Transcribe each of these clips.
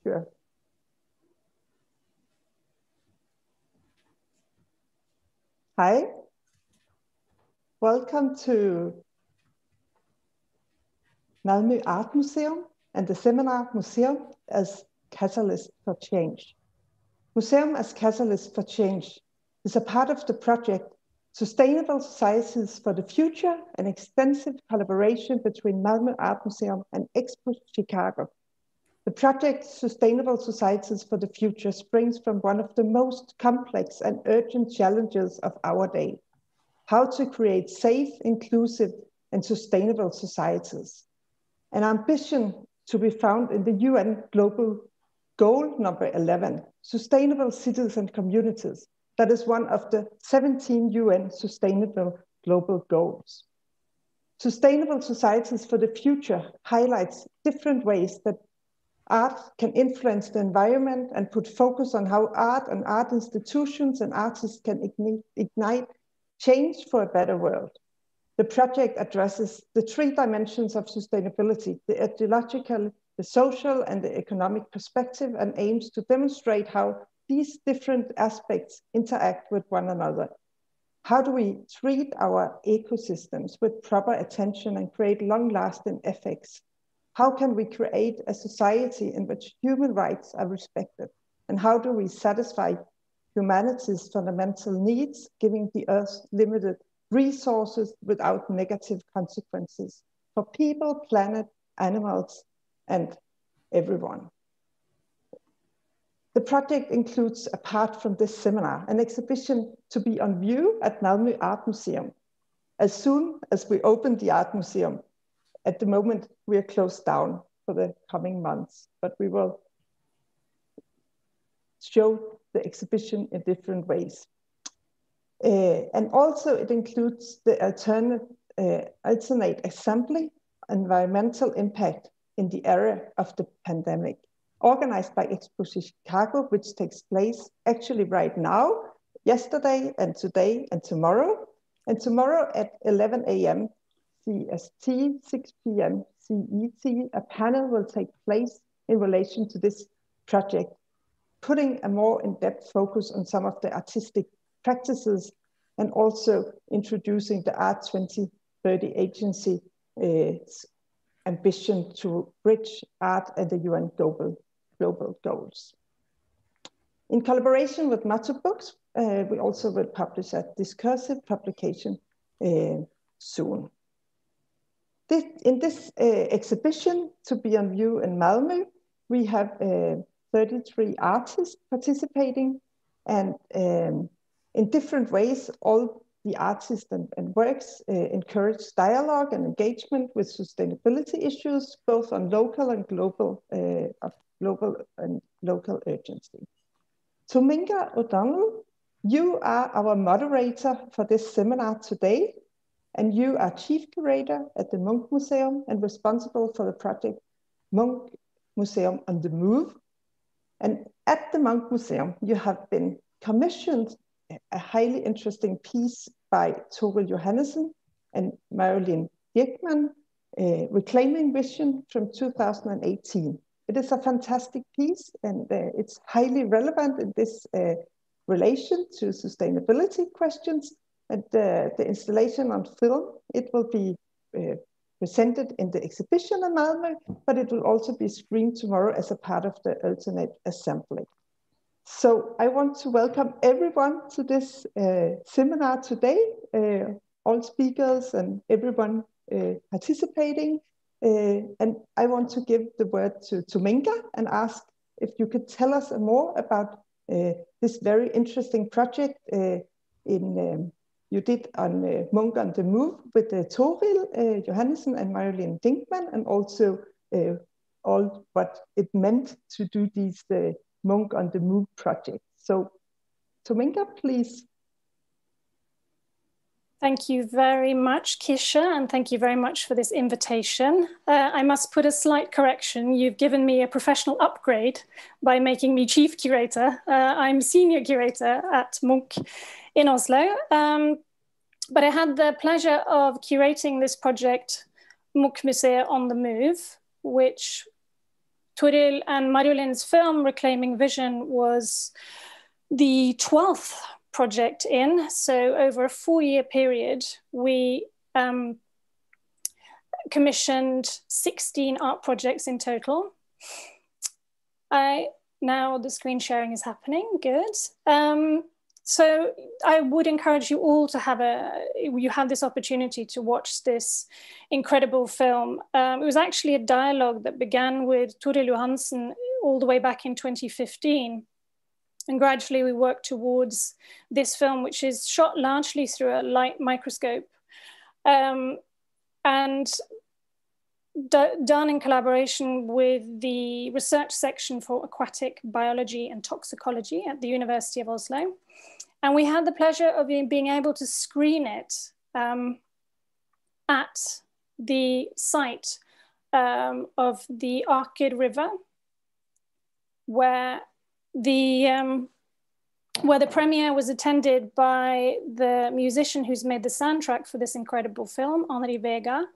Sure. Hi, welcome to Malmö Art Museum and the Seminariet Museum as Catalyst for Change. Museum as Catalyst for Change is a part of the project Sustainable Societies for the Future, an extensive collaboration between Malmö Art Museum and Expo Chicago. The project Sustainable Societies for the Future springs from one of the most complex and urgent challenges of our day: how to create safe, inclusive, and sustainable societies. An ambition to be found in the UN Global Goal number 11, Sustainable Cities and Communities, that is one of the 17 UN Sustainable Global Goals. Sustainable Societies for the Future highlights different ways that art can influence the environment and put focus on how art and art institutions and artists can ignite change for a better world. The project addresses the three dimensions of sustainability: the ecological, the social, and the economic perspective, and aims to demonstrate how these different aspects interact with one another? How do we treat our ecosystems with proper attention and create long-lasting effects? How can we create a society in which human rights are respected? And how do we satisfy humanity's fundamental needs, giving the Earth limited resources without negative consequences for people, planet, animals, and everyone? The project includes, apart from this seminar, an exhibition to be on view at Malmö Art Museum. As soon as we open the art museum, at the moment we are closed down for the coming months, but we will show the exhibition in different ways. And also it includes the alternate assembly, environmental impact in the era of the pandemic, organized by Expo Chicago, which takes place actually right now, yesterday and today and tomorrow. And tomorrow at 11 a.m. CST, 6 p.m. CET, a panel will take place in relation to this project, putting a more in-depth focus on some of the artistic practices and also introducing the Art 2030 Agency ambition to bridge art and the UN global goals. In collaboration with Matter Books, we also will publish a discursive publication soon. In this exhibition to be on view in Malmö, we have 33 artists participating, and in different ways, all the artists and works encourage dialogue and engagement with sustainability issues, both on local and global urgency. Tominga O'Donnell, you are our moderator for this seminar today, and you are Chief Curator at the Munch Museum and responsible for the project Munch Museum on the Move. And at the Munch Museum, you have been commissioned a highly interesting piece by Toril Johannessen and Marilyn Dierkman, Reclaiming Vision from 2018. It is a fantastic piece, and it's highly relevant in this relation to sustainability questions. And the installation on film, it will be presented in the exhibition in Malmö, but it will also be screened tomorrow as a part of the alternate assembly. So I want to welcome everyone to this seminar today, all speakers and everyone participating. And I want to give the word to Tominga and ask if you could tell us more about this very interesting project you did on Munch on the Move with Toril Johannessen and Marilyn Dierkman, and also all what it meant to do these Munch on the Move project. So Tominga, please. Thank you very much, Kisha, and thank you very much for this invitation. I must put a slight correction. You've given me a professional upgrade by making me Chief Curator. I'm Senior Curator at Munch in Oslo, but I had the pleasure of curating this project, Munch Museum on the Move, which Toril and Marilyn's film, Reclaiming Vision, was the 12th project in. So over a 4-year period, we commissioned 16 art projects in total. Now the screen sharing is happening, good. So I would encourage you all to have this opportunity to watch this incredible film. It was actually a dialogue that began with Toril Johannessen all the way back in 2015. And gradually we worked towards this film, which is shot largely through a light microscope and done in collaboration with the research section for aquatic biology and toxicology at the University of Oslo. And we had the pleasure of being able to screen it at the site of the Akid River, where the premiere was attended by the musician who's made the soundtrack for this incredible film, Henri Vega,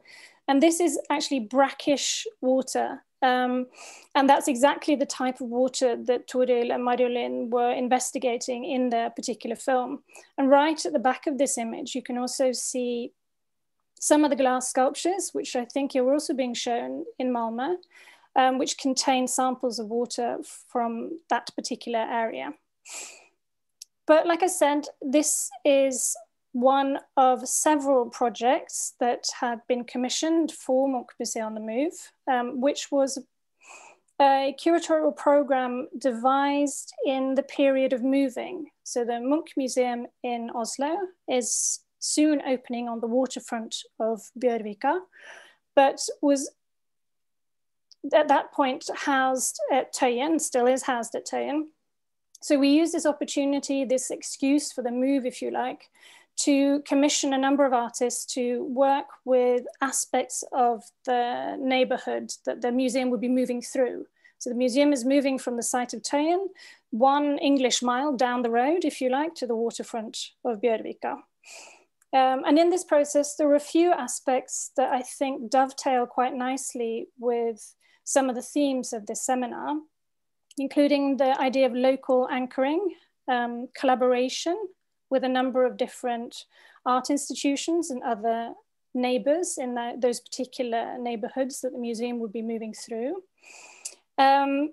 And this is actually brackish water. And that's exactly the type of water that Toril and Marilyn were investigating in their particular film. And right at the back of this image, you can also see some of the glass sculptures, which I think are also being shown in Malmö, which contain samples of water from that particular area. But like I said, this is one of several projects that had been commissioned for Malmö Museum on the Move, which was a curatorial program devised in the period of moving. So the Munch Museum in Oslo is soon opening on the waterfront of Bjørvika, but was at that point housed at Tøyen, still is housed at Tøyen. So we use this opportunity, this excuse for the move, if you like, to commission a number of artists to work with aspects of the neighborhood that the museum would be moving through. So the museum is moving from the site of Tøyen, 1 English mile down the road, if you like, to the waterfront of Bjørvika. And in this process, there were a few aspects that I think dovetail quite nicely with some of the themes of this seminar, including the idea of local anchoring, collaboration with a number of different art institutions and other neighbors in those particular neighborhoods that the museum would be moving through. And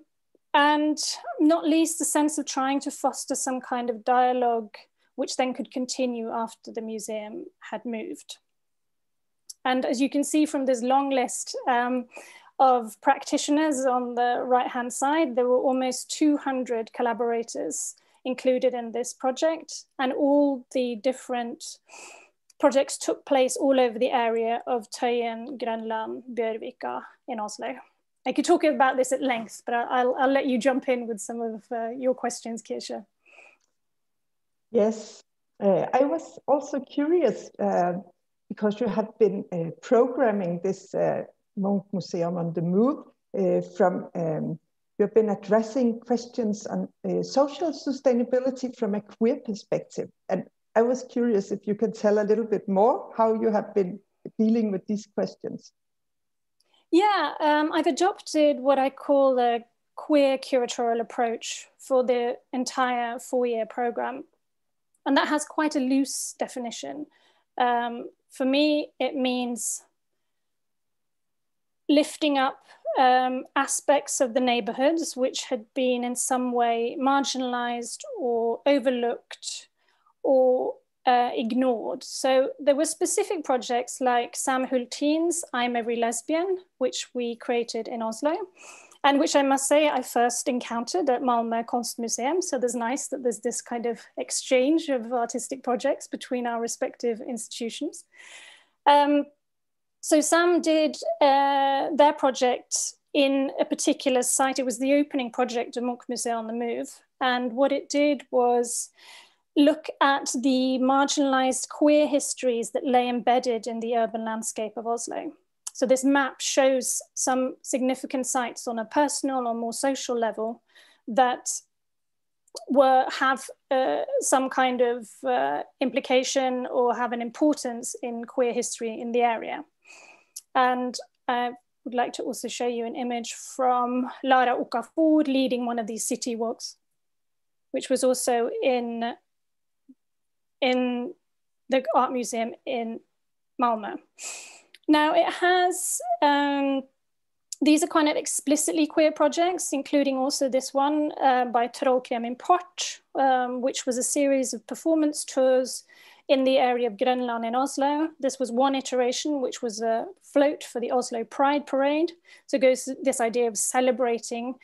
not least the sense of trying to foster some kind of dialogue which then could continue after the museum had moved. And as you can see from this long list of practitioners on the right-hand side, there were almost 200 collaborators included in this project, and all the different projects took place all over the area of Tøyen, Grønland, Bjørvika in Oslo. I could talk about this at length, but I'll let you jump in with some of your questions, Kirche. Yes, I was also curious because you have been programming this Munch Museum on the Move you've been addressing questions on social sustainability from a queer perspective. And I was curious if you can tell a little bit more how you have been dealing with these questions. Yeah, I've adopted what I call a queer curatorial approach for the entire 4-year program. And that has quite a loose definition. For me, it means lifting up aspects of the neighborhoods which had been in some way marginalized or overlooked or ignored. So there were specific projects like Sam Hultin's I'm Every Lesbian, which we created in Oslo, and which I must say I first encountered at Malmö Konstmuseum. So there's nice that there's this kind of exchange of artistic projects between our respective institutions. So Sam did their project in a particular site. It was the opening project of Munch Museum on the Move. And what it did was look at the marginalized queer histories that lay embedded in the urban landscape of Oslo. So this map shows some significant sites on a personal or more social level that have some kind of implication or have an importance in queer history in the area. And I would like to also show you an image from Lara Okafor leading one of these city walks, which was also in the art museum in Malmö. Now it has, these are kind of explicitly queer projects, including also this one by Trollkrem Import, which was a series of performance tours in the area of Grønland in Oslo. This was one iteration, which was a float for the Oslo Pride Parade. So it goes to this idea of celebrating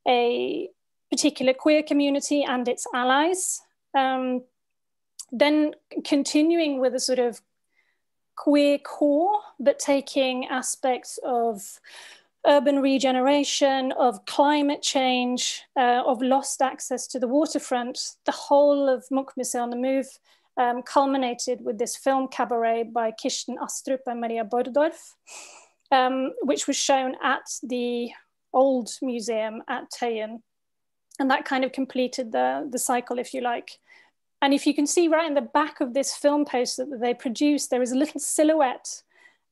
a particular queer community and its allies. Then continuing with a sort of queer core, but taking aspects of urban regeneration, of climate change, of lost access to the waterfront. The whole of Munch Museum on the Move culminated with this film cabaret by Kirsten Astrup and Maria Bordorf, which was shown at the old museum at Tøyen. And that kind of completed the cycle, if you like. And if you can see right in the back of this film poster that they produced, there is a little silhouette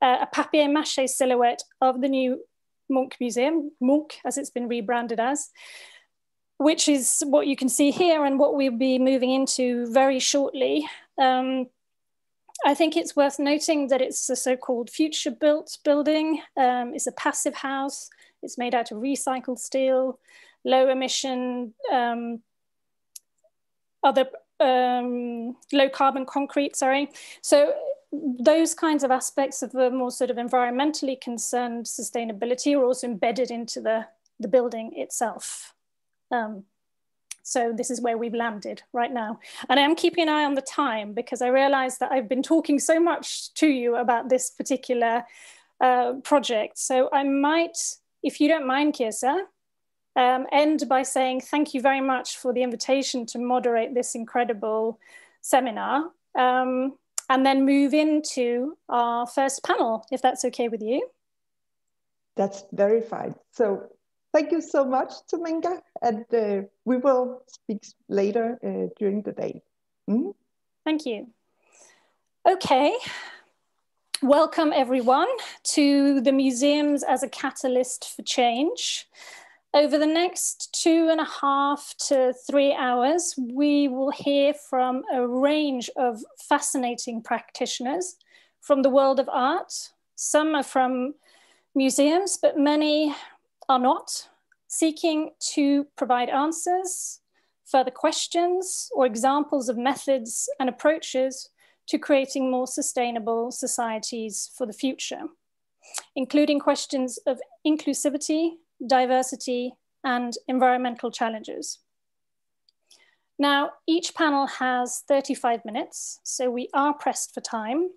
a papier-mâché silhouette of the new Munch Museum, Munch as it's been rebranded as, which is what you can see here and what we'll be moving into very shortly. I think it's worth noting that it's a so-called future-built building. It's a passive house. It's made out of recycled steel, low emission, low carbon concrete, sorry. So those kinds of aspects of the more sort of environmentally concerned sustainability are also embedded into the building itself. So this is where we've landed right now. And I am keeping an eye on the time because I realized that I've been talking so much to you about this particular project. So I might, if you don't mind, Kirsa, end by saying thank you very much for the invitation to moderate this incredible seminar, and then move into our first panel, if that's okay with you. That's very fine. So thank you so much, Tominga, and we will speak later during the day. Mm-hmm. Thank you. Okay, welcome everyone to the Museums as a Catalyst for Change. Over the next 2.5 to 3 hours, we will hear from a range of fascinating practitioners from the world of art. Some are from museums, but many are not, seeking to provide answers, further questions, or examples of methods and approaches to creating more sustainable societies for the future, including questions of inclusivity, diversity, and environmental challenges. Now, each panel has 35 minutes, so we are pressed for time.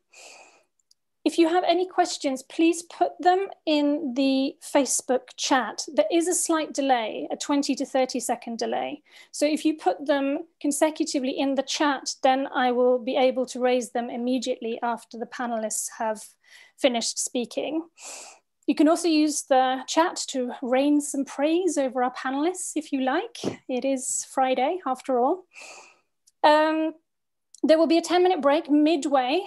If you have any questions, please put them in the Facebook chat. There is a slight delay, a 20 to 30 second delay. So if you put them consecutively in the chat, then I will be able to raise them immediately after the panelists have finished speaking. You can also use the chat to rain some praise over our panelists if you like. It is Friday after all. There will be a 10-minute break midway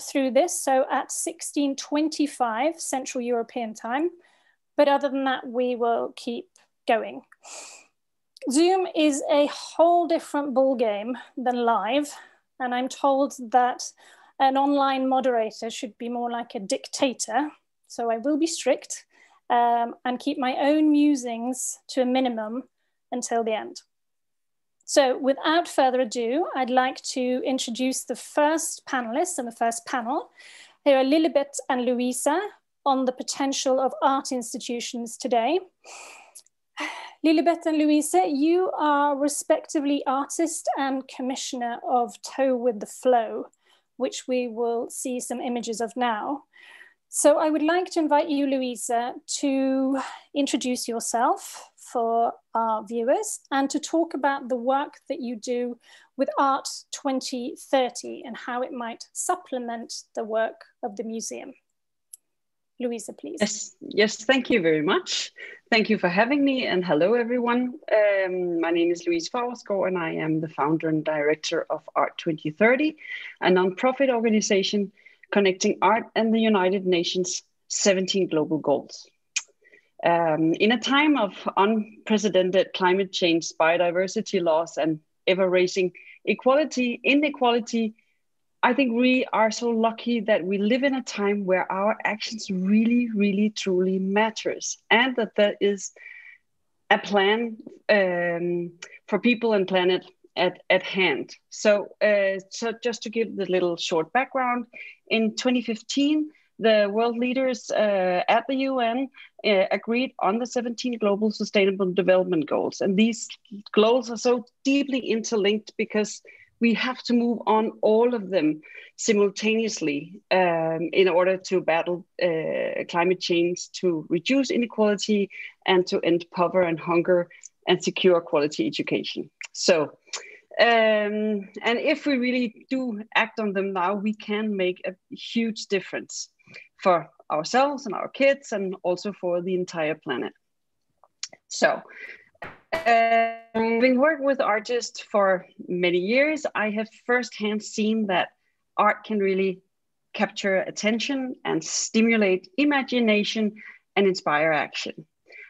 through this, so at 16:25 Central European time. But other than that, we will keep going. Zoom is a whole different ballgame than live, and I'm told that an online moderator should be more like a dictator. So I will be strict and keep my own musings to a minimum until the end. So without further ado, I'd like to introduce the first panelists and the first panel. Here are Lilibet and Louisa on the potential of art institutions today. Lilibet and Louisa, you are respectively artist and commissioner of Toe with the Flow, which we will see some images of now. So I would like to invite you, Louisa, to introduce yourself for our viewers and to talk about the work that you do with Art 2030 and how it might supplement the work of the museum. Louisa, please. Yes, thank you very much. Thank you for having me, and hello everyone. My name is Louise Favreskov and I am the founder and director of Art 2030, a non-profit organization connecting art and the United Nations 17 global goals. In a time of unprecedented climate change, biodiversity loss, and ever-raising inequality, I think we are so lucky that we live in a time where our actions really, really, truly matters, and that there is a plan for people and planet at hand. So just to give the little short background, in 2015, the world leaders at the UN agreed on the 17 global sustainable development goals. And these goals are so deeply interlinked because we have to move on all of them simultaneously in order to battle climate change, to reduce inequality, and to end poverty and hunger and secure quality education. So, and if we really do act on them now, we can make a huge difference for ourselves and our kids, and also for the entire planet. So, having worked with artists for many years, I have firsthand seen that art can really capture attention and stimulate imagination and inspire action.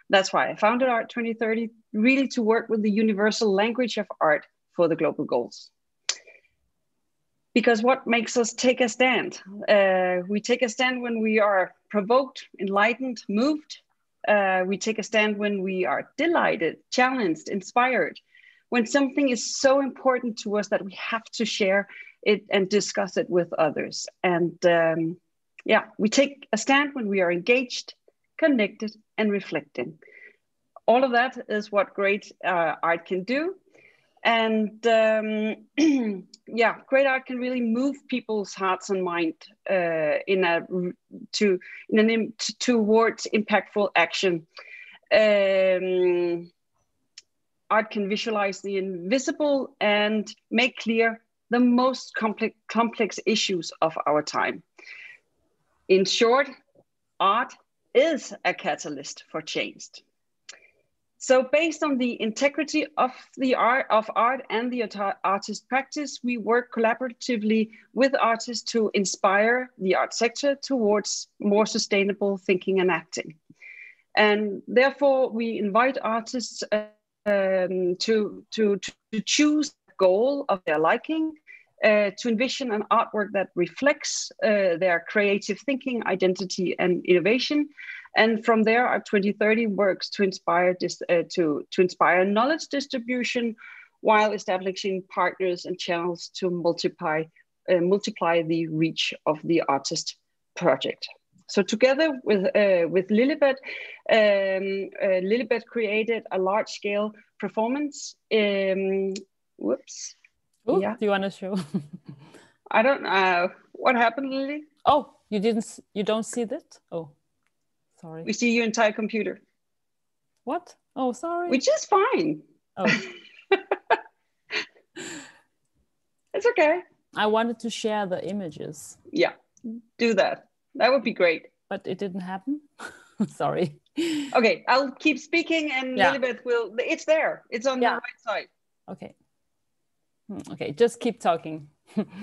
That's why I founded Art 2030, really to work with the universal language of art for the global goals. Because what makes us take a stand? We take a stand when we are provoked, enlightened, moved. We take a stand when we are delighted, challenged, inspired. When something is so important to us that we have to share it and discuss it with others. And yeah, we take a stand when we are engaged, connected, and reflecting. All of that is what great art can do. And yeah, great art can really move people's hearts and mind towards impactful action. Art can visualize the invisible and make clear the most complex issues of our time. In short, art is a catalyst for change. So based on the integrity of art and the artist practice, we work collaboratively with artists to inspire the art sector towards more sustainable thinking and acting. And therefore, we invite artists to choose a goal of their liking, to envision an artwork that reflects their creative thinking, identity, and innovation. And from there, Art 2030 works to inspire inspire knowledge distribution while establishing partners and channels to multiply the reach of the artist project. So together with Lilibet, Lilibet created a large-scale performance. Whoops. Ooh, yeah. Do you want to show? I don't know. What happened, Lily? Oh, you don't see that? Oh, sorry. We see your entire computer. What? Oh, sorry. Which is fine. Oh. It's okay. I wanted to share the images. Yeah, do that. That would be great. But it didn't happen. Sorry. Okay, I'll keep speaking and Lilibet will, it's there. It's on the right side. Okay. Okay, just keep talking.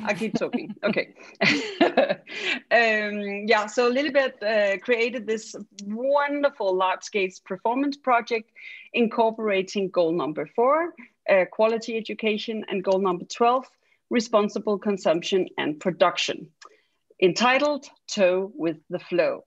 I keep talking. Okay. Yeah, so Lilibet created this wonderful large-scale performance project incorporating goal number 4, quality education, and goal number 12, responsible consumption and production, entitled Toe with the Flow.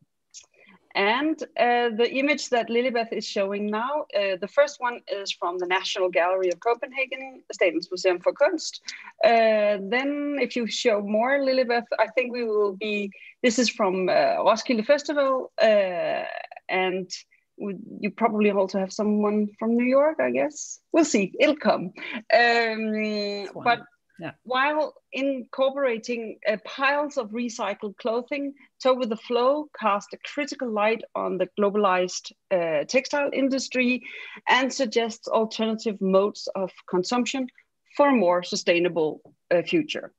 And the image that Lilibet is showing now, the first one is from the National Gallery of Copenhagen, Statens Museum for Kunst. Then if you show more, Lilibet, I think we will be, this is from Roskilde Festival, and you probably also have someone from New York, I guess. We'll see, it'll come. But while incorporating piles of recycled clothing, Toe with the Flow cast a critical light on the globalized textile industry and suggests alternative modes of consumption for a more sustainable future.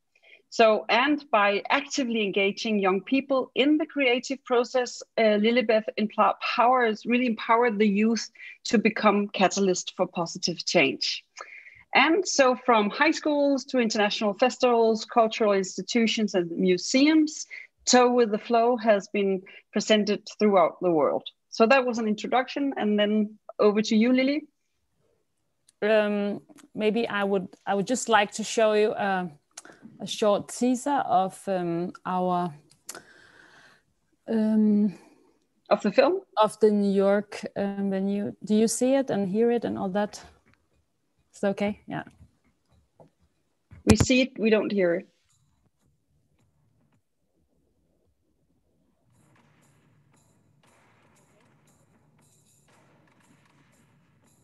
So, and by actively engaging young people in the creative process, Lilibet really empowered the youth to become catalysts for positive change. And so from high schools to international festivals, cultural institutions, and museums, Toe with the Flow has been presented throughout the world. So that was an introduction, and then over to you, Lily. Maybe I would just like to show you a short teaser of our of the film of the New York venue. Do you see it and hear it and all that? It's okay, yeah. We see it, we don't hear it.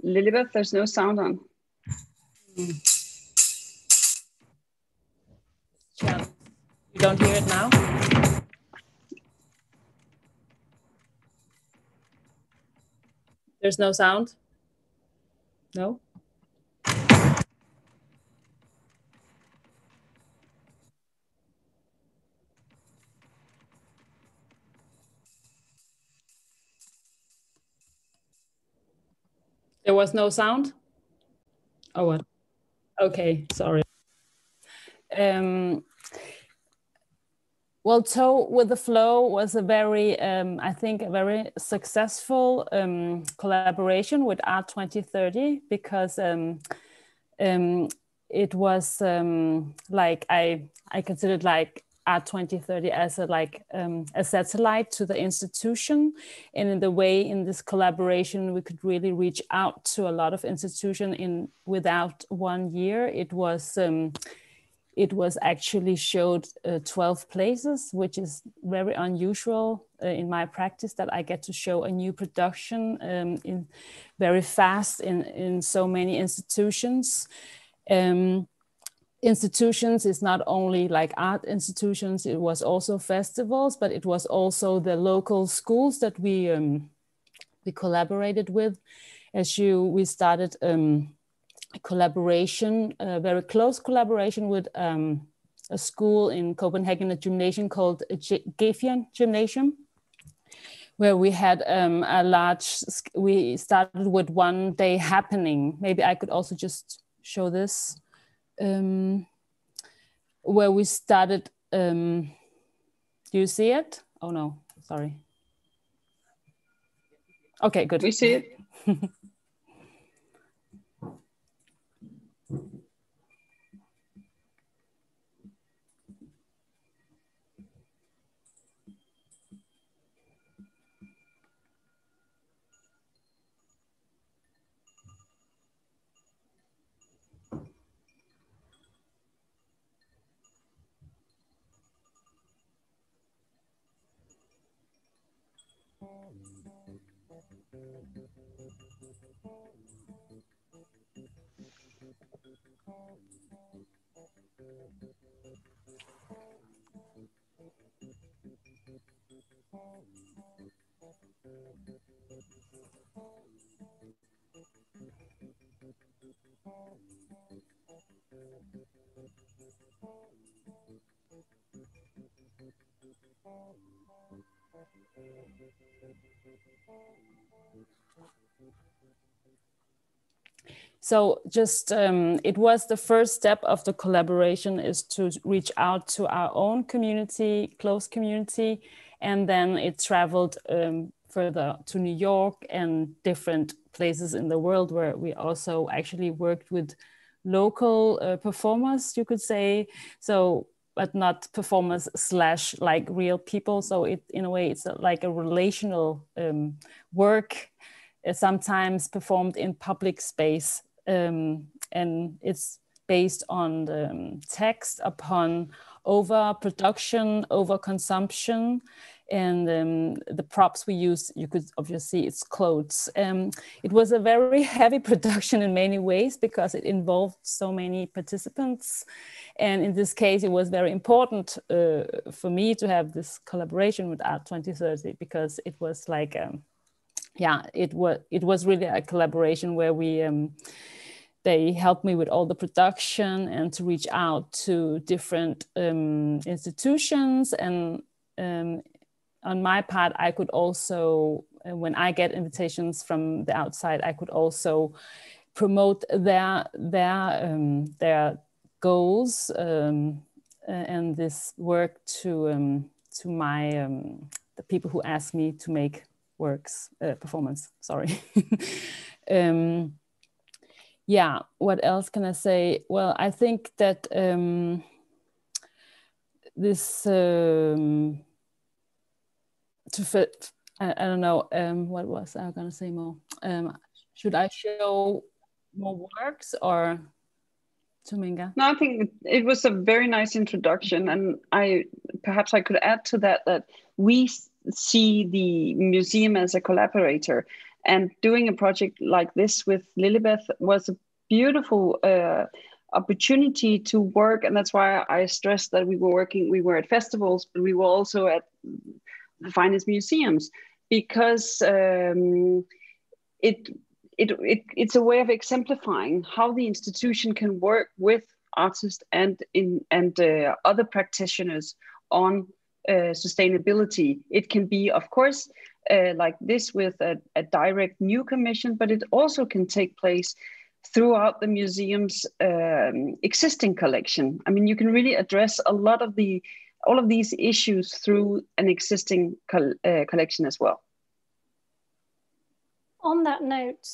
Lilibet, there's no sound on. You don't hear it now? There's no sound? No? There was no sound? Oh, what? Okay, sorry. What Well, Toe with the Flow was a very, I think, a very successful collaboration with Art 2030, because it was like I considered like Art 2030 as a satellite to the institution, and in the way in this collaboration we could really reach out to a lot of institutions without 1 year. It was actually showed 12 places, which is very unusual in my practice, that I get to show a new production very fast in so many institutions. Institutions is not only like art institutions, it was also festivals, but it was also the local schools that we collaborated with. We started a collaboration, a very close collaboration with a school in Copenhagen, a gymnasium called Gefion Gymnasium, where we had we started with 1 day happening. Maybe I could also just show this, where we started, do you see it? Oh no, sorry. Okay, good. We see it. So just, it was the first step of the collaboration, is to reach out to our own community, close community, and then it traveled further to New York and different places in the world, where we also actually worked with local performers, you could say. So, but not performers / like real people. So it, in a way, it's like a relational work, sometimes performed in public space. And it's based on the text upon overproduction, overconsumption, and the props we use, you could obviously see it's clothes. It was a very heavy production in many ways, because it involved so many participants. And in this case, it was very important for me to have this collaboration with Art 2030, because it was like, it was really a collaboration where we, they helped me with all the production and to reach out to different institutions. And on my part, I could also, when I get invitations from the outside, I could also promote their goals and this work to my the people who ask me to make works, performance. Sorry. Yeah, what else can I say? Well, I think that this I don't know, what was I gonna say more? Should I show more works or Tuminga? No, I think it was a very nice introduction, and perhaps I could add to that we see the museum as a collaborator, and doing a project like this with Lilibeth was a beautiful opportunity to work, and that's why I stressed that we were at festivals, but we were also at the finest museums, because it's a way of exemplifying how the institution can work with artists and other practitioners on sustainability. It can be, of course, like this with a direct new commission, but it also can take place throughout the museum's existing collection. I mean, you can really address a lot of the all of these issues through an existing collection as well. On that note,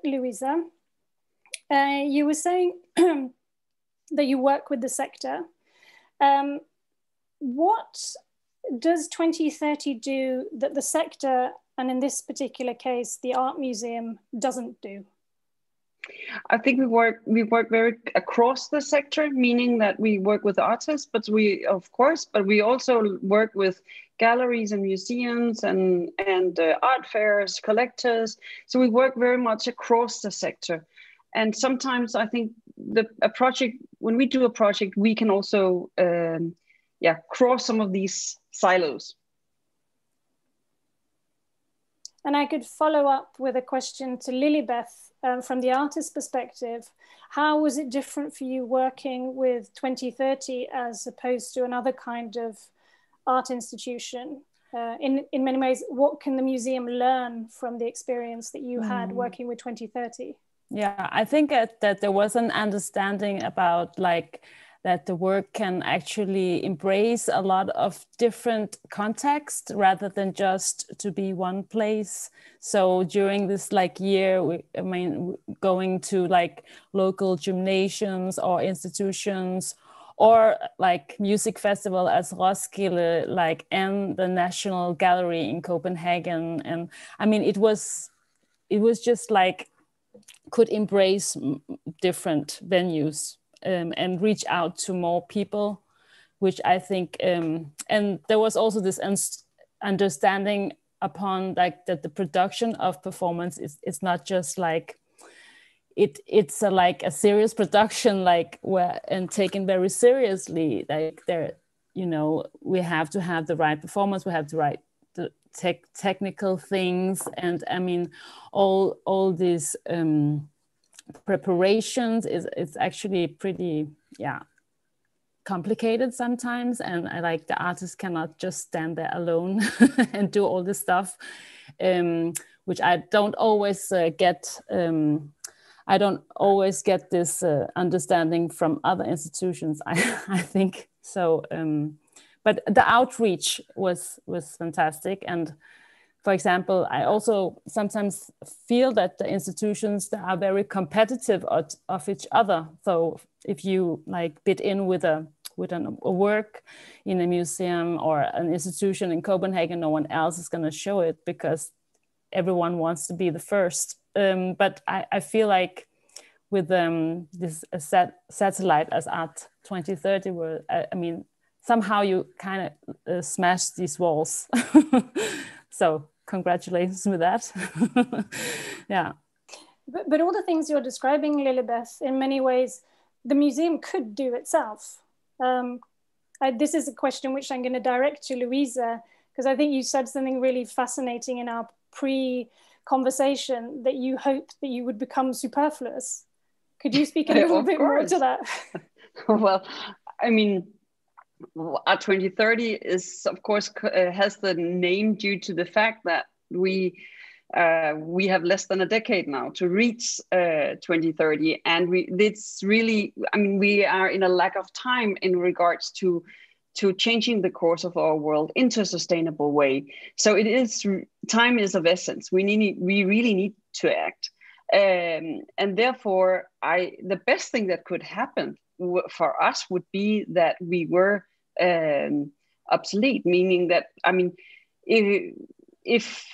Louisa, you were saying that you work with the sector. What does 2030 do that the sector, and in this particular case, the art museum, doesn't do? I think we work very across the sector, meaning that we work with artists, but we also work with galleries and museums and art fairs, collectors. So we work very much across the sector. And sometimes I think when we do a project, we can also cross some of these silos. And I could follow up with a question to Lilibeth. From the artist's perspective, how was it different for you working with 2030 as opposed to another kind of art institution? In many ways, what can the museum learn from the experience that you had working with 2030? Yeah, I think that there was an understanding about that the work can actually embrace a lot of different contexts rather than just to be one place. So during this year, going to local gymnasiums or institutions, or music festival as Roskilde, and the National Gallery in Copenhagen. And I mean, it was just could embrace different venues. And reach out to more people, which I think, and there was also this understanding upon that the production of performance is not just it's a serious production, and taken very seriously. We have to have the right performance, we have to write the technical things, and I mean all these preparations is actually pretty complicated sometimes, and the artist cannot just stand there alone and do all this stuff, which I don't always get. I don't always get this understanding from other institutions. I think so, but the outreach was fantastic. And for example, I also sometimes feel that the institutions that are very competitive of each other. So if you bid in with a work in a museum or an institution in Copenhagen, no one else is going to show it because everyone wants to be the first. But I feel with this satellite as Art 2030, where somehow you kind of smash these walls. So congratulations with that. Yeah. But all the things you're describing, Lilibeth, in many ways, the museum could do itself. This is a question which I'm going to direct to Louisa, because I think you said something really fascinating in our pre-conversation, that you hoped that you would become superfluous. Could you speak a little bit more to that? Well, I mean, Art 2030 is, of course, has the name due to the fact that we have less than a decade now to reach 2030, and we are in a lack of time in regards to changing the course of our world into a sustainable way. So time is of essence. We really need to act, and therefore, the best thing that could happen for us would be that we were obsolete, meaning that, if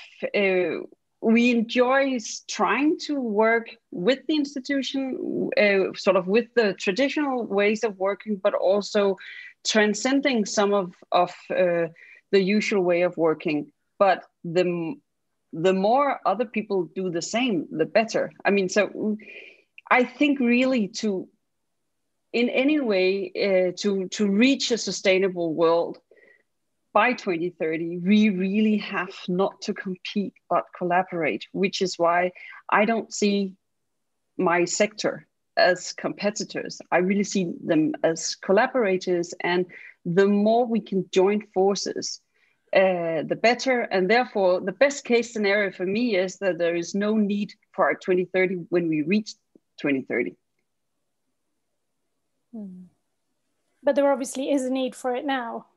we enjoy trying to work with the institution, sort of with the traditional ways of working, but also transcending some of the usual way of working. But the more other people do the same, the better. So I think really in any way to reach a sustainable world by 2030, we really have not to compete but collaborate, which is why I don't see my sector as competitors. I really see them as collaborators, and the more we can join forces, the better. And therefore, the best case scenario for me is that there is no need for our 2030 when we reach 2030. But there obviously is a need for it now.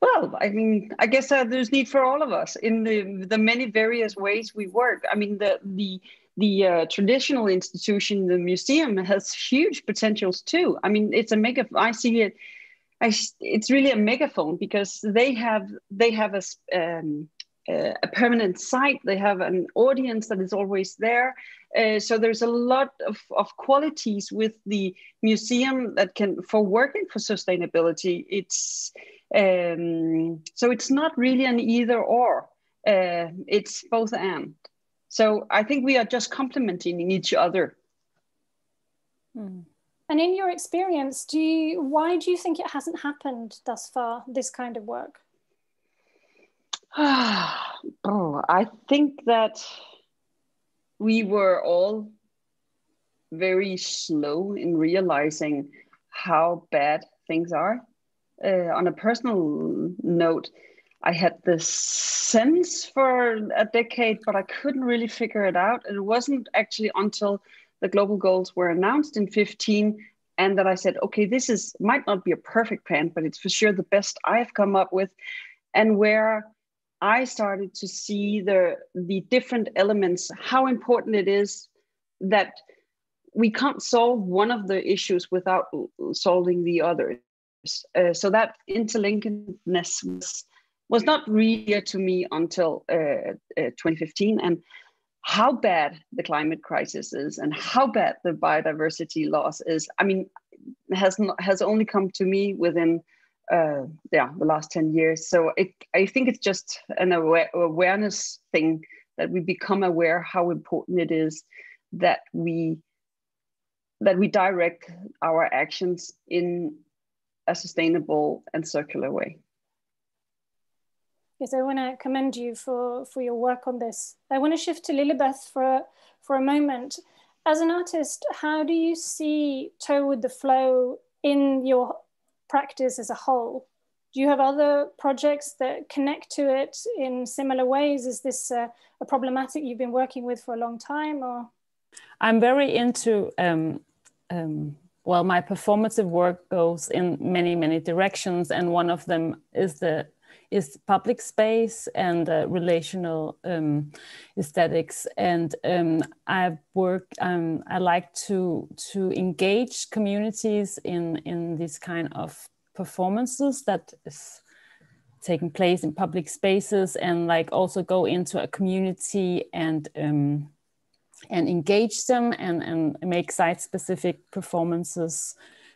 Well, I mean, I guess there's need for all of us in the many various ways we work. I mean, the traditional institution, the museum, has huge potentials too. I mean, it's a mega. I see it. It's really a megaphone because they have a permanent site. They have an audience that is always there. So there's a lot of qualities with the museum that can, for working for sustainability. It's so it's not really an either or. It's both and. So I think we are just complementing each other. Mm. And in your experience, why do you think it hasn't happened thus far, this kind of work? I think that we were all very slow in realizing how bad things are. On a personal note, I had this sense for a decade, but I couldn't really figure it out. And it wasn't actually until the global goals were announced in 2015 and that I said, okay, this might not be a perfect plan, but it's for sure the best I've come up with. And where I started to see the different elements, how important it is that we can't solve one of the issues without solving the others. So that interlinkedness was not really clear to me until 2015, and how bad the climate crisis is and how bad the biodiversity loss is. I mean, has only come to me within the last 10 years. So I think it's just an awareness thing, that we become aware how important it is that we direct our actions in a sustainable and circular way. Yes, I want to commend you for your work on this. I want to shift to Lilibeth for a moment. As an artist, how do you see Toe with the Flow in your practice as a whole? Do you have other projects that connect to it in similar ways? Is this a problematic you've been working with for a long time? Or I'm very into well, my performative work goes in many, many directions, and one of them is public space and relational aesthetics. And I like to engage communities in this kind of performances that is taking place in public spaces, and like also go into a community and engage them and make site-specific performances.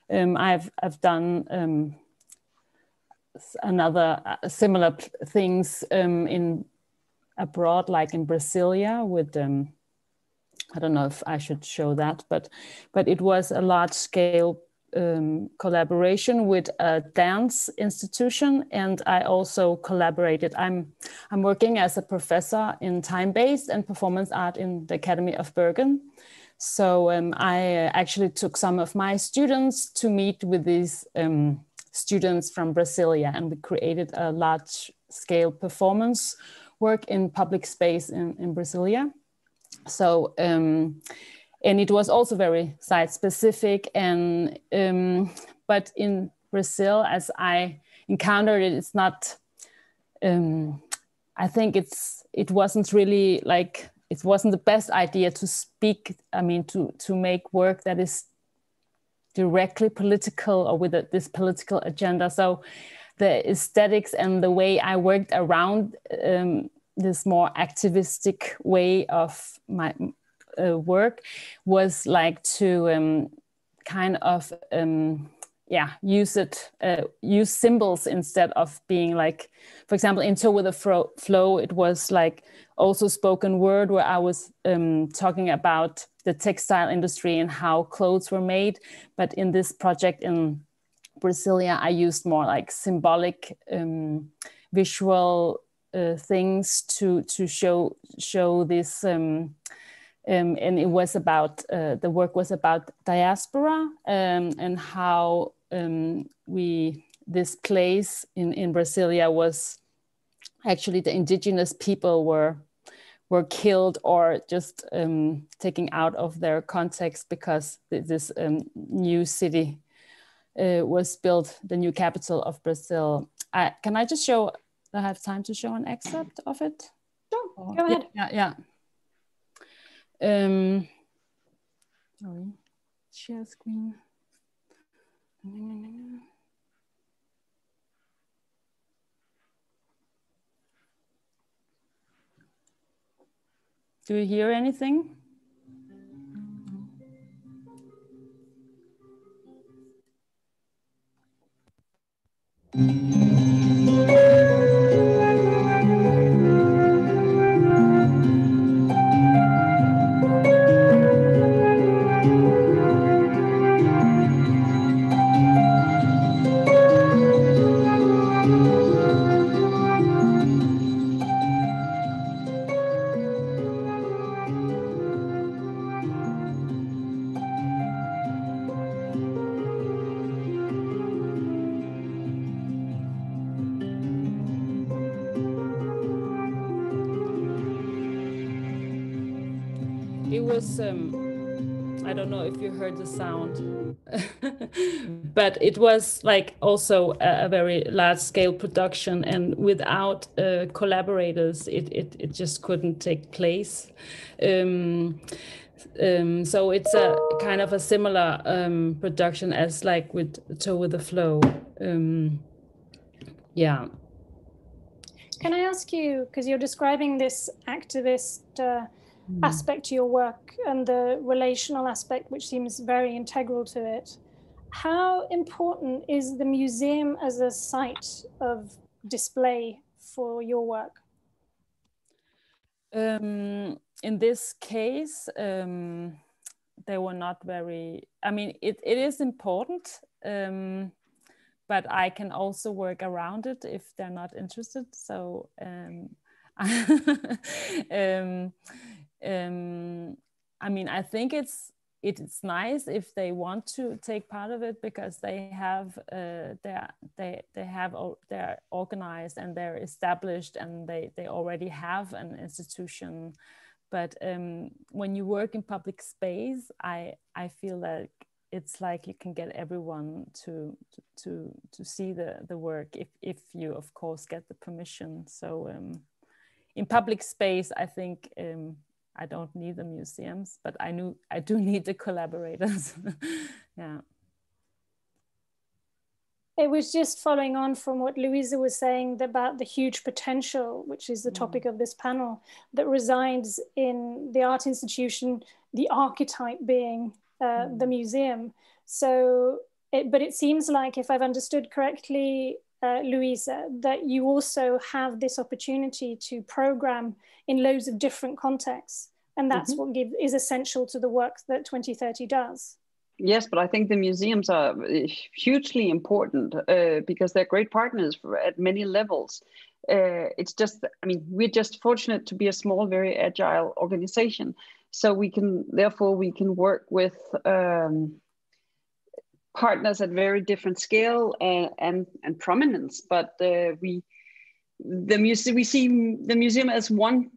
I've done similar things in abroad, like in Brasilia with I don't know if I should show that, but it was a large-scale collaboration with a dance institution, and I also collaborated. I'm working as a professor in time-based and performance art in the Academy of Bergen. So I actually took some of my students to meet with these students from Brasilia, and we created a large-scale performance work in public space in Brasilia. So and it was also very site-specific, and but in Brazil, as I encountered it, it's not. I think it wasn't really like, it wasn't the best idea to speak. I mean, to make work that is directly political or with this political agenda. So the aesthetics and the way I worked around this more activistic way of my work was like to kind of use symbols instead of being like, for example, in Toe with the Flow, it was like also spoken word, where I was talking about the textile industry and how clothes were made. But in this project in Brasilia, I used more like symbolic visual things to show this. And it was about, the work was about diaspora and how this place in Brasilia was actually, the indigenous people were killed or just taken out of their context, because this new city was built, the new capital of Brazil. can I just show, I have time to show an excerpt of it? Sure, go ahead. Yeah. Sorry, share screen. Do you hear anything? It was, I don't know if you heard the sound, but it was like also a very large scale production, and without collaborators, it just couldn't take place. So it's a kind of a similar production as like with Toe with the Flow. Yeah. Can I ask you, because you're describing this activist aspect to your work and the relational aspect, which seems very integral to it, how important is the museum as a site of display for your work? In this case, they were not very, I mean, it is important, but I can also work around it if they're not interested. So I mean, I think it's nice if they want to take part of it, because they have they're organized and they're established, and they already have an institution. But when you work in public space, I feel like it's like you can get everyone to see the work if you of course get the permission. So in public space, I think I don't need the museums, but I do need the collaborators. Yeah. It was just following on from what Louisa was saying about the huge potential, which is the topic of this panel, that resides in the art institution, the archetype being the museum. So, but it seems like, if I've understood correctly, Louisa, that you also have this opportunity to program in loads of different contexts. And that's what is essential to the work that 2030 does. Yes, but I think the museums are hugely important because they're great partners at many levels. It's just, I mean, we're just fortunate to be a small, very agile organization. So therefore we can work with partners at very different scale and prominence. But we see the museum as one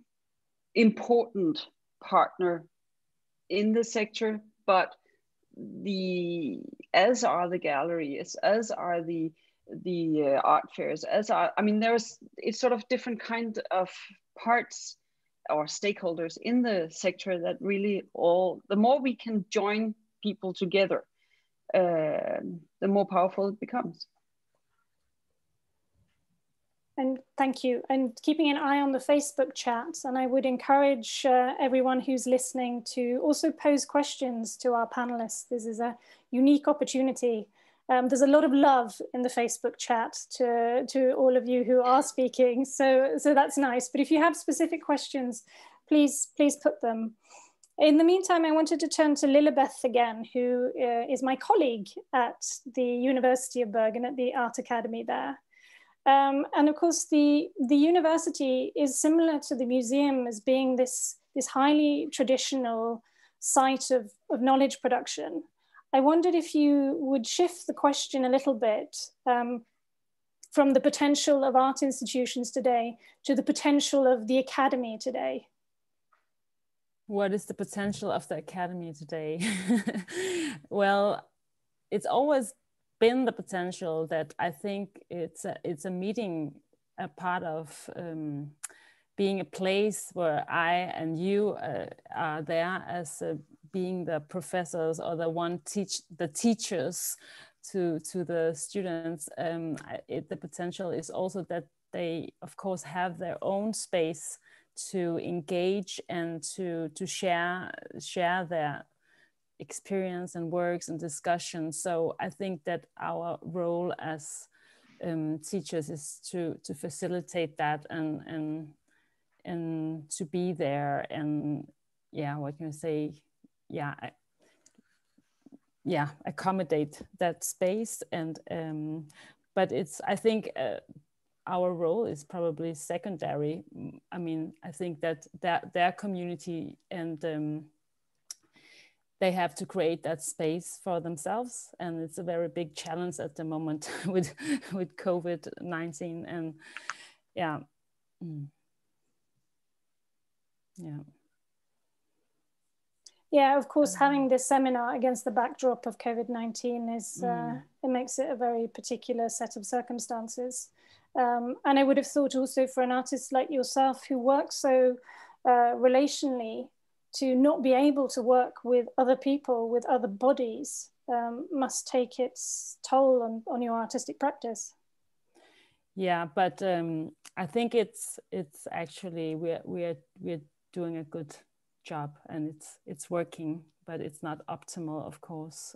important partner in the sector, but as are the galleries, as are the art fairs, it's sort of different kind of parts or stakeholders in the sector that really the more we can join people together, the more powerful it becomes. And thank you. And keeping an eye on the Facebook chat, and I would encourage everyone who's listening to also pose questions to our panelists. This is a unique opportunity. There's a lot of love in the Facebook chat to all of you who are speaking, so that's nice. But if you have specific questions, please put them. In the meantime, I wanted to turn to Lilibeth again, who is my colleague at the University of Bergen at the Art Academy there. And of course, the university is similar to the museum as being this highly traditional site of knowledge production. I wondered if you would shift the question a little bit from the potential of art institutions today to the potential of the academy today. What is the potential of the academy today? Well, it's always been the potential that I think it's a meeting, a part of being a place where I and you are there as being the professors or the teachers to the students. The potential is also that they, of course, have their own space to engage and to share their experience and works and discussions. So I think that our role as teachers is to facilitate that and to be there and what can I say? Accommodate that space and but I think our role is probably secondary. I mean, I think that their community and they have to create that space for themselves, and it's a very big challenge at the moment with COVID-19 and Yeah, of course, having this seminar against the backdrop of COVID-19 is it makes it a very particular set of circumstances. And I would have thought also for an artist like yourself who works so relationally, to not be able to work with other people, with other bodies, must take its toll on your artistic practice. Yeah, but I think it's actually we're doing a good job and it's working, but it's not optimal, of course.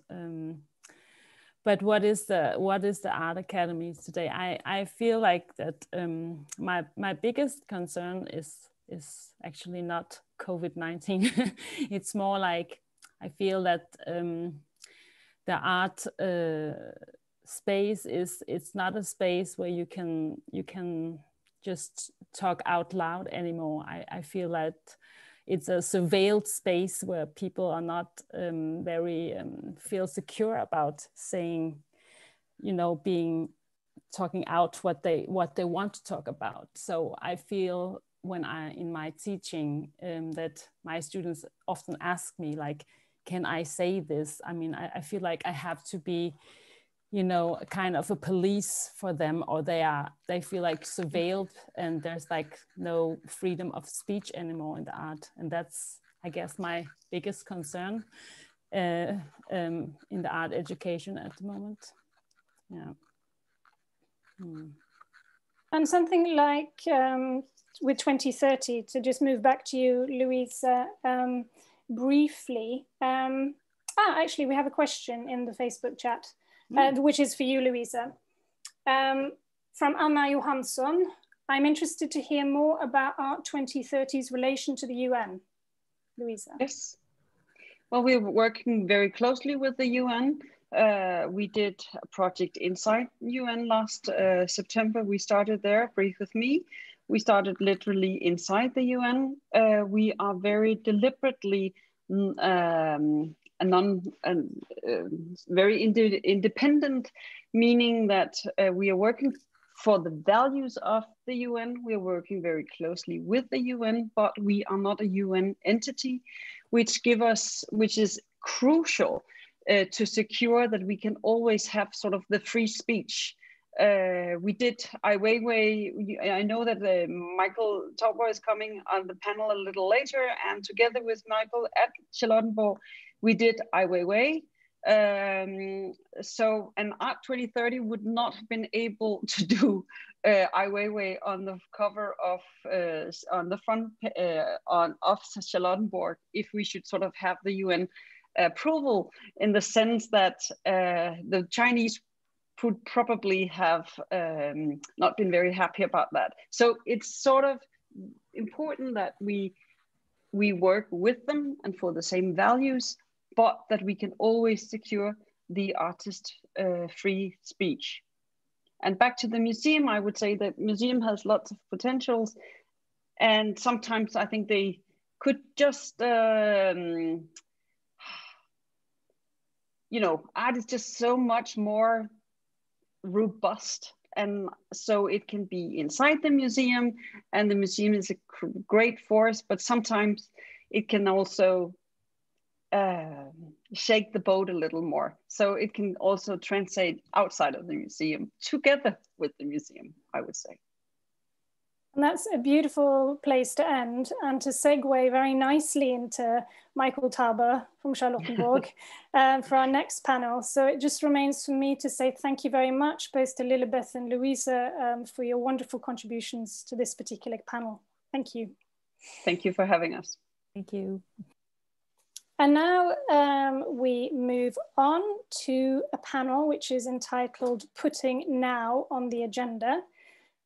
But what is the Art Academy today? I feel like that my biggest concern is actually not COVID-19. It's more like I feel that the art space it's not a space where you can just talk out loud anymore. I feel that it's a surveilled space where people are not very feel secure about saying, talking out what they want to talk about. So I feel when in my teaching that my students often ask me like, can I say this? I mean, I feel like I have to be, kind of a police for them, or they feel like surveilled and there's like no freedom of speech anymore in the art. And that's, I guess, my biggest concern in the art education at the moment. Yeah. And something like with 2030, to just move back to you, Louisa, briefly. Actually, we have a question in the Facebook chat, which is for you, Louisa. From Anna Johansson. I'm interested to hear more about Art 2030's relation to the UN. Louisa. Yes. Well, we're working very closely with the UN. We did a project inside UN last September. We started there, Breathe With Me. We started literally inside the UN. We are very deliberately very independent, meaning that we are working for the values of the UN. We are working very closely with the UN, but we are not a UN entity, which is crucial to secure that we can always have sort of the free speech. We did Ai Weiwei. I know that Michael Tauber is coming on the panel a little later, and together with Michael at Charlottenborg, we did Ai Weiwei. So an Art 2030 would not have been able to do Ai Weiwei on the cover of on the front of Charlottenborg if we should sort of have the UN approval, in the sense that the Chinese would probably have not been very happy about that. So it's sort of important that we work with them and for the same values, but that we can always secure the artist free speech. And back to the museum, I would say that museum has lots of potentials, and sometimes I think they could just art is just so much more robust, and so it can be inside the museum, and the museum is a great force, but sometimes it can also shake the boat a little more, so it can also translate outside of the museum together with the museum, I would say. And that's a beautiful place to end, and to segue very nicely into Michael Tauber from Charlottenburg for our next panel. So it just remains for me to say thank you very much, both to Lilibeth and Louisa, for your wonderful contributions to this particular panel. Thank you. Thank you for having us. Thank you. And now we move on to a panel which is entitled Putting Now on the Agenda.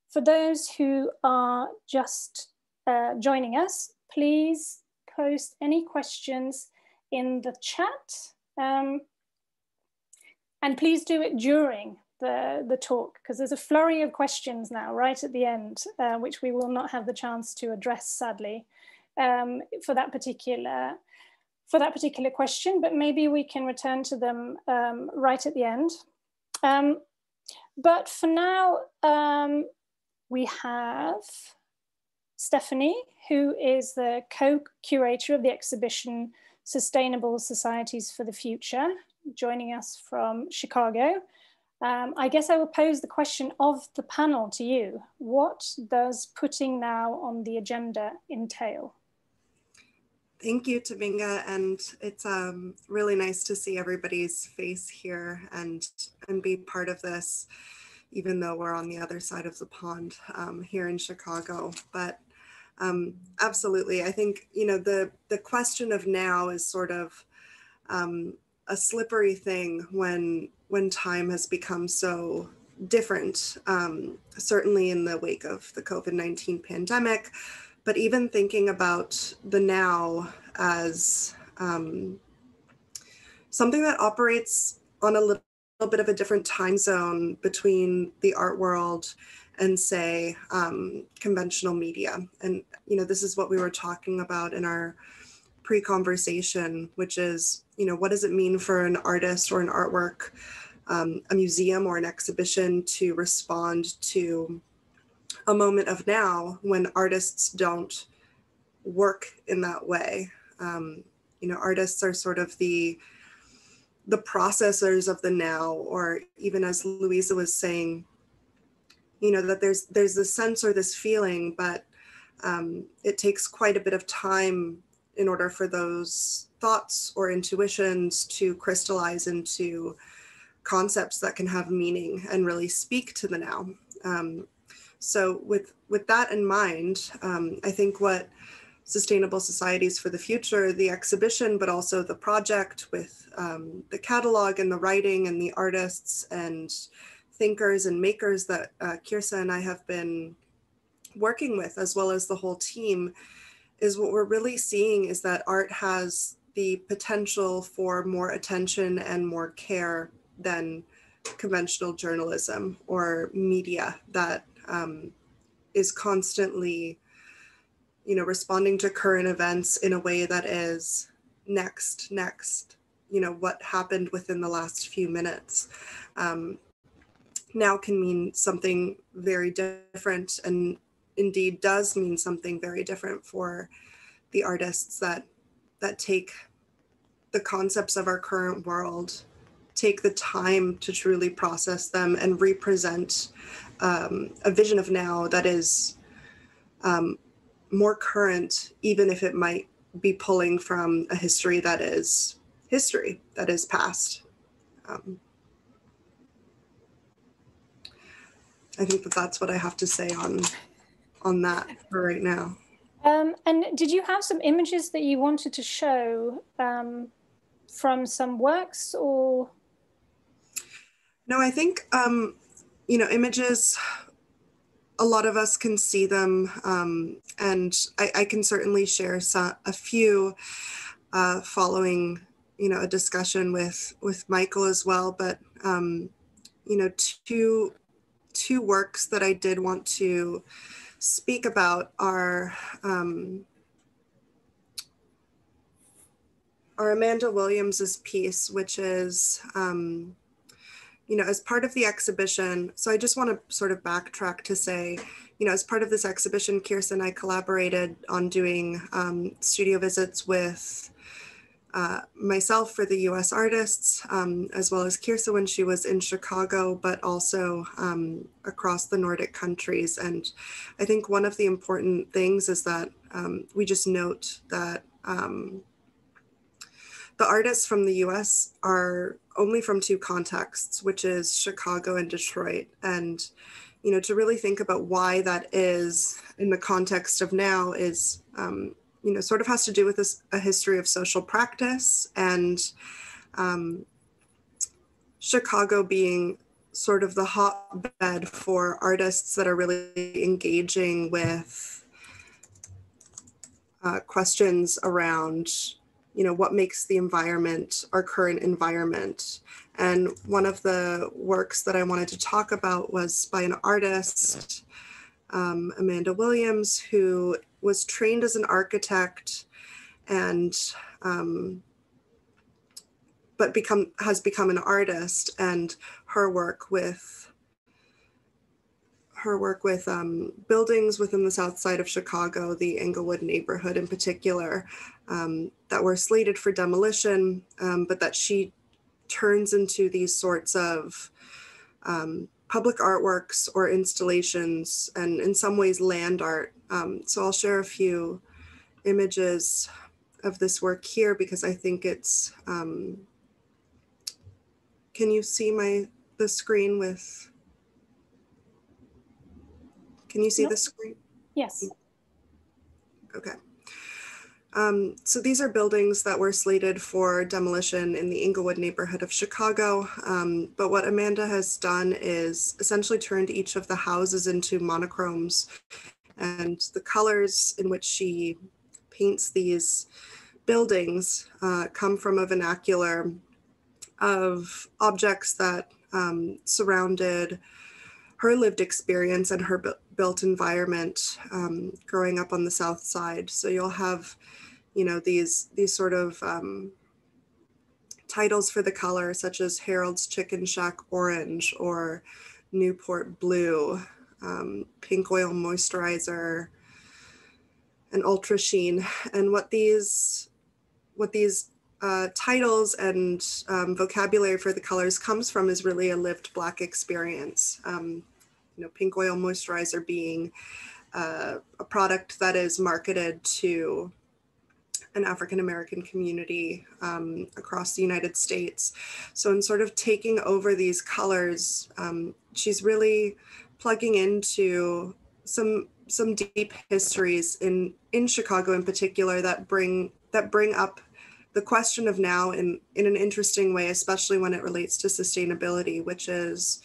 For those who are just joining us, please post any questions in the chat. And please do it during the talk, because there's a flurry of questions now right at the end, which we will not have the chance to address, sadly, for that particular question, but maybe we can return to them right at the end. But for now, we have Stephanie, who is the co-curator of the exhibition Sustainable Societies for the Future, joining us from Chicago. I guess I will pose the question of the panel to you. What does putting now on the agenda entail? Thank you, Tavinga, and it's really nice to see everybody's face here and be part of this, even though we're on the other side of the pond here in Chicago. But absolutely, I think, you know, the question of now is sort of a slippery thing when time has become so different, certainly in the wake of the COVID-19 pandemic. But even thinking about the now as something that operates on a little bit of a different time zone between the art world and, say, conventional media. And, you know, this is what we were talking about in our pre-conversation, which is, you know, what does it mean for an artist or an artwork, a museum or an exhibition to respond to a moment of now when artists don't work in that way. You know, artists are sort of the processors of the now, or even as Louisa was saying, you know, that there's this sense or this feeling, but it takes quite a bit of time in order for those thoughts or intuitions to crystallize into concepts that can have meaning and really speak to the now. So with that in mind, I think what Sustainable Societies for the Future, the exhibition, but also the project with the catalog and the writing and the artists and thinkers and makers that Kirsa and I have been working with, as well as the whole team, is what we're really seeing is that art has the potential for more attention and more care than conventional journalism or media that is constantly, you know, responding to current events in a way that is next, you know, what happened within the last few minutes now can mean something very different, and indeed does mean something very different for the artists that take the concepts of our current world, take the time to truly process them and represent a vision of now that is more current, even if it might be pulling from a history that is past. I think that's what I have to say on that for right now. And did you have some images that you wanted to show from some works, or? No, I think, you know, images, a lot of us can see them, and I can certainly share a few following, you know, a discussion with Michael as well. But, you know, two works that I did want to speak about are Amanda Williams's piece, which is, you know, as part of the exhibition. So I just want to sort of backtrack to say, you know, as part of this exhibition, Kirsa and I collaborated on doing studio visits with myself for the US artists, as well as Kirsa when she was in Chicago, but also across the Nordic countries. And I think one of the important things is that we just note that the artists from the US are only from two contexts, which is Chicago and Detroit. And, you know, to really think about why that is in the context of now is, you know, sort of has to do with a history of social practice and Chicago being sort of the hotbed for artists that are really engaging with questions around, you know, what makes the environment, our current environment. And one of the works that I wanted to talk about was by an artist, Amanda Williams, who was trained as an architect and but has become an artist, and her work with buildings within the south side of Chicago, the Englewood neighborhood in particular, that were slated for demolition, but that she turns into these sorts of public artworks or installations, and in some ways land art. So I'll share a few images of this work here because I think it's, can you see the screen with, can you see the screen? Yes. Okay. So these are buildings that were slated for demolition in the Englewood neighborhood of Chicago. But what Amanda has done is essentially turned each of the houses into monochromes, and the colors in which she paints these buildings come from a vernacular of objects that surrounded her lived experience and her built environment growing up on the South Side. So you'll have, you know, these sort of titles for the color, such as Harold's Chicken Shack Orange or Newport Blue, Pink Oil Moisturizer, and Ultra Sheen. And what these titles and vocabulary for the colors comes from is really a lived Black experience. You know, Pink Oil Moisturizer being a product that is marketed to an African-American community across the United States. So in sort of taking over these colors, she's really plugging into some deep histories in Chicago in particular that bring up the question of now in an interesting way, especially when it relates to sustainability, which is,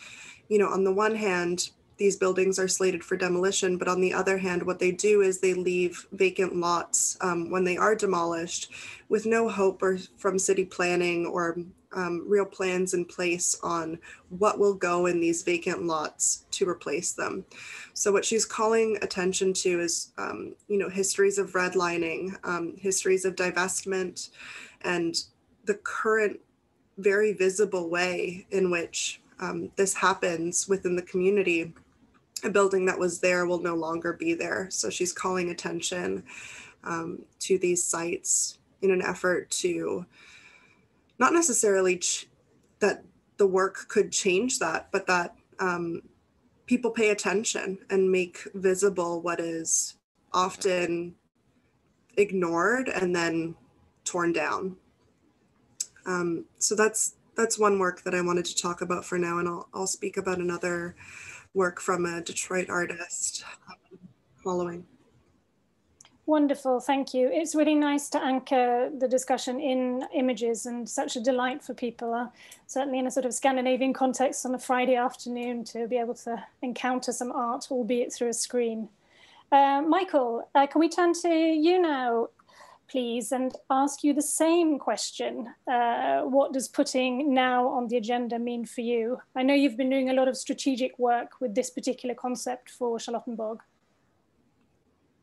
you know, on the one hand, these buildings are slated for demolition, but on the other hand, what they do is they leave vacant lots when they are demolished with no hope from city planning or real plans in place on what will go in these vacant lots to replace them. So what she's calling attention to is, you know, histories of redlining, histories of divestment, and the current very visible way in which this happens within the community. A building that was there will no longer be there. So she's calling attention to these sites in an effort to not necessarily that the work could change that, but that people pay attention and make visible what is often ignored and then torn down. So that's one work that I wanted to talk about for now, and I'll speak about another work from a Detroit artist following. Wonderful, thank you. It's really nice to anchor the discussion in images, and such a delight for people, certainly in a sort of Scandinavian context on a Friday afternoon, to be able to encounter some art, albeit through a screen. Michael, can we turn to you now, please, and ask you the same question. What does putting now on the agenda mean for you? I know you've been doing a lot of strategic work with this particular concept for Charlottenborg.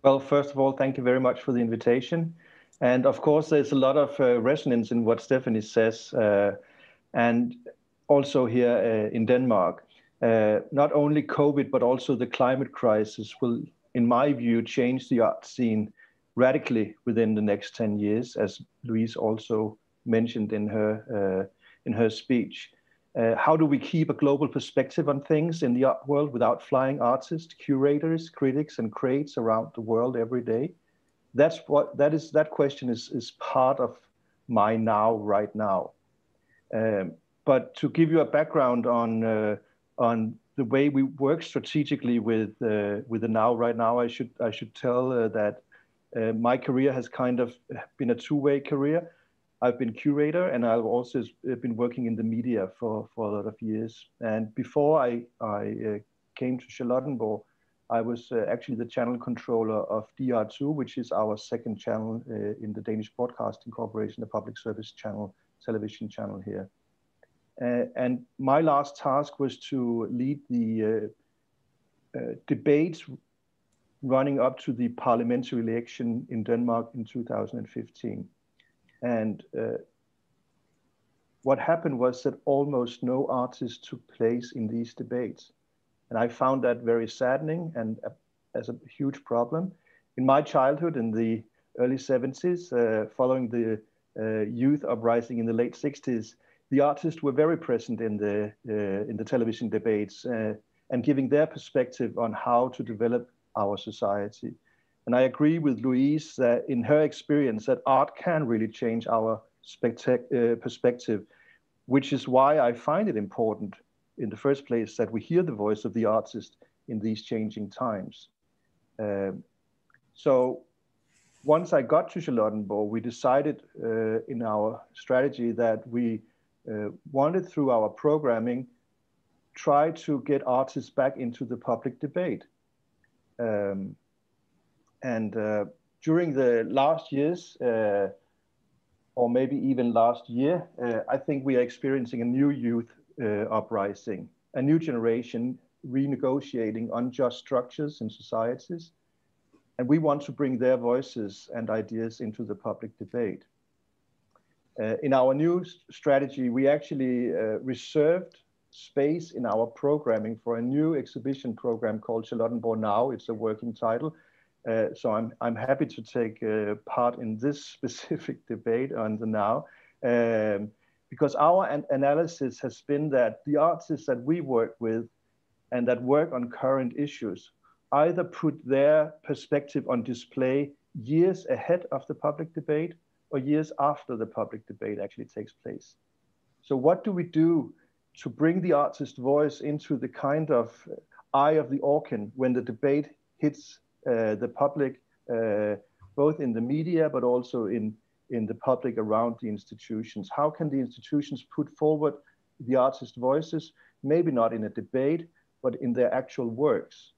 Well, first of all, thank you very much for the invitation. And of course, there's a lot of resonance in what Stephanie says, and also here in Denmark. Not only COVID, but also the climate crisis will, in my view, change the art scene radically within the next 10 years, as Louise also mentioned in her speech. How do we keep a global perspective on things in the art world without flying artists, curators, critics, and crates around the world every day? That question is part of my now, right now. But to give you a background on the way we work strategically with the now, right now, I should tell that my career has kind of been a two-way career. I've been curator, and I've also been working in the media for a lot of years. And before I came to Charlottenborg, I was actually the channel controller of DR2, which is our second channel in the Danish Broadcasting Corporation, the public service channel, television channel here. And my last task was to lead the debates running up to the parliamentary election in Denmark in 2015. And what happened was that almost no artists took place in these debates. And I found that very saddening and as a huge problem. In my childhood, in the early 70s, following the youth uprising in the late 60s, the artists were very present in the television debates and giving their perspective on how to develop our society. And I agree with Louise that in her experience that art can really change our perspective, which is why I find it important in the first place that we hear the voice of the artist in these changing times. So once I got to Charlottenborg, we decided in our strategy that we wanted, through our programming, try to get artists back into the public debate. During the last years, or maybe even last year, I think we are experiencing a new youth uprising, a new generation renegotiating unjust structures in societies. And we want to bring their voices and ideas into the public debate. In our new strategy, we actually reserved space in our programming for a new exhibition program called Charlottenborg Now. It's a working title. So I'm happy to take part in this specific debate on the now, because our analysis has been that the artists that we work with and that work on current issues either put their perspective on display years ahead of the public debate or years after the public debate actually takes place. So what do we do to bring the artist voice into the kind of eye of the orkan when the debate hits the public, both in the media, but also in the public around the institutions? How can the institutions put forward the artist voices, maybe not in a debate, but in their actual works?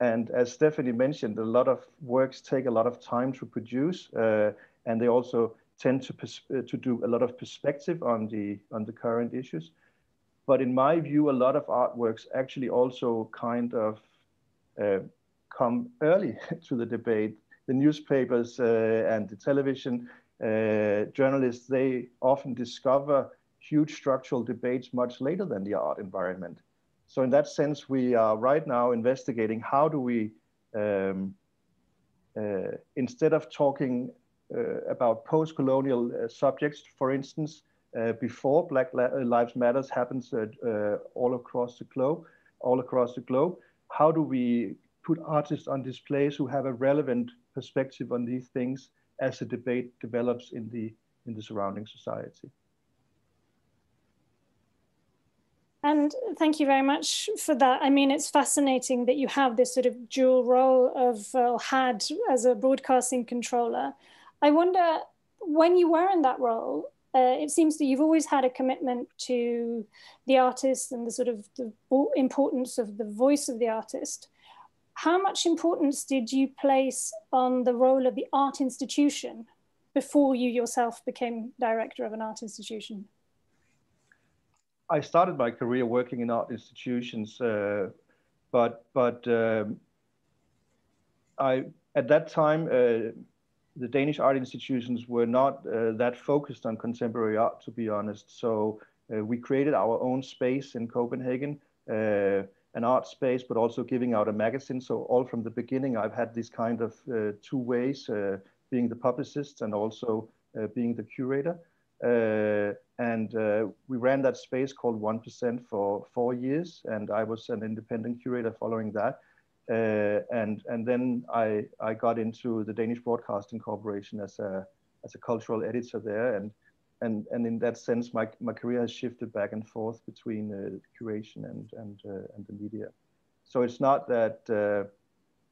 And as Stephanie mentioned, a lot of works take a lot of time to produce, and they also tend to do a lot of perspective on the current issues. But in my view, a lot of artworks actually also kind of come early to the debate. The newspapers and the television journalists, they often discover huge structural debates much later than the art environment. So in that sense, we are right now investigating how do we, instead of talking about post-colonial subjects, for instance, before Black Lives Matter happens all across the globe, how do we put artists on displays who have a relevant perspective on these things as the debate develops in the surrounding society? And thank you very much for that. I mean, it's fascinating that you have this sort of dual role of, had as a broadcasting controller. I wonder, when you were in that role, it seems that you've always had a commitment to the artist and the sort of the importance of the voice of the artist. How much importance did you place on the role of the art institution before you yourself became director of an art institution? I started my career working in art institutions, but at that time, the Danish art institutions were not that focused on contemporary art, to be honest. So we created our own space in Copenhagen, a an art space, but also giving out a magazine. So all from the beginning, I've had this kind of two ways, being the publicist and also being the curator. We ran that space called 1% for 4 years, and I was an independent curator following that. And then I got into the Danish Broadcasting Corporation as a cultural editor there, and in that sense, my career has shifted back and forth between curation and the media. So it's not that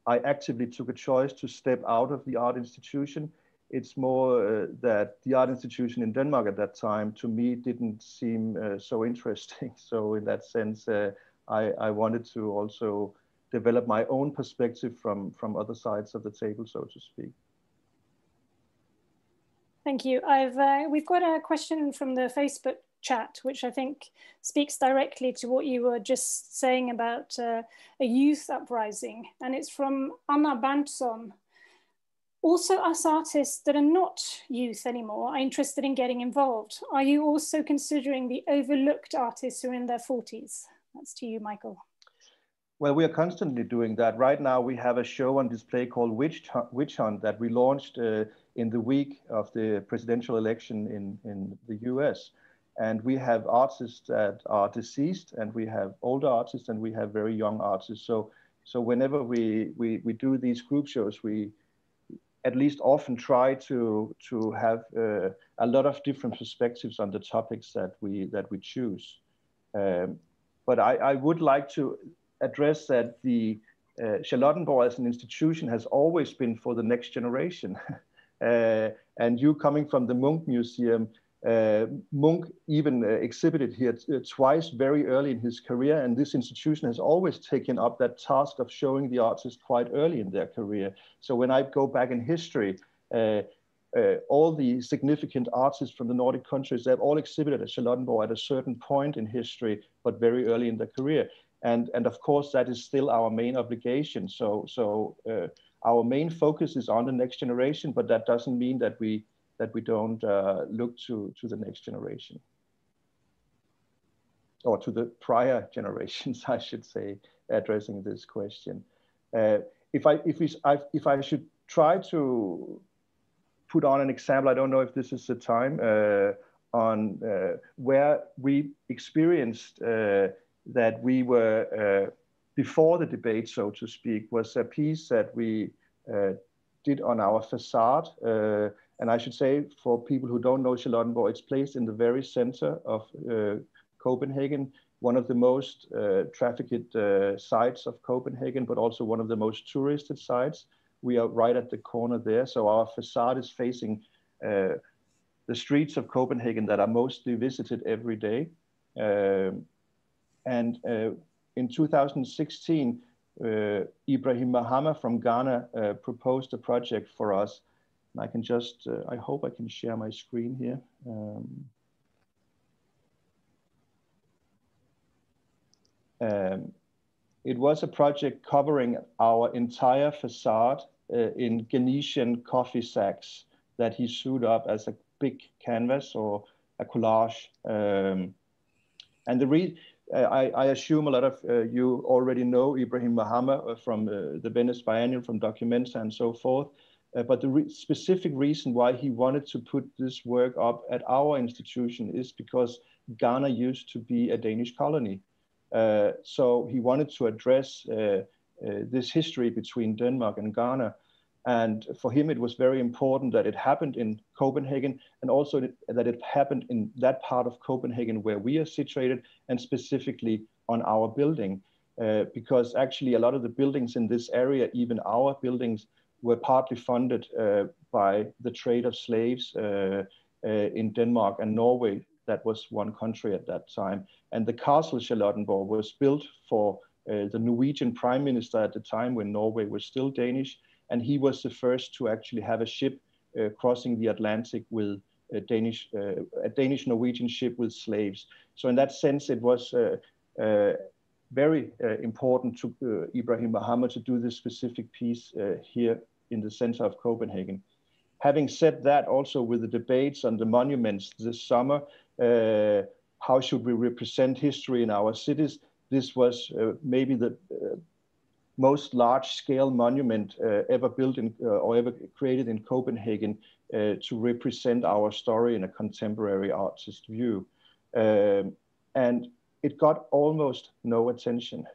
I actively took a choice to step out of the art institution. It's more that the art institution in Denmark at that time, to me, didn't seem so interesting. So in that sense, I wanted to also develop my own perspective from other sides of the table, so to speak. Thank you. We've got a question from the Facebook chat, which I think speaks directly to what you were just saying about a youth uprising. And it's from Anna Berntsson. Also, us artists that are not youth anymore are interested in getting involved. Are you also considering the overlooked artists who are in their 40s? That's to you, Michael. Well, we are constantly doing that. Right now, we have a show on display called Witch Hunt that we launched in the week of the presidential election in the US. And we have artists that are deceased, and we have older artists, and we have very young artists. So whenever we do these group shows, we at least often try to have a lot of different perspectives on the topics that we choose. But I would like to address that the Charlottenborg as an institution has always been for the next generation. And you coming from the Munch Museum, Munch even exhibited here twice very early in his career, and this institution has always taken up that task of showing the artists quite early in their career. So when I go back in history, all the significant artists from the Nordic countries, they've all exhibited at Charlottenborg at a certain point in history, but very early in their career. And of course, that is still our main obligation. So our main focus is on the next generation, but that doesn't mean that we don't look to the next generation, or to the prior generations, I should say, addressing this question. If I should try to put on an example, I don't know if this is the time, on where we experienced that we were before the debate, so to speak, was a piece that we did on our facade. And I should say, for people who don't know Charlottenborg, it's placed in the very center of Copenhagen, one of the most trafficked sites of Copenhagen, but also one of the most touristed sites. We are right at the corner there. So our facade is facing the streets of Copenhagen that are mostly visited every day. And in 2016, Ibrahim Mahama from Ghana proposed a project for us. And I can just, I hope I can share my screen here. It was a project covering our entire facade in Ghanesian coffee sacks that he sewed up as a big canvas or a collage. And I assume a lot of you already know Ibrahim Mahama from the Venice Biennial, from Documenta and so forth. But the specific reason why he wanted to put this work up at our institution is because Ghana used to be a Danish colony. So he wanted to address this history between Denmark and Ghana. And for him, it was very important that it happened in Copenhagen, and also that it happened in that part of Copenhagen where we are situated, and specifically on our building. Because actually a lot of the buildings in this area, even our buildings, were partly funded by the trade of slaves in Denmark and Norway. That was one country at that time. And the castle Charlottenborg was built for the Norwegian prime minister at the time when Norway was still Danish. And he was the first to actually have a ship crossing the Atlantic with a Danish-Norwegian ship with slaves. So in that sense, it was very important to Ibrahim Mahama to do this specific piece here in the center of Copenhagen. Having said that, also with the debates on the monuments this summer, how should we represent history in our cities? this was maybe the most large-scale monument ever built in or ever created in Copenhagen to represent our story in a contemporary artist view. And it got almost no attention.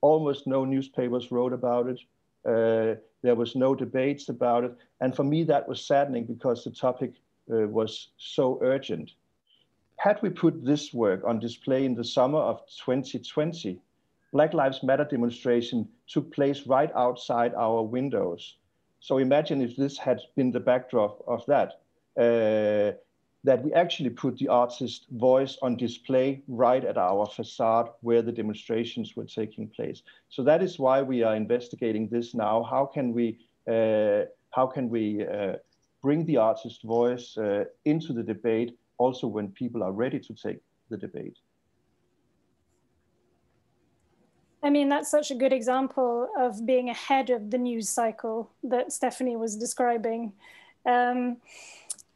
Almost no newspapers wrote about it. There was no debates about it. And for me, that was saddening because the topic was so urgent. Had we put this work on display in the summer of 2020, Black Lives Matter demonstration took place right outside our windows. So imagine if this had been the backdrop of that, that we actually put the artist's voice on display right at our facade where the demonstrations were taking place. So that is why we are investigating this now. How can we bring the artist's voice into the debate also when people are ready to take the debate? I mean, that's such a good example of being ahead of the news cycle that Stephanie was describing. And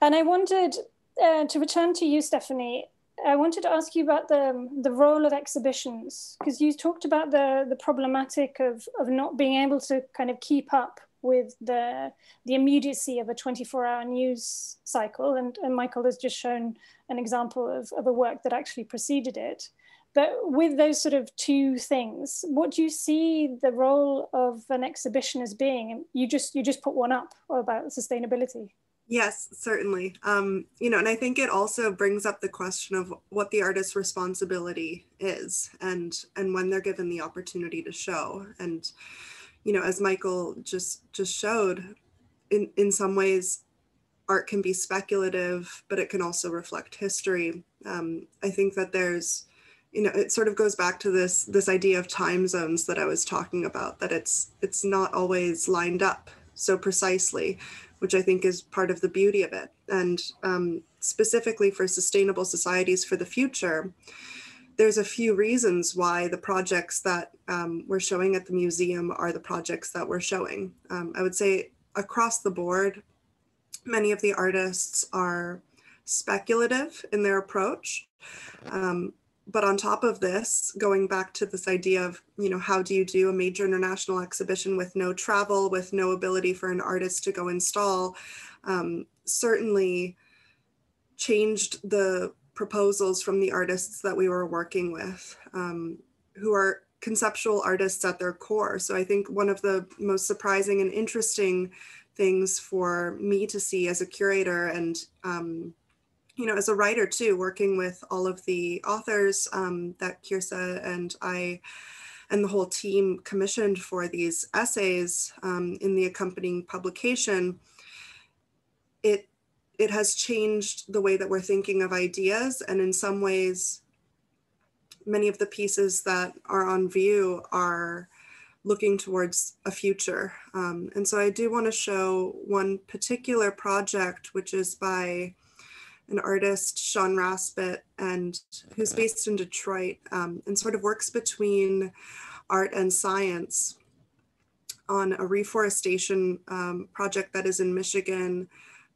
I wanted to return to you, Stephanie. I wanted to ask you about the role of exhibitions, because you talked about the problematic of not being able to kind of keep up with the immediacy of a 24-hour news cycle. And Michael has just shown an example of a work that actually preceded it. But with those sort of two things, what do you see the role of an exhibition as being? You just put one up about sustainability. Yes, certainly. You know, and I think it also brings up the question of what the artist's responsibility is and when they're given the opportunity to show. And, you know, as Michael just showed, in some ways, art can be speculative, but it can also reflect history. I think that there's, you know, it sort of goes back to this idea of time zones that I was talking about, that it's not always lined up so precisely, which I think is part of the beauty of it. And specifically for sustainable societies for the future, there's a few reasons why the projects that we're showing at the museum are the projects that we're showing. I would say across the board, many of the artists are speculative in their approach. But on top of this, going back to this idea of, you know, how do you do a major international exhibition with no travel, with no ability for an artist to go install, certainly changed the proposals from the artists that we were working with, who are conceptual artists at their core. So I think one of the most surprising and interesting things for me to see as a curator and you know, as a writer too, working with all of the authors that Kirsa and I and the whole team commissioned for these essays in the accompanying publication, it has changed the way that we're thinking of ideas. And in some ways, many of the pieces that are on view are looking towards a future. And so I do want to show one particular project, which is by an artist, Sean Raspet, and who's based in Detroit, and sort of works between art and science on a reforestation project that is in Michigan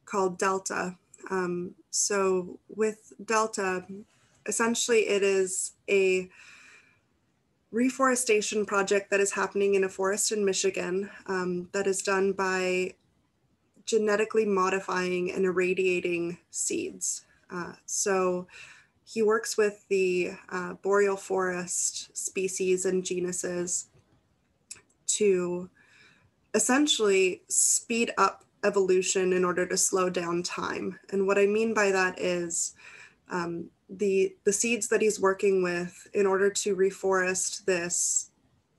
called Delta. So with Delta, essentially it is a reforestation project that is happening in a forest in Michigan that is done by genetically modifying and irradiating seeds. So he works with the boreal forest species and genuses to essentially speed up evolution in order to slow down time. And what I mean by that is the seeds that he's working with in order to reforest this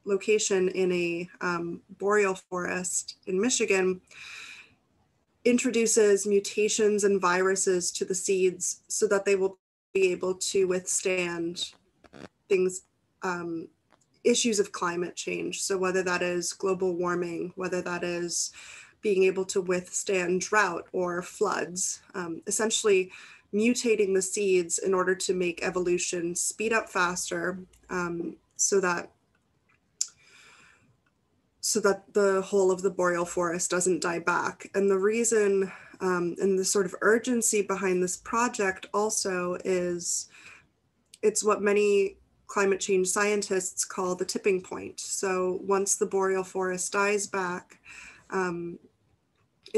location in a boreal forest in Michigan introduces mutations and viruses to the seeds so that they will be able to withstand things, issues of climate change. So whether that is global warming, whether that is being able to withstand drought or floods, essentially mutating the seeds in order to make evolution speed up faster so that the whole of the boreal forest doesn't die back. And the reason and the sort of urgency behind this project also is it's what many climate change scientists call the tipping point. So once the boreal forest dies back,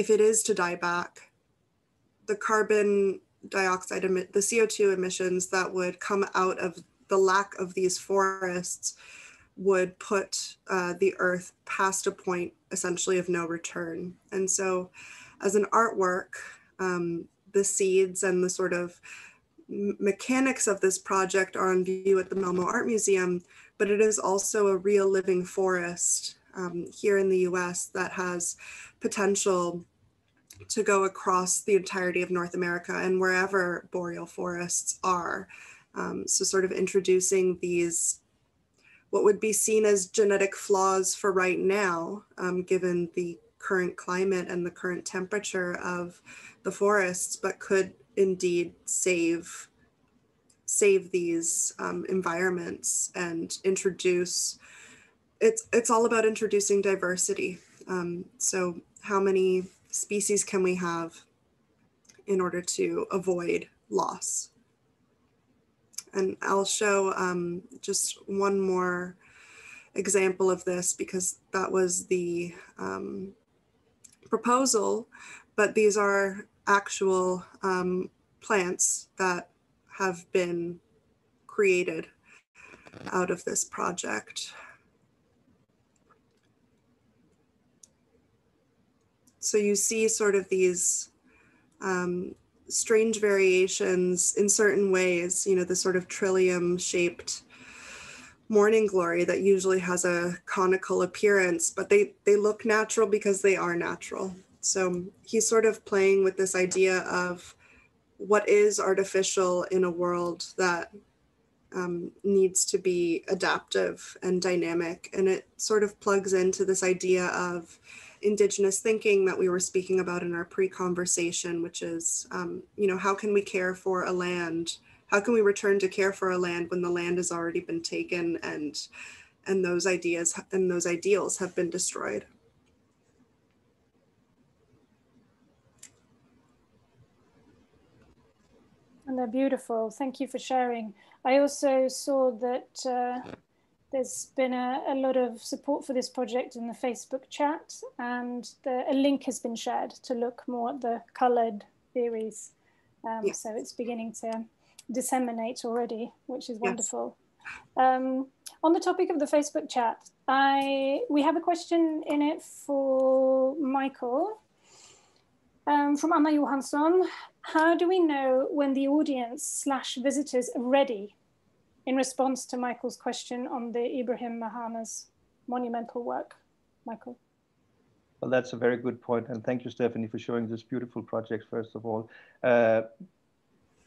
if it is to die back, the carbon dioxide, the CO2 emissions that would come out of the lack of these forests would put the earth past a point essentially of no return. And so as an artwork, the seeds and the sort of mechanics of this project are on view at the Malmö Art Museum, but it is also a real living forest here in the US that has potential to go across the entirety of North America and wherever boreal forests are. So sort of introducing these, what would be seen as genetic flaws for right now, given the current climate and the current temperature of the forests, but could indeed save these environments and introduce, it's all about introducing diversity. So how many species can we have in order to avoid loss? And I'll show just one more example of this, because that was the proposal, but these are actual plants that have been created out of this project. So you see sort of these strange variations in certain ways, you know, the sort of trillium shaped morning glory that usually has a conical appearance, but they look natural because they are natural. So he's sort of playing with this idea of what is artificial in a world that needs to be adaptive and dynamic. And it sort of plugs into this idea of indigenous thinking that we were speaking about in our pre-conversation, which is, you know, how can we care for a land? How can we return to care for a land when the land has already been taken and those ideas and those ideals have been destroyed? And they're beautiful. Thank you for sharing. I also saw that there's been a lot of support for this project in the Facebook chat, and a link has been shared to look more at the colored theories. Yes. So it's beginning to disseminate already, which is wonderful. Yes. On the topic of the Facebook chat, we have a question in it for Michael. From Anna Johansson. How do we know when the audience / visitors are ready, in response to Michael's question on the Ibrahim Mahana's monumental work? Michael. Well, that's a very good point. And thank you, Stephanie, for showing this beautiful project, first of all.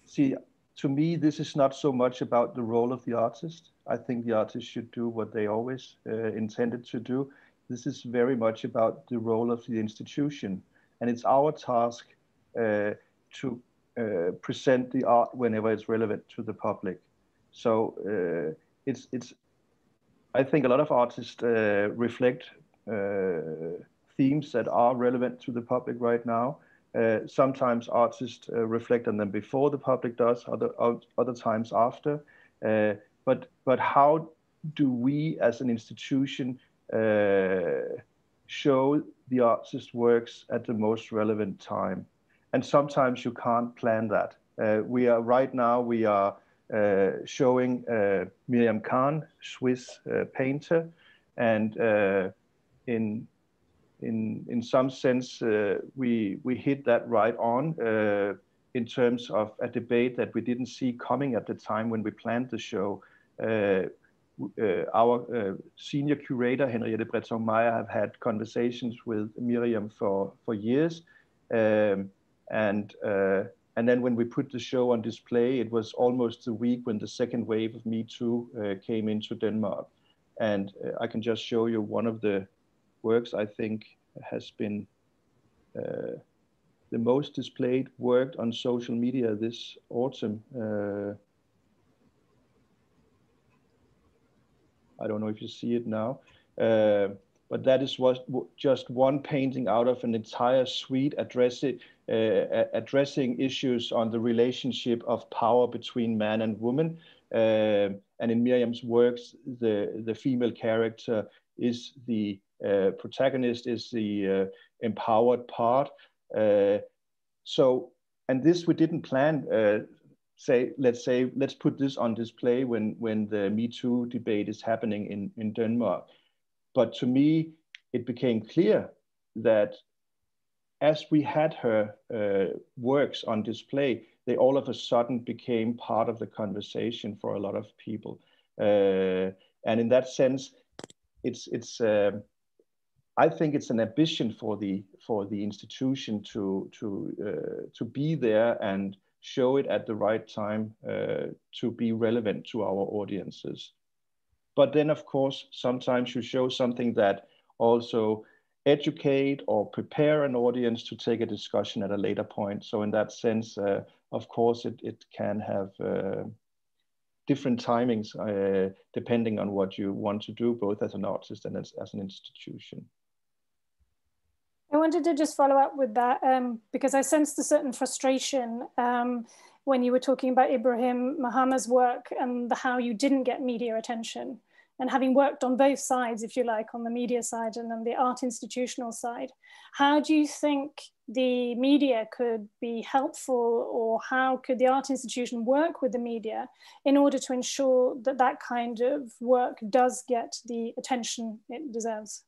See, to me, this is not so much about the role of the artist. I think the artist should do what they always intended to do. This is very much about the role of the institution. And it's our task to present the art whenever it's relevant to the public. So I think a lot of artists reflect themes that are relevant to the public right now. Sometimes artists reflect on them before the public does, other times after. But how do we as an institution show the artist's works at the most relevant time? And sometimes you can't plan that. We are showing Miriam Khan, Swiss painter, and in some sense we hit that right on in terms of a debate that we didn't see coming at the time when we planned the show. Our senior curator, Henriette Breton-Meyer, have had conversations with Miriam for years. And then when we put the show on display, it was almost the week when the second wave of Me Too came into Denmark. And I can just show you one of the works I think has been the most displayed, worked on social media this autumn. I don't know if you see it now, but that is just one painting out of an entire suite addressing issues on the relationship of power between man and woman. And in Miriam's works, the female character is the protagonist, is the empowered part. And this we didn't plan. Let's put this on display when the Me Too debate is happening in Denmark. But to me, it became clear that as we had her works on display, they all of a sudden became part of the conversation for a lot of people. And in that sense, I think it's an ambition for the institution to be there and show it at the right time to be relevant to our audiences. But then, of course, sometimes you show something that also educate or prepare an audience to take a discussion at a later point. So in that sense, of course, it can have different timings depending on what you want to do, both as an artist and as an institution. I wanted to just follow up with that because I sensed a certain frustration when you were talking about Ibrahim Mahama's work and how you didn't get media attention. And having worked on both sides, if you like, on the media side and on the art institutional side, how do you think the media could be helpful, or how could the art institution work with the media in order to ensure that that kind of work does get the attention it deserves?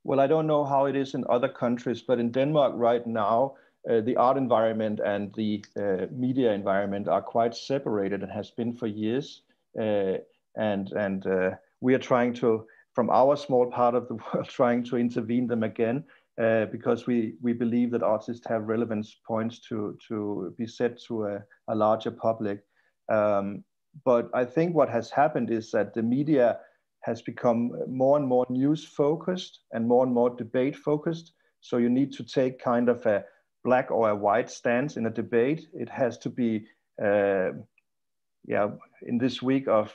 Well, I don't know how it is in other countries, but in Denmark right now, the art environment and the media environment are quite separated and has been for years. And we are trying to, from our small part of the world, trying to intervene them again, because we believe that artists have relevance points to be said to a larger public. But I think what has happened is that the media has become more and more news focused and more debate focused. So you need to take kind of a black or a white stance in a debate. It has to be, in this week of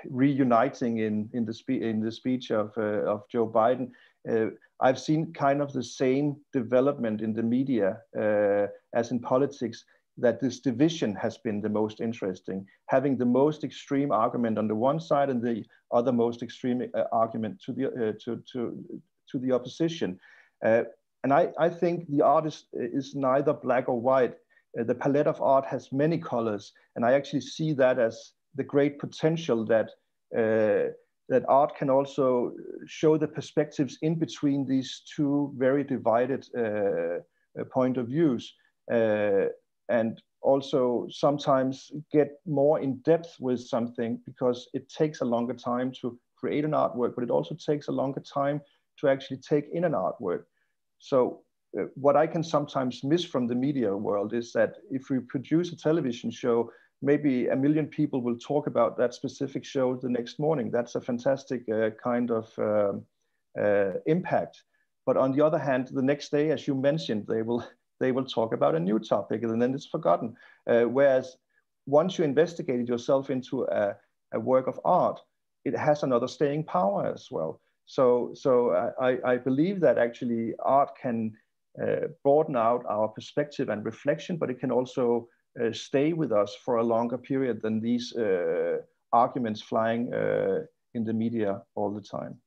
reuniting in the speech of Joe Biden, I've seen kind of the same development in the media as in politics, that this division has been the most interesting, having the most extreme argument on the one side and the other most extreme argument to the opposition. And I think the artist is neither black or white. The palette of art has many colors, and I actually see that as the great potential that that art can also show the perspectives in between these two very divided point of views. And also sometimes get more in depth with something, because it takes a longer time to create an artwork, but it also takes a longer time to actually take in an artwork. So what I can sometimes miss from the media world is that if we produce a television show, maybe 1 million people will talk about that specific show the next morning. That's a fantastic kind of impact. But on the other hand, the next day, as you mentioned, they will talk about a new topic, and then it's forgotten. Whereas once you investigate yourself into a work of art, it has another staying power as well. So I believe that actually art can broaden out our perspective and reflection, but it can also stay with us for a longer period than these arguments flying in the media all the time.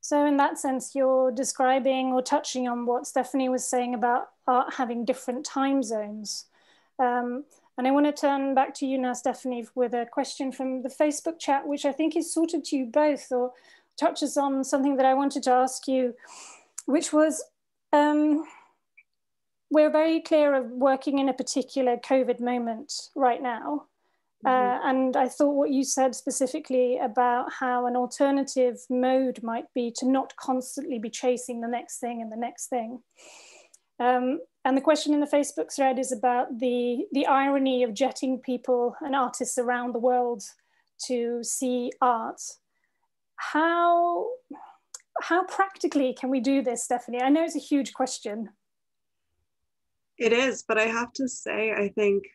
So in that sense, you're describing or touching on what Stephanie was saying about art having different time zones. And I want to turn back to you now, Stephanie, with a question from the Facebook chat, which I think is sorted to you both, or touches on something that I wanted to ask you, which was, we're very clear of working in a particular COVID moment right now. And I thought what you said specifically about how an alternative mode might be to not constantly be chasing the next thing and the next thing. And the question in the Facebook thread is about the irony of jetting people and artists around the world to see art. How practically can we do this, Stephanie? I know it's a huge question. It is, but I have to say, I think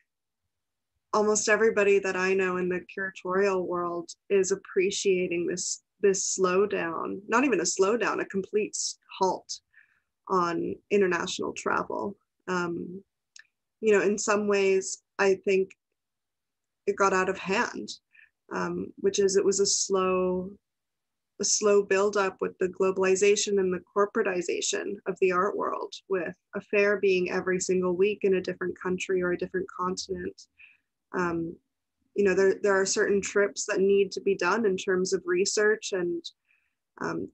almost everybody that I know in the curatorial world is appreciating this slowdown, not even a slowdown, a complete halt. on international travel. You know, in some ways, I think it got out of hand, which is it was a slow buildup with the globalization and the corporatization of the art world, with a fair being every single week in a different country or a different continent. You know, there are certain trips that need to be done in terms of research, and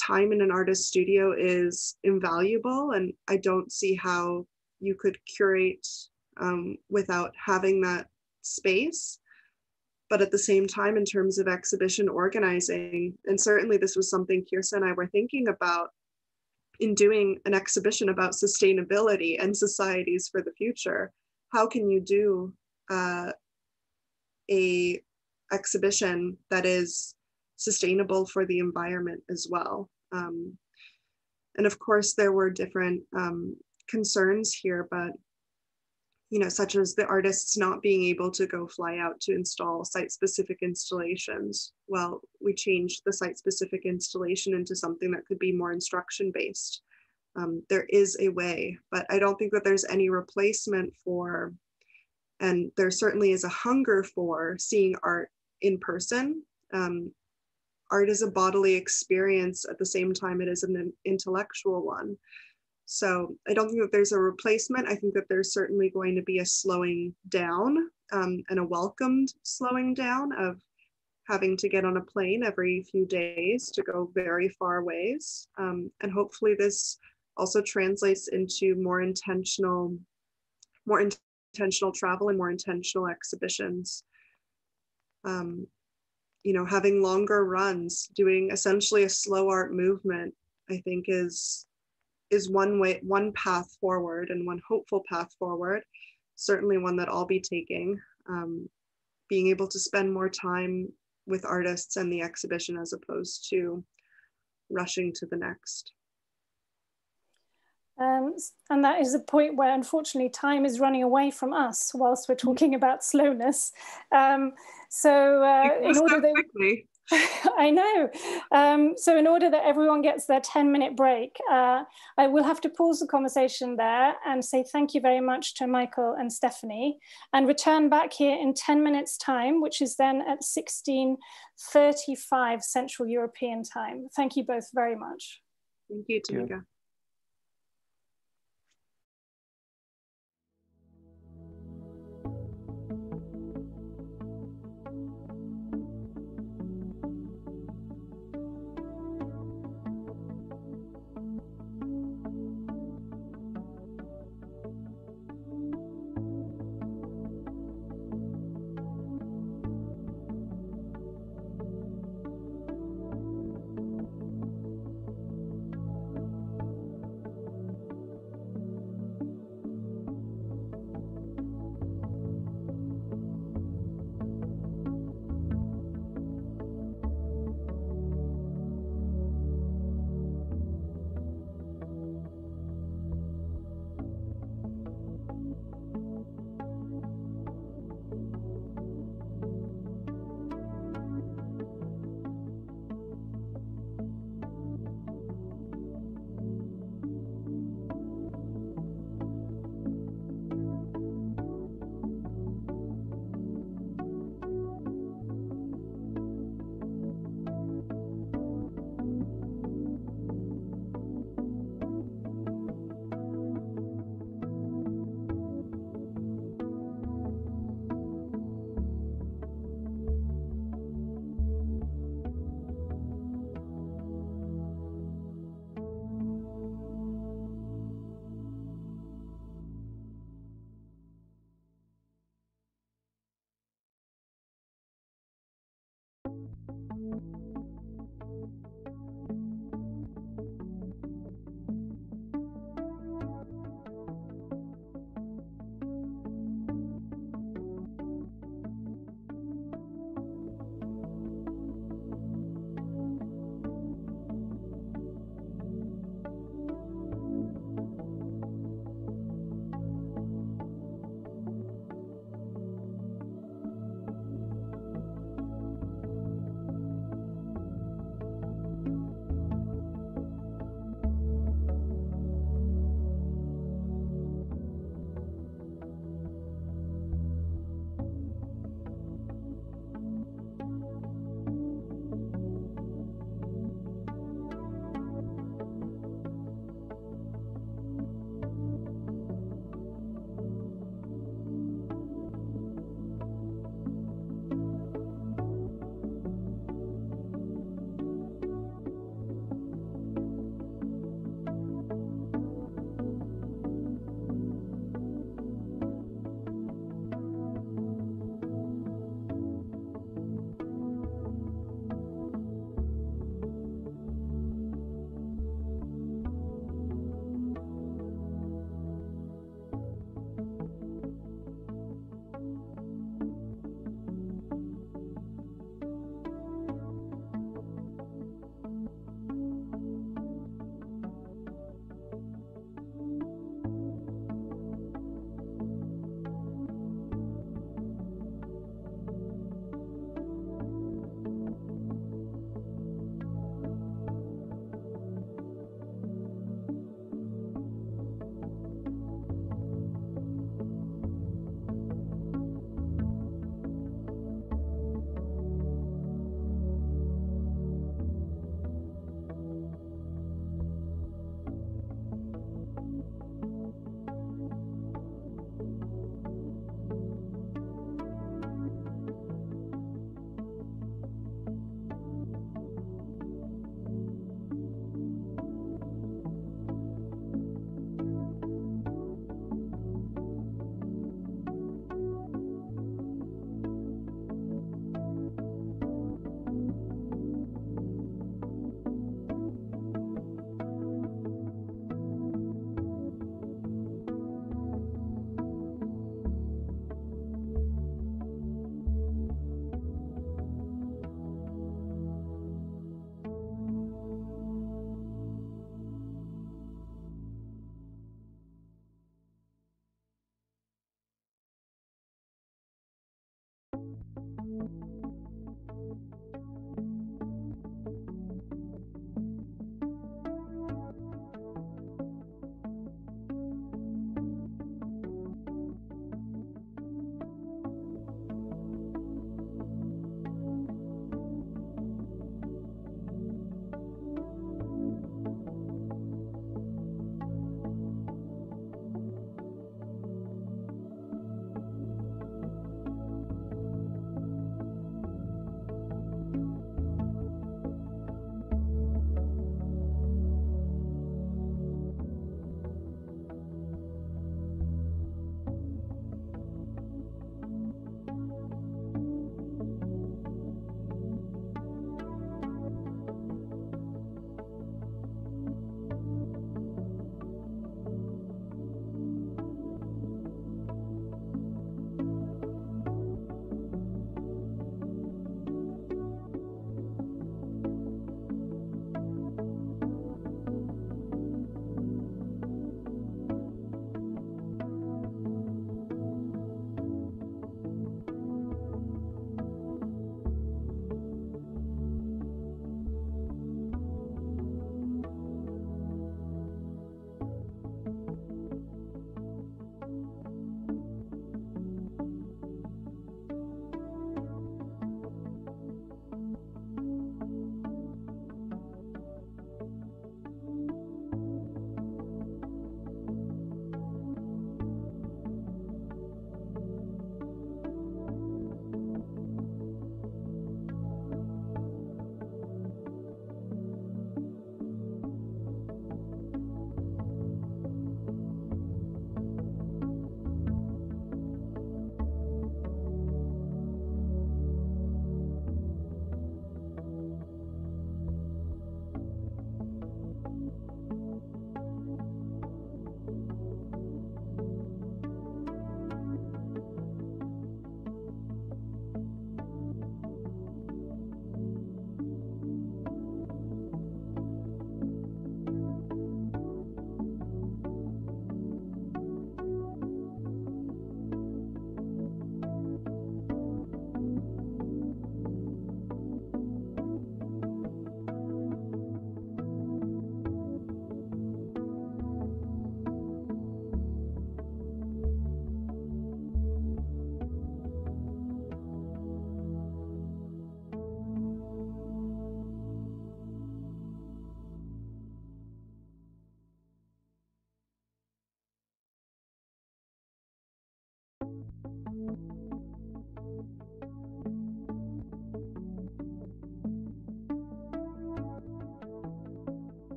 time in an artist's studio is invaluable. And I don't see how you could curate without having that space. But at the same time, in terms of exhibition organizing, and certainly this was something Kirsa and I were thinking about in doing an exhibition about sustainability and societies for the future, how can you do a exhibition that is sustainable for the environment as well? And of course, there were different concerns here, but you know, such as the artists not being able to go fly out to install site-specific installations. Well, we changed the site-specific installation into something that could be more instruction-based. There is a way, but I don't think that there's any replacement for, and there certainly is a hunger for, seeing art in person. Art is a bodily experience at the same time it is an intellectual one. So I don't think that there's a replacement. I think that there's certainly going to be a slowing down and a welcomed slowing down of having to get on a plane every few days to go very far ways. And hopefully this also translates into more intentional travel and more intentional exhibitions. You know, having longer runs, doing essentially a slow art movement, I think is one path forward, and one hopeful path forward, certainly one that I'll be taking, being able to spend more time with artists and the exhibition as opposed to rushing to the next. And that is a point where unfortunately time is running away from us whilst we're talking about slowness. In order that I know. So in order that everyone gets their 10-minute break, I will have to pause the conversation there and say thank you very much to Michael and Stephanie, and return back here in 10 minutes time, which is then at 16:35 Central European time. Thank you both very much. Thank you, Tamika.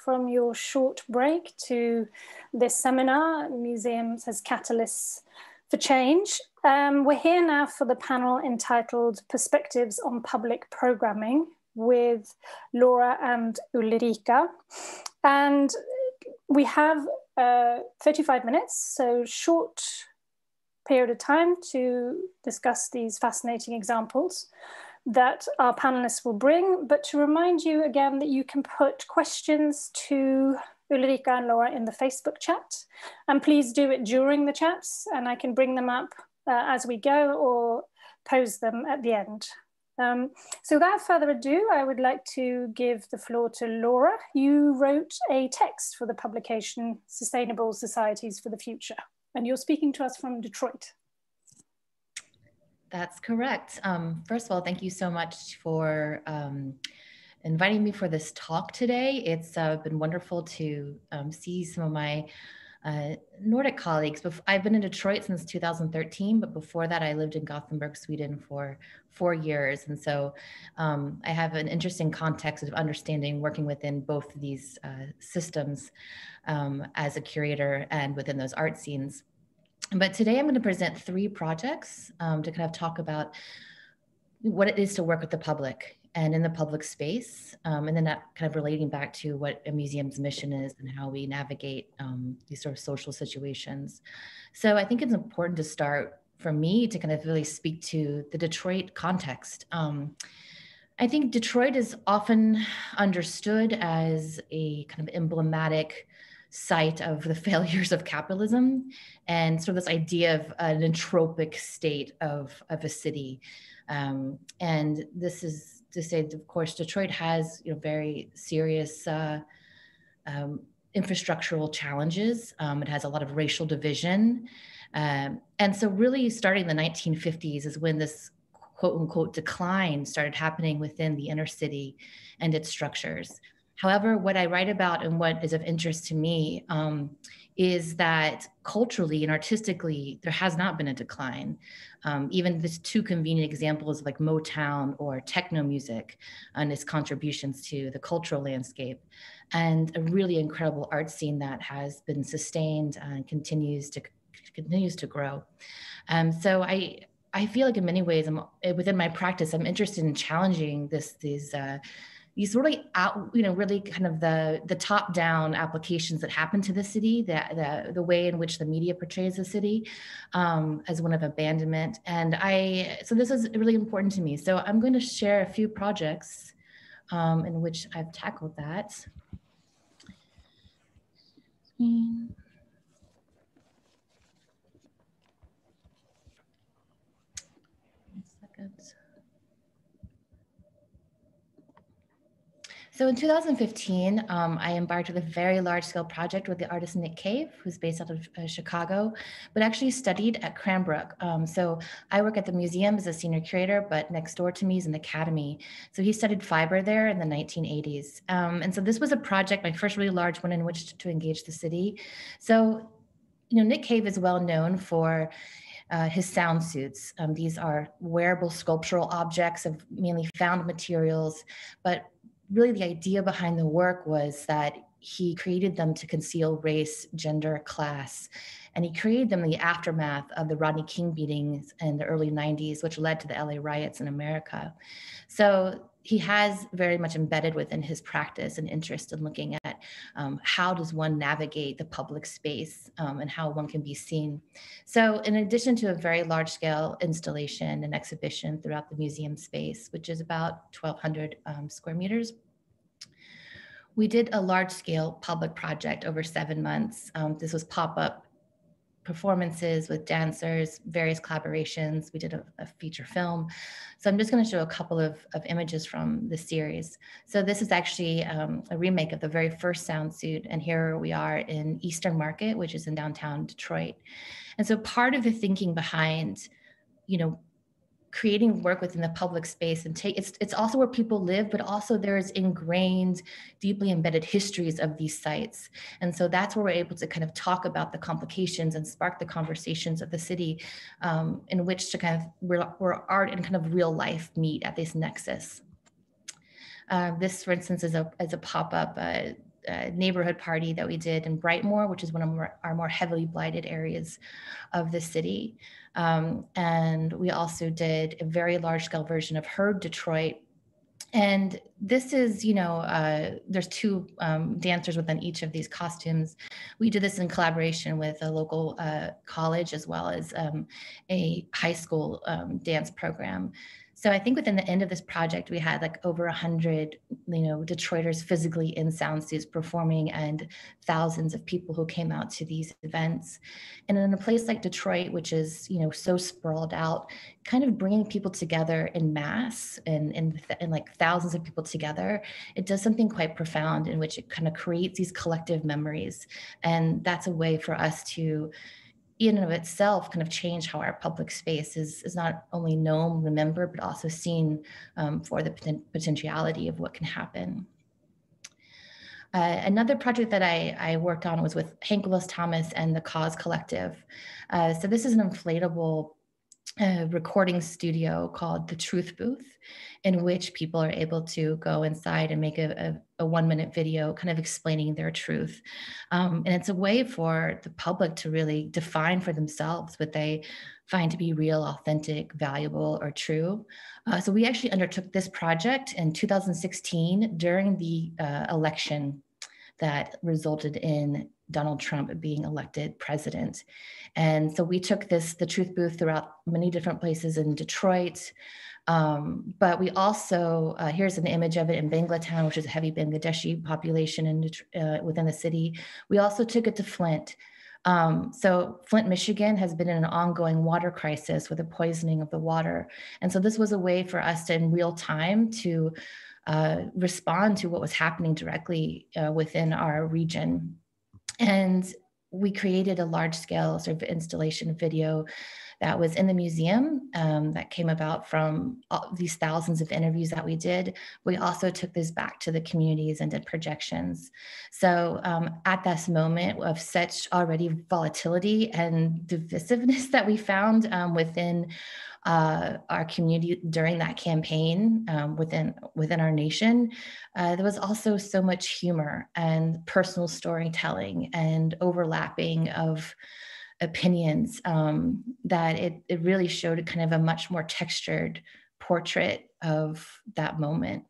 From your short break to this seminar, Museums as Catalysts for Change. We're here now for the panel entitled Perspectives on Public Programming with Laura and Ulrika. And we have 35 minutes, so short period of time to discuss these fascinating examples that our panelists will bring, but to remind you again that you can put questions to Ulrika and Laura in the Facebook chat, and please do it during the chats, and I can bring them up as we go or pose them at the end. So without further ado, I would like to give the floor to Laura. You wrote a text for the publication Sustainable Societies for the Future, and you're speaking to us from Detroit. That's correct. First of all, thank you so much for inviting me for this talk today. It's been wonderful to see some of my Nordic colleagues. I've been in Detroit since 2013, but before that I lived in Gothenburg, Sweden for 4 years. And so I have an interesting context of understanding working within both of these systems as a curator and within those art scenes. But today I'm going to present 3 projects to kind of talk about what it is to work with the public and in the public space, and then that kind of relating back to what a museum's mission is and how we navigate these sort of social situations. So I think it's important to start for me to kind of really speak to the Detroit context. I think Detroit is often understood as a kind of emblematic site of the failures of capitalism and sort of this idea of an entropic state of a city. And this is to say, of course, Detroit has very serious infrastructural challenges. It has a lot of racial division. And so really starting in the 1950s is when this quote unquote decline started happening within the inner city and its structures. However, what I write about and what is of interest to me is that culturally and artistically, there has not been a decline. Even these 2 convenient examples like Motown or techno music and its contributions to the cultural landscape, and a really incredible art scene that has been sustained and continues to grow. So I feel like in many ways, within my practice, I'm interested in challenging these really really kind of the top-down applications that happen to the city, the way in which the media portrays the city as one of abandonment. And so this is really important to me. So I'm going to share a few projects in which I've tackled that. So in 2015, I embarked with a very large-scale project with the artist Nick Cave, who's based out of Chicago, but actually studied at Cranbrook. So I work at the museum as a senior curator, but next door to me is an academy. So he studied fiber there in the 1980s. And so this was a project, my first really large one in which to engage the city. So, Nick Cave is well known for his sound suits. These are wearable sculptural objects of mainly found materials, but really the idea behind the work was that he created them to conceal race, gender, class, and he created them in the aftermath of the Rodney King beatings in the early 90s, which led to the LA riots in America. So he has very much embedded within his practice and interest in looking at how does one navigate the public space and how one can be seen. So in addition to a very large scale installation and exhibition throughout the museum space, which is about 1,200 square meters, we did a large scale public project over 7 months. This was pop-up performances with dancers, various collaborations. We did a feature film. So I'm just going to show a couple of images from the series. So this is actually a remake of the very first sound suit. And here we are in Eastern Market, which is in downtown Detroit. And so part of the thinking behind, creating work within the public space and it's also where people live, but also there's ingrained, deeply embedded histories of these sites. And so that's where we're able to kind of talk about the complications and spark the conversations of the city in which to kind of where art and kind of real life meet at this nexus. This, for instance, is a pop-up neighborhood party that we did in Brightmoor, which is one of our more heavily blighted areas of the city. And we also did a very large scale version of Herd Detroit. And this is, there's two dancers within each of these costumes. We did this in collaboration with a local college as well as a high school dance program. So I think within the end of this project, we had like over 100, Detroiters physically in sound suits performing and thousands of people who came out to these events. And in a place like Detroit, which is, so sprawled out, kind of bringing people together in mass and like thousands of people together, it does something quite profound in which it kind of creates these collective memories. And that's a way for us to, in and of itself, kind of change how our public space is not only known, remembered, but also seen for the potentiality of what can happen. Another project that I worked on was with Hank Willis Thomas and the Cause Collective. So this is an inflatable recording studio called the Truth Booth, in which people are able to go inside and make a 1-minute video kind of explaining their truth. And it's a way for the public to really define for themselves what they find to be real, authentic, valuable, or true. So we actually undertook this project in 2016 during the election that resulted in Donald Trump being elected president. And so we took the Truth Booth throughout many different places in Detroit. But we also, here's an image of it in Banglatown, which is a heavy Bangladeshi population within the city. We also took it to Flint. So Flint, Michigan has been in an ongoing water crisis with the poisoning of the water. And so this was a way for us to, in real time, to respond to what was happening directly within our region. And we created a large-scale sort of installation video that was in the museum that came about from these thousands of interviews that we did. We also took this back to the communities and did projections. So at this moment of such already volatility and divisiveness that we found within our community during that campaign within our nation, there was also so much humor and personal storytelling and overlapping of opinions that it really showed kind of a much more textured portrait of that moment.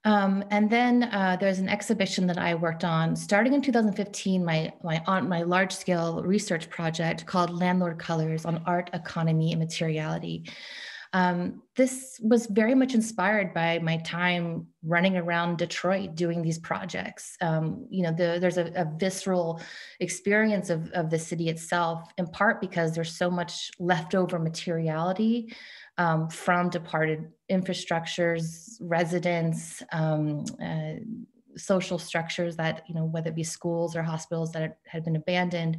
And then there's an exhibition that I worked on starting in 2015, my large-scale research project called Landlord Colors on Art, Economy, and Materiality. This was very much inspired by my time running around Detroit doing these projects. There's a visceral experience of the city itself, in part because there's so much leftover materiality from departed infrastructures, residents, social structures that, whether it be schools or hospitals that had been abandoned.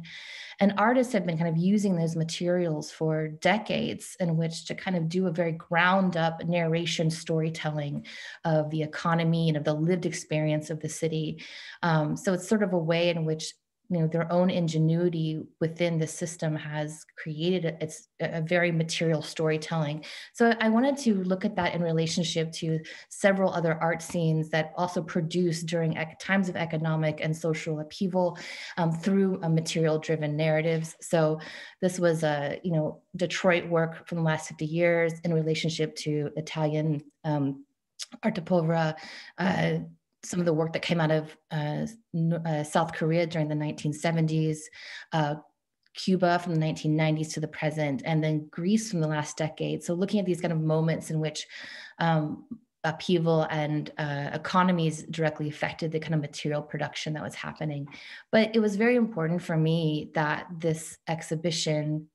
And artists have been kind of using those materials for decades in which to kind of do a very ground up narration storytelling of the economy and of the lived experience of the city. So it's sort of a way in which their own ingenuity within the system has created a very material storytelling. So I wanted to look at that in relationship to several other art scenes that also produced during times of economic and social upheaval through material-driven narratives. So this was Detroit work from the last 50 years in relationship to Italian arte povera, some of the work that came out of South Korea during the 1970s, Cuba from the 1990s to the present, and then Greece from the last decade. So looking at these kind of moments in which upheaval and economies directly affected the kind of material production that was happening. But it was very important for me that this exhibition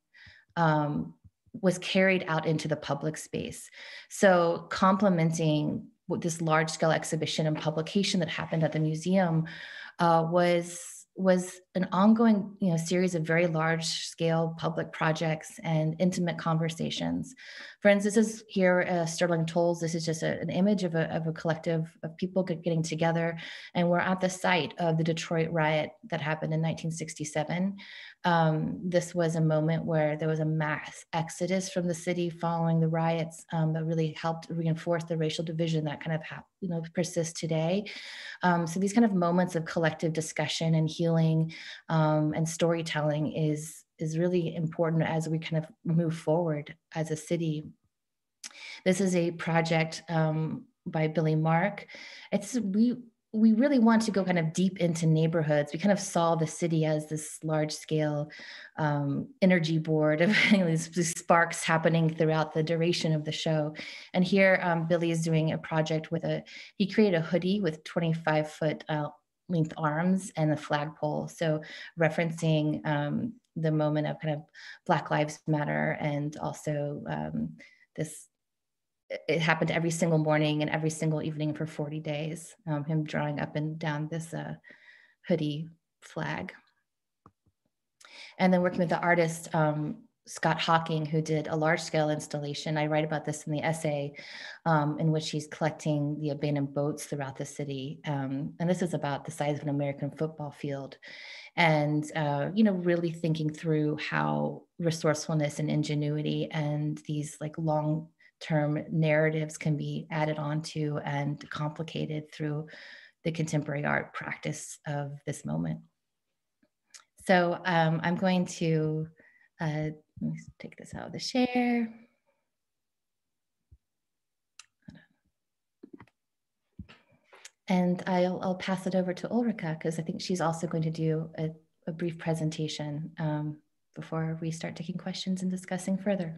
was carried out into the public space. So complementing this large-scale exhibition and publication that happened at the museum was an ongoing series of very large-scale public projects and intimate conversations. For instance, this is here Sterling Tolls. This is just an image of a collective of people getting together, and we're at the site of the Detroit riot that happened in 1967. This was a moment where there was a mass exodus from the city following the riots that really helped reinforce the racial division that kind of persists today. So these kind of moments of collective discussion and healing and storytelling is really important as we kind of move forward as a city. This is a project by Billy Mark. We really want to go kind of deep into neighborhoods. We kind of saw the city as this large scale energy board of these sparks happening throughout the duration of the show. And here Billy is doing a project he created a hoodie with 25-foot length arms and a flagpole. So referencing the moment of kind of Black Lives Matter, and also it happened every single morning and every single evening for 40 days, him drawing up and down this hoodie flag. And then working with the artist, Scott Hawking, who did a large scale installation. I write about this in the essay in which he's collecting the abandoned boats throughout the city. And this is about the size of an American football field. And, really thinking through how resourcefulness and ingenuity and these like long-term narratives can be added onto and complicated through the contemporary art practice of this moment. So I'm going to, let me take this out of the share. And I'll pass it over to Ulrika, because I think she's also going to do a brief presentation before we start taking questions and discussing further.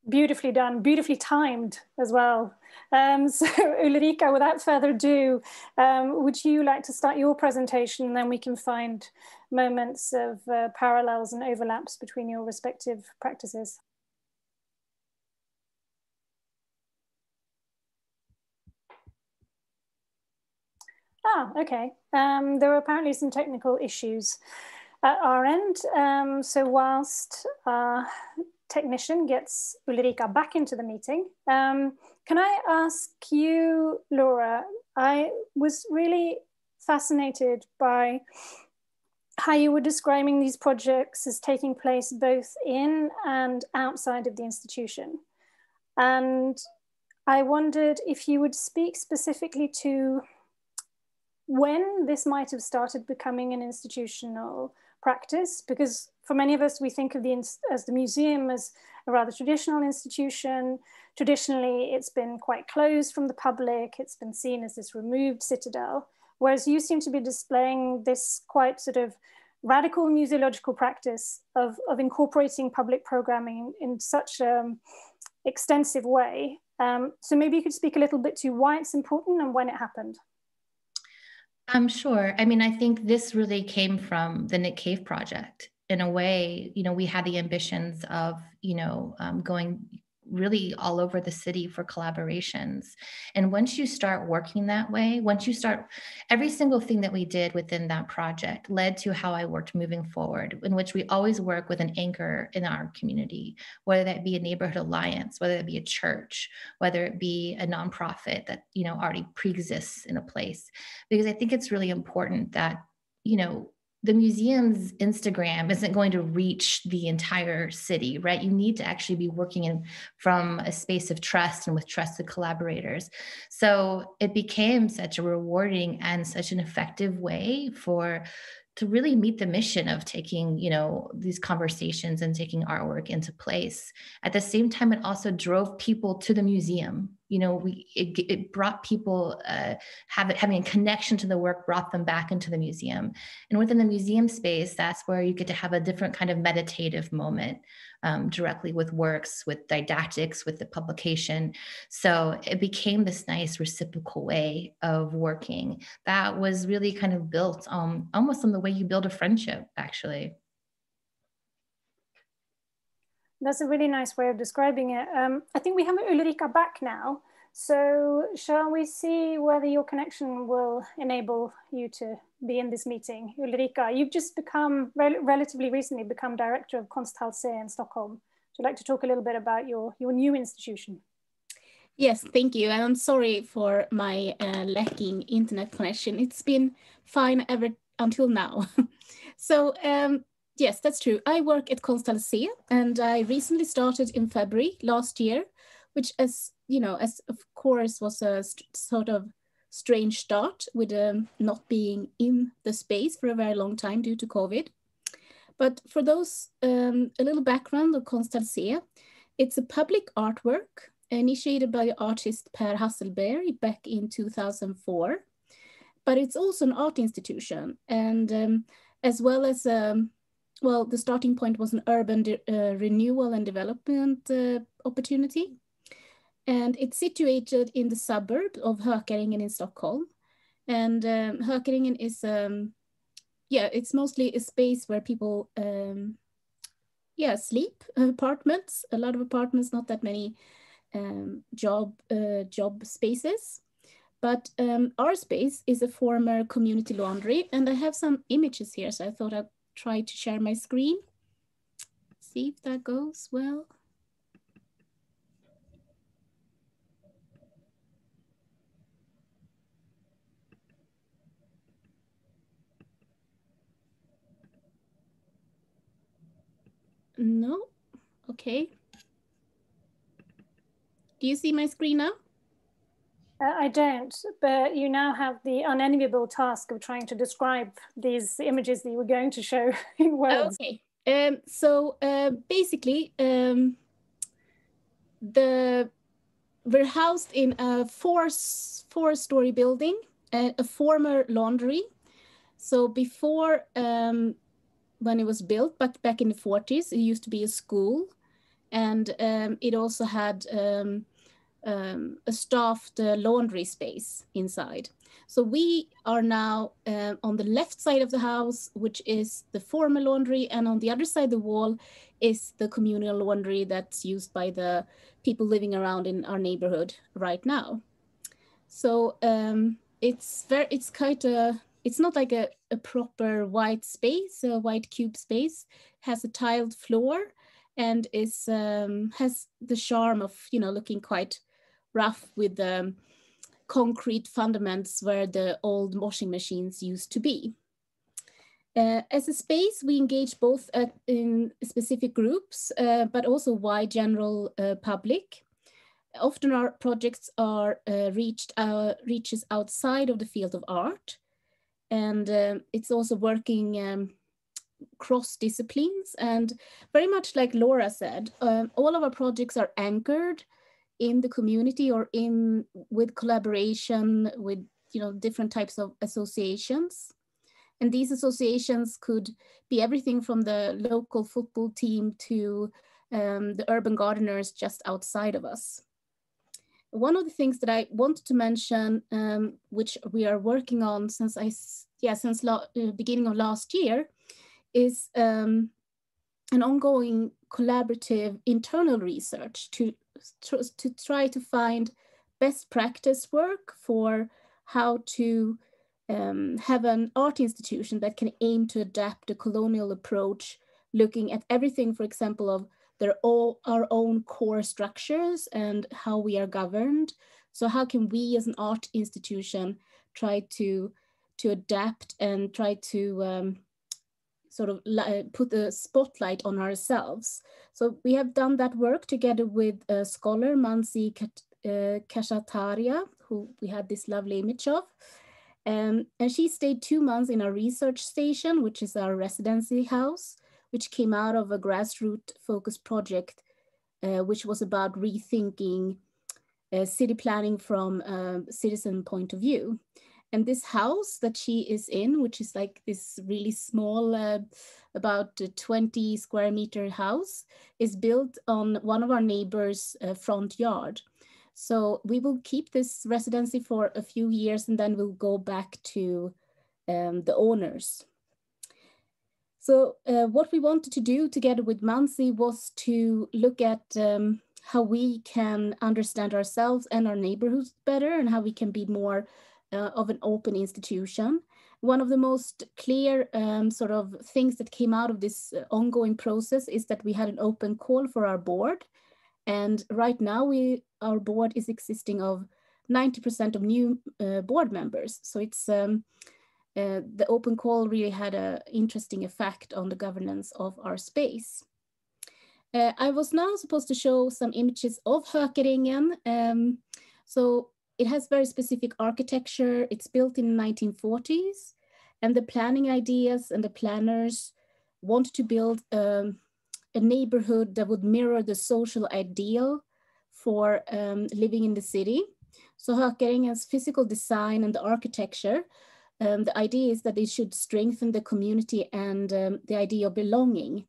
Beautifully done, beautifully timed as well. So Ulrika, without further ado, would you like to start your presentation, and then we can find moments of parallels and overlaps between your respective practices? Ah, okay. There are apparently some technical issues at our end. So whilst technician gets Ulrika back into the meeting, can I ask you, Laura, I was really fascinated by how you were describing these projects as taking place both in and outside of the institution. And I wondered if you would speak specifically to when this might have started becoming an institutional practice, because for many of us, we think of the museum as a rather traditional institution. Traditionally, it's been quite closed from the public. It's been seen as this removed citadel, whereas you seem to be displaying this quite sort of radical museological practice of incorporating public programming in such an extensive way. So maybe you could speak a little bit to why it's important and when it happened. Sure. I mean, I think this really came from the Nick Cave project. In a way, we had the ambitions of, going really all over the city for collaborations. And once you start working that way, every single thing that we did within that project led to how I worked moving forward, in which we always work with an anchor in our community, whether that be a neighborhood alliance, whether it be a church, whether it be a nonprofit that, already pre-exists in a place. Because I think it's really important that, the museum's Instagram isn't going to reach the entire city, right? You need to actually be working from a space of trust and with trusted collaborators. So it became such a rewarding and such an effective way to really meet the mission of taking, these conversations and taking artwork into place. At the same time, it also drove people to the museum. It brought people, having a connection to the work brought them back into the museum. And within the museum space, that's where you get to have a different kind of meditative moment directly with works, with didactics, with the publication. So it became this nice reciprocal way of working that was really kind of built almost on the way you build a friendship, actually. That's a really nice way of describing it. I think we have Ulrika back now. So shall we see whether your connection will enable you to be in this meeting? Ulrika, you've just relatively recently become director of Konstmuseum in Stockholm. Would you like to talk a little bit about your new institution? Yes, thank you. And I'm sorry for my lacking internet connection. It's been fine ever until now. So yes, that's true. I work at Konstmuseum, and I recently started in February last year, which, as of course was a sort of strange start with not being in the space for a very long time due to COVID. But for those, a little background of Konstmuseum, it's a public artwork initiated by the artist Per Hasselberg back in 2004. But it's also an art institution, and as well as, the starting point was an urban renewal and development opportunity. And it's situated in the suburb of Hökaringen in Stockholm. And Hökaringen is, it's mostly a space where people, sleep, apartments, a lot of apartments, not that many job spaces. But our space is a former community laundry, and I have some images here, so I thought I'd try to share my screen. See if that goes well. No, okay. Do you see my screen now? I don't, but you now have the unenviable task of trying to describe these images that you were going to show in words. Okay, basically, we're housed in a four-story building, a former laundry. So before, when it was built, but back in the 40s, it used to be a school, and it also had a staffed laundry space inside. So we are now on the left side of the house, which is the former laundry, and on the other side of the wall is the communal laundry that's used by the people living around in our neighborhood right now. So it's not like a proper white space, a white cube space. It has a tiled floor and has the charm of looking quite rough with the concrete fundaments where the old washing machines used to be. As a space, we engage both in specific groups, but also wide general public. Often our projects are reaches outside of the field of art, and it's also working cross disciplines. And very much like Laura said, all of our projects are anchored in the community or with collaboration with different types of associations. And these associations could be everything from the local football team to the urban gardeners just outside of us. One of the things that I wanted to mention, which we are working on since beginning of last year, is an ongoing collaborative internal research to try to find best practice work for how to have an art institution that can aim to adapt a colonial approach, looking at everything, for example, of our own core structures and how we are governed. So how can we as an art institution try to adapt and try to sort of put the spotlight on ourselves. So we have done that work together with a scholar, Mansi Kashataria, who we had this lovely image of. And she stayed 2 months in our research station, which is our residency house, which came out of a grassroots focused project, which was about rethinking city planning from a citizen point of view. And this house that she is in, which is like this really small, about 20 square meter house, is built on one of our neighbors' front yard. So we will keep this residency for a few years and then we'll go back to the owners. So what we wanted to do together with Mansi was to look at how we can understand ourselves and our neighborhoods better and how we can be more of an open institution. One of the most clear sort of things that came out of this ongoing process is that we had an open call for our board. And right now our board is existing of 90% of new board members. So it's the open call really had an interesting effect on the governance of our space. I was now supposed to show some images of Hökeringen. So it has very specific architecture. It's built in the 1940s, and the planning ideas and the planners wanted to build a neighborhood that would mirror the social ideal for living in the city. So Hökeringen's physical design and the architecture, the idea is that it should strengthen the community and the idea of belonging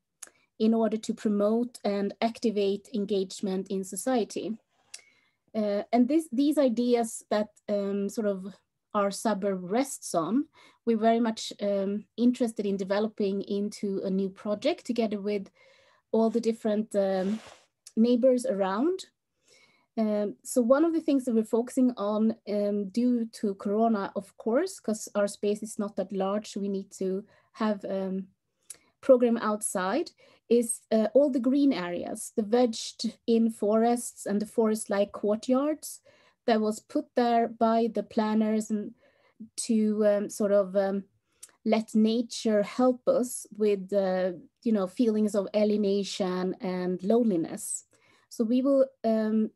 in order to promote and activate engagement in society. And these ideas that sort of our suburb rests on, we're very much interested in developing into a new project together with all the different neighbors around. So one of the things that we're focusing on due to Corona, of course, because our space is not that large, so we need to have program outside, is all the green areas, the vegged in forests and the forest-like courtyards that was put there by the planners and to sort of let nature help us with feelings of alienation and loneliness. So we will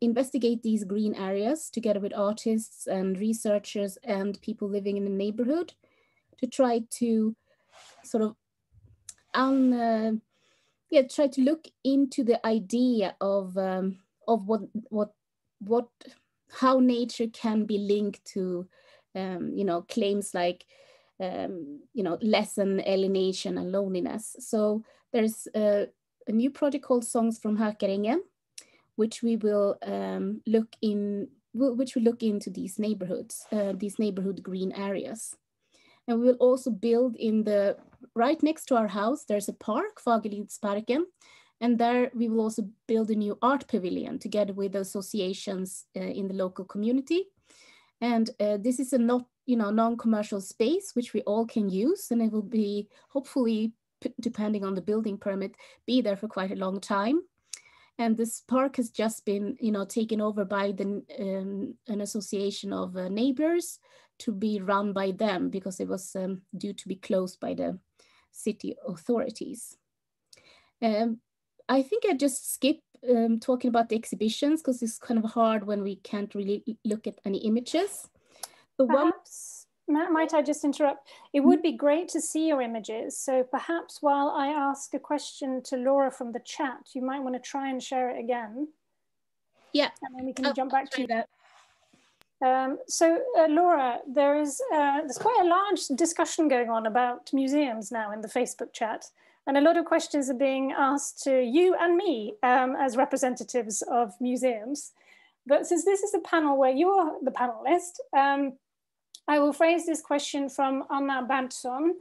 investigate these green areas together with artists and researchers and people living in the neighborhood to try to sort of try to look into the idea of how nature can be linked to claims like lessen alienation and loneliness. So there's a new project called Songs from Hökeringen, which we will look into these neighborhoods, these neighborhood green areas. And we will also build right next to our house, there's a park, Fagerlidsparken, and there we will also build a new art pavilion together with associations in the local community. And this is a non-commercial space, which we all can use, and it will be, hopefully, depending on the building permit, be there for quite a long time. And this park has just been, taken over by an association of neighbors to be run by them because it was due to be closed by the city authorities. I think I just skip talking about the exhibitions because it's kind of hard when we can't really look at any images. Perhaps, might I just interrupt? It would be great to see your images. So perhaps while I ask a question to Laura from the chat, you might want to try and share it again. Yeah. And then we can jump back to that. Laura, there's quite a large discussion going on about museums now in the Facebook chat. And a lot of questions are being asked to you and me as representatives of museums. But since this is a panel where you're the panelist, I will phrase this question from Anna Berntsson.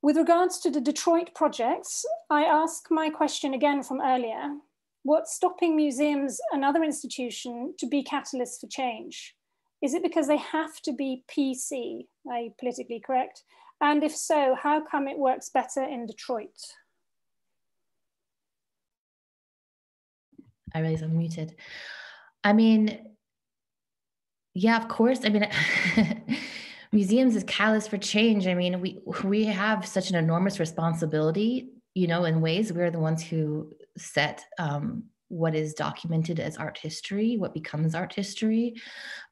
With regards to the Detroit projects, I ask my question again from earlier. What's stopping museums and other institutions to be catalysts for change? Is it because they have to be PC, i.e. politically correct? And if so, how come it works better in Detroit? I realize I'm muted. I mean, yeah, of course. I mean, museums is catalyst for change. I mean, we have such an enormous responsibility, you know, in ways we're the ones who set what is documented as art history, what becomes art history.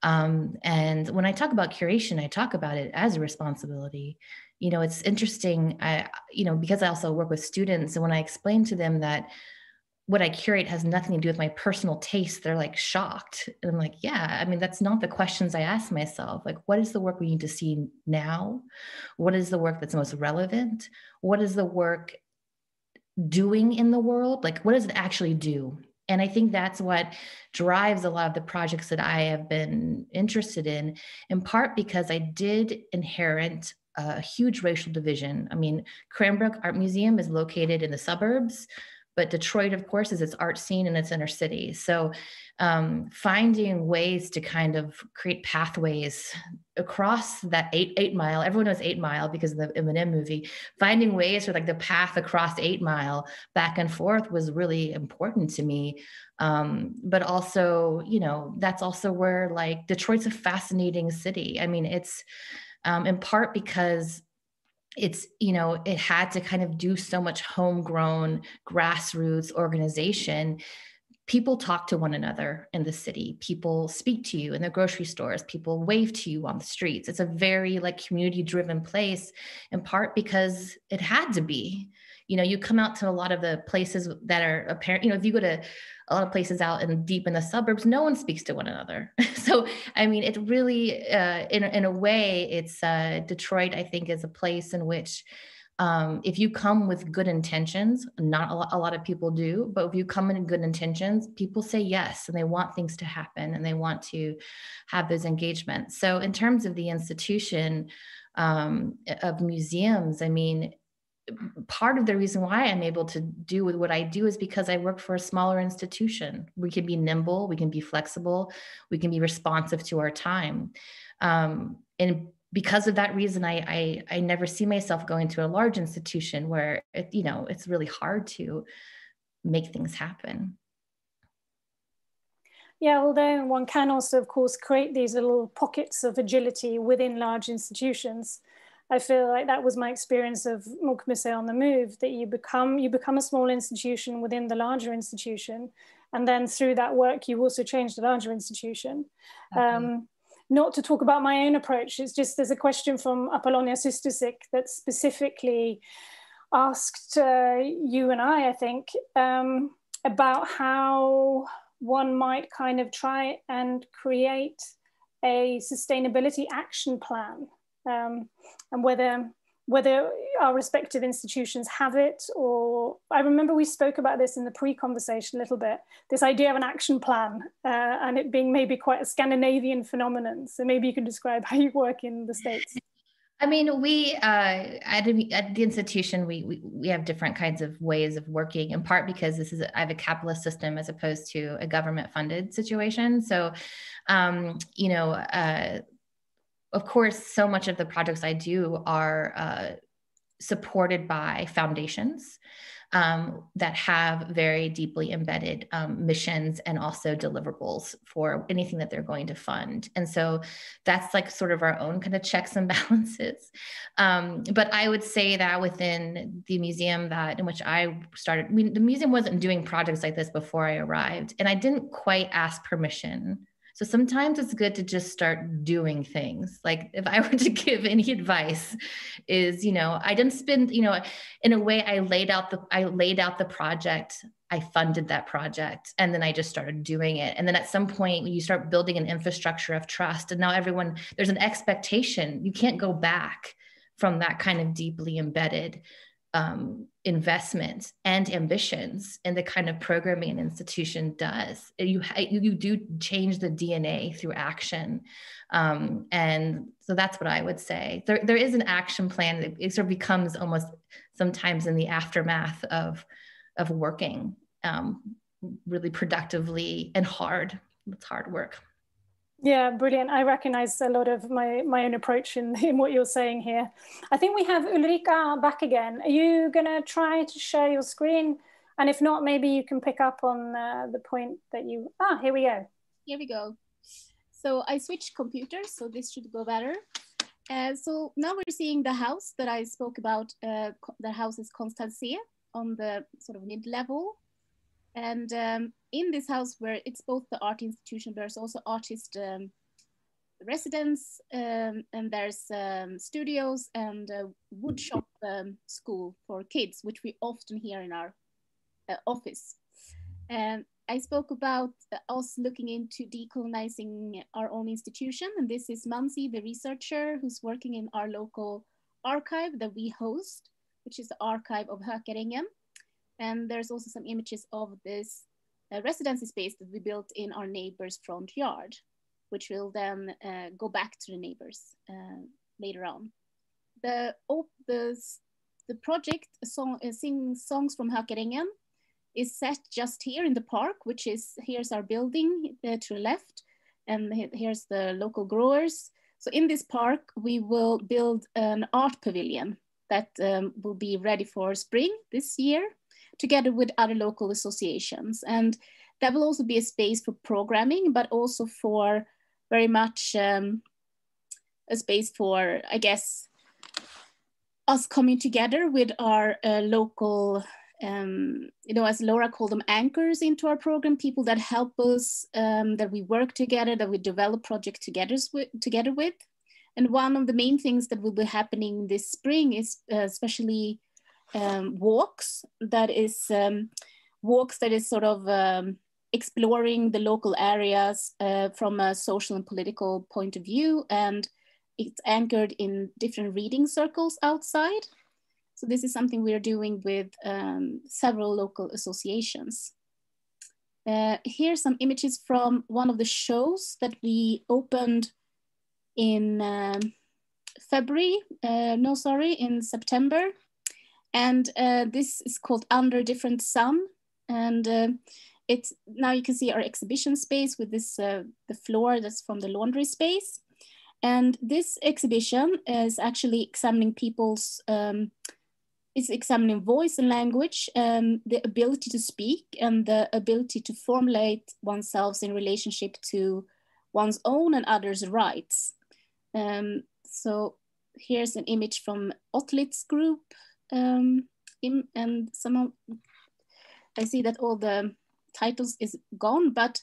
And when I talk about curation, I talk about it as a responsibility. You know, it's interesting, you know, because I also work with students, and when I explain to them that what I curate has nothing to do with my personal taste, they're like shocked. And I'm like, yeah, I mean, that's not the questions I ask myself. Like, what is the work we need to see now? What is the work that's most relevant? What is the work doing in the world? Like, what does it actually do? And I think that's what drives a lot of the projects that I have been interested in part because I did inherit a huge racial division. I mean, Cranbrook Art Museum is located in the suburbs, but Detroit, of course, is its art scene in its inner city. So finding ways to kind of create pathways across that 8 Mile, everyone knows 8 Mile because of the Eminem movie, finding ways for like the path across 8 Mile back and forth was really important to me. But also, you know, that's also where like Detroit's a fascinating city. I mean, it's in part because it's, you know, it had to kind of do so much homegrown grassroots organization. People talk to one another in the city. People speak to you in the grocery stores. People wave to you on the streets. It's a very like community driven place, in part because it had to be. You know, you come out to a lot of the places that are apparent, you know, if you go to a lot of places out in deep in the suburbs, no one speaks to one another. So, I mean, it really, in a way, it's Detroit, I think, is a place in which if you come with good intentions, not a lot of people do, but if you come in good intentions, people say yes, and they want things to happen and they want to have those engagements. So in terms of the institution of museums, I mean, part of the reason why I'm able to do with what I do is because I work for a smaller institution. We can be nimble, we can be flexible, we can be responsive to our time. And because of that reason, I never see myself going to a large institution where, you know, it's really hard to make things happen. Yeah, although one can also, of course, create these little pockets of agility within large institutions. I feel like that was my experience of Malmö Konstmuseum on the move, that you become a small institution within the larger institution. And then through that work, you also change the larger institution. Not to talk about my own approach, it's just there's a question from Apollonia Systusik that specifically asked you and I think, about how one might kind of try and create a sustainability action plan. And whether our respective institutions have it, or I remember we spoke about this in the pre-conversation a little bit, this idea of an action plan and it being maybe quite a Scandinavian phenomenon. So maybe you can describe how you work in the States. I mean, we at the institution, we have different kinds of ways of working, in part because I have a capitalist system as opposed to a government funded situation. So, you know, of course, so much of the projects I do are supported by foundations that have very deeply embedded missions and also deliverables for anything that they're going to fund. And so that's like sort of our own kind of checks and balances. But I would say that within the museum in which I started, the museum wasn't doing projects like this before I arrived, and I didn't quite ask permission. So sometimes it's good to just start doing things. Like if I were to give any advice is, you know, I didn't spend, you know, in a way I laid out the project, I funded that project, and then I just started doing it. And then at some point you start building an infrastructure of trust, and now there's an expectation. You can't go back from that kind of deeply embedded investment and ambitions in the kind of programming an institution does. You do change the DNA through action. And so that's what I would say. There is an action plan. It sort of becomes almost sometimes in the aftermath of working really productively and hard. It's hard work. Yeah, brilliant. I recognize a lot of my own approach in what you're saying here. I think we have Ulrika back again. Are you going to try to share your screen? And if not, maybe you can pick up on the point that you... here we go. Here we go. So I switched computers, so this should go better. So now we're seeing the house that I spoke about. The house is Konstanzee on the sort of mid-level. And in this house, where it's both the art institution, there's also artist residence, and there's studios and a woodshop school for kids, which we often hear in our office. And I spoke about us looking into decolonizing our own institution. And this is Mansi, the researcher who's working in our local archive that we host, which is the archive of Hökaringen. And there's also some images of this residency space that we built in our neighbor's front yard, which will then go back to the neighbors later on. The project Sing Songs from Hökaringen is set just here in the park, which is, here's our building to the left, and here's the local growers. So in this park, we will build an art pavilion that will be ready for spring this year, together with other local associations. And that will also be a space for programming, but also for very much a space for, I guess, us coming together with our local, as Laura called them, anchors into our program, people that help us, that we work together, that we develop projects together with. And one of the main things that will be happening this spring is especially walks that is sort of exploring the local areas from a social and political point of view, and it's anchored in different reading circles outside. So this is something we are doing with several local associations. Here's some images from one of the shows that we opened in in September. And this is called Under Different Sun. And it's, now you can see our exhibition space with this, the floor that's from the laundry space. And this exhibition is actually examining people's, it's examining voice and language, the ability to speak and the ability to formulate oneself in relationship to one's own and others' rights. So here's an image from Otlit's group. And I see that all the titles is gone, but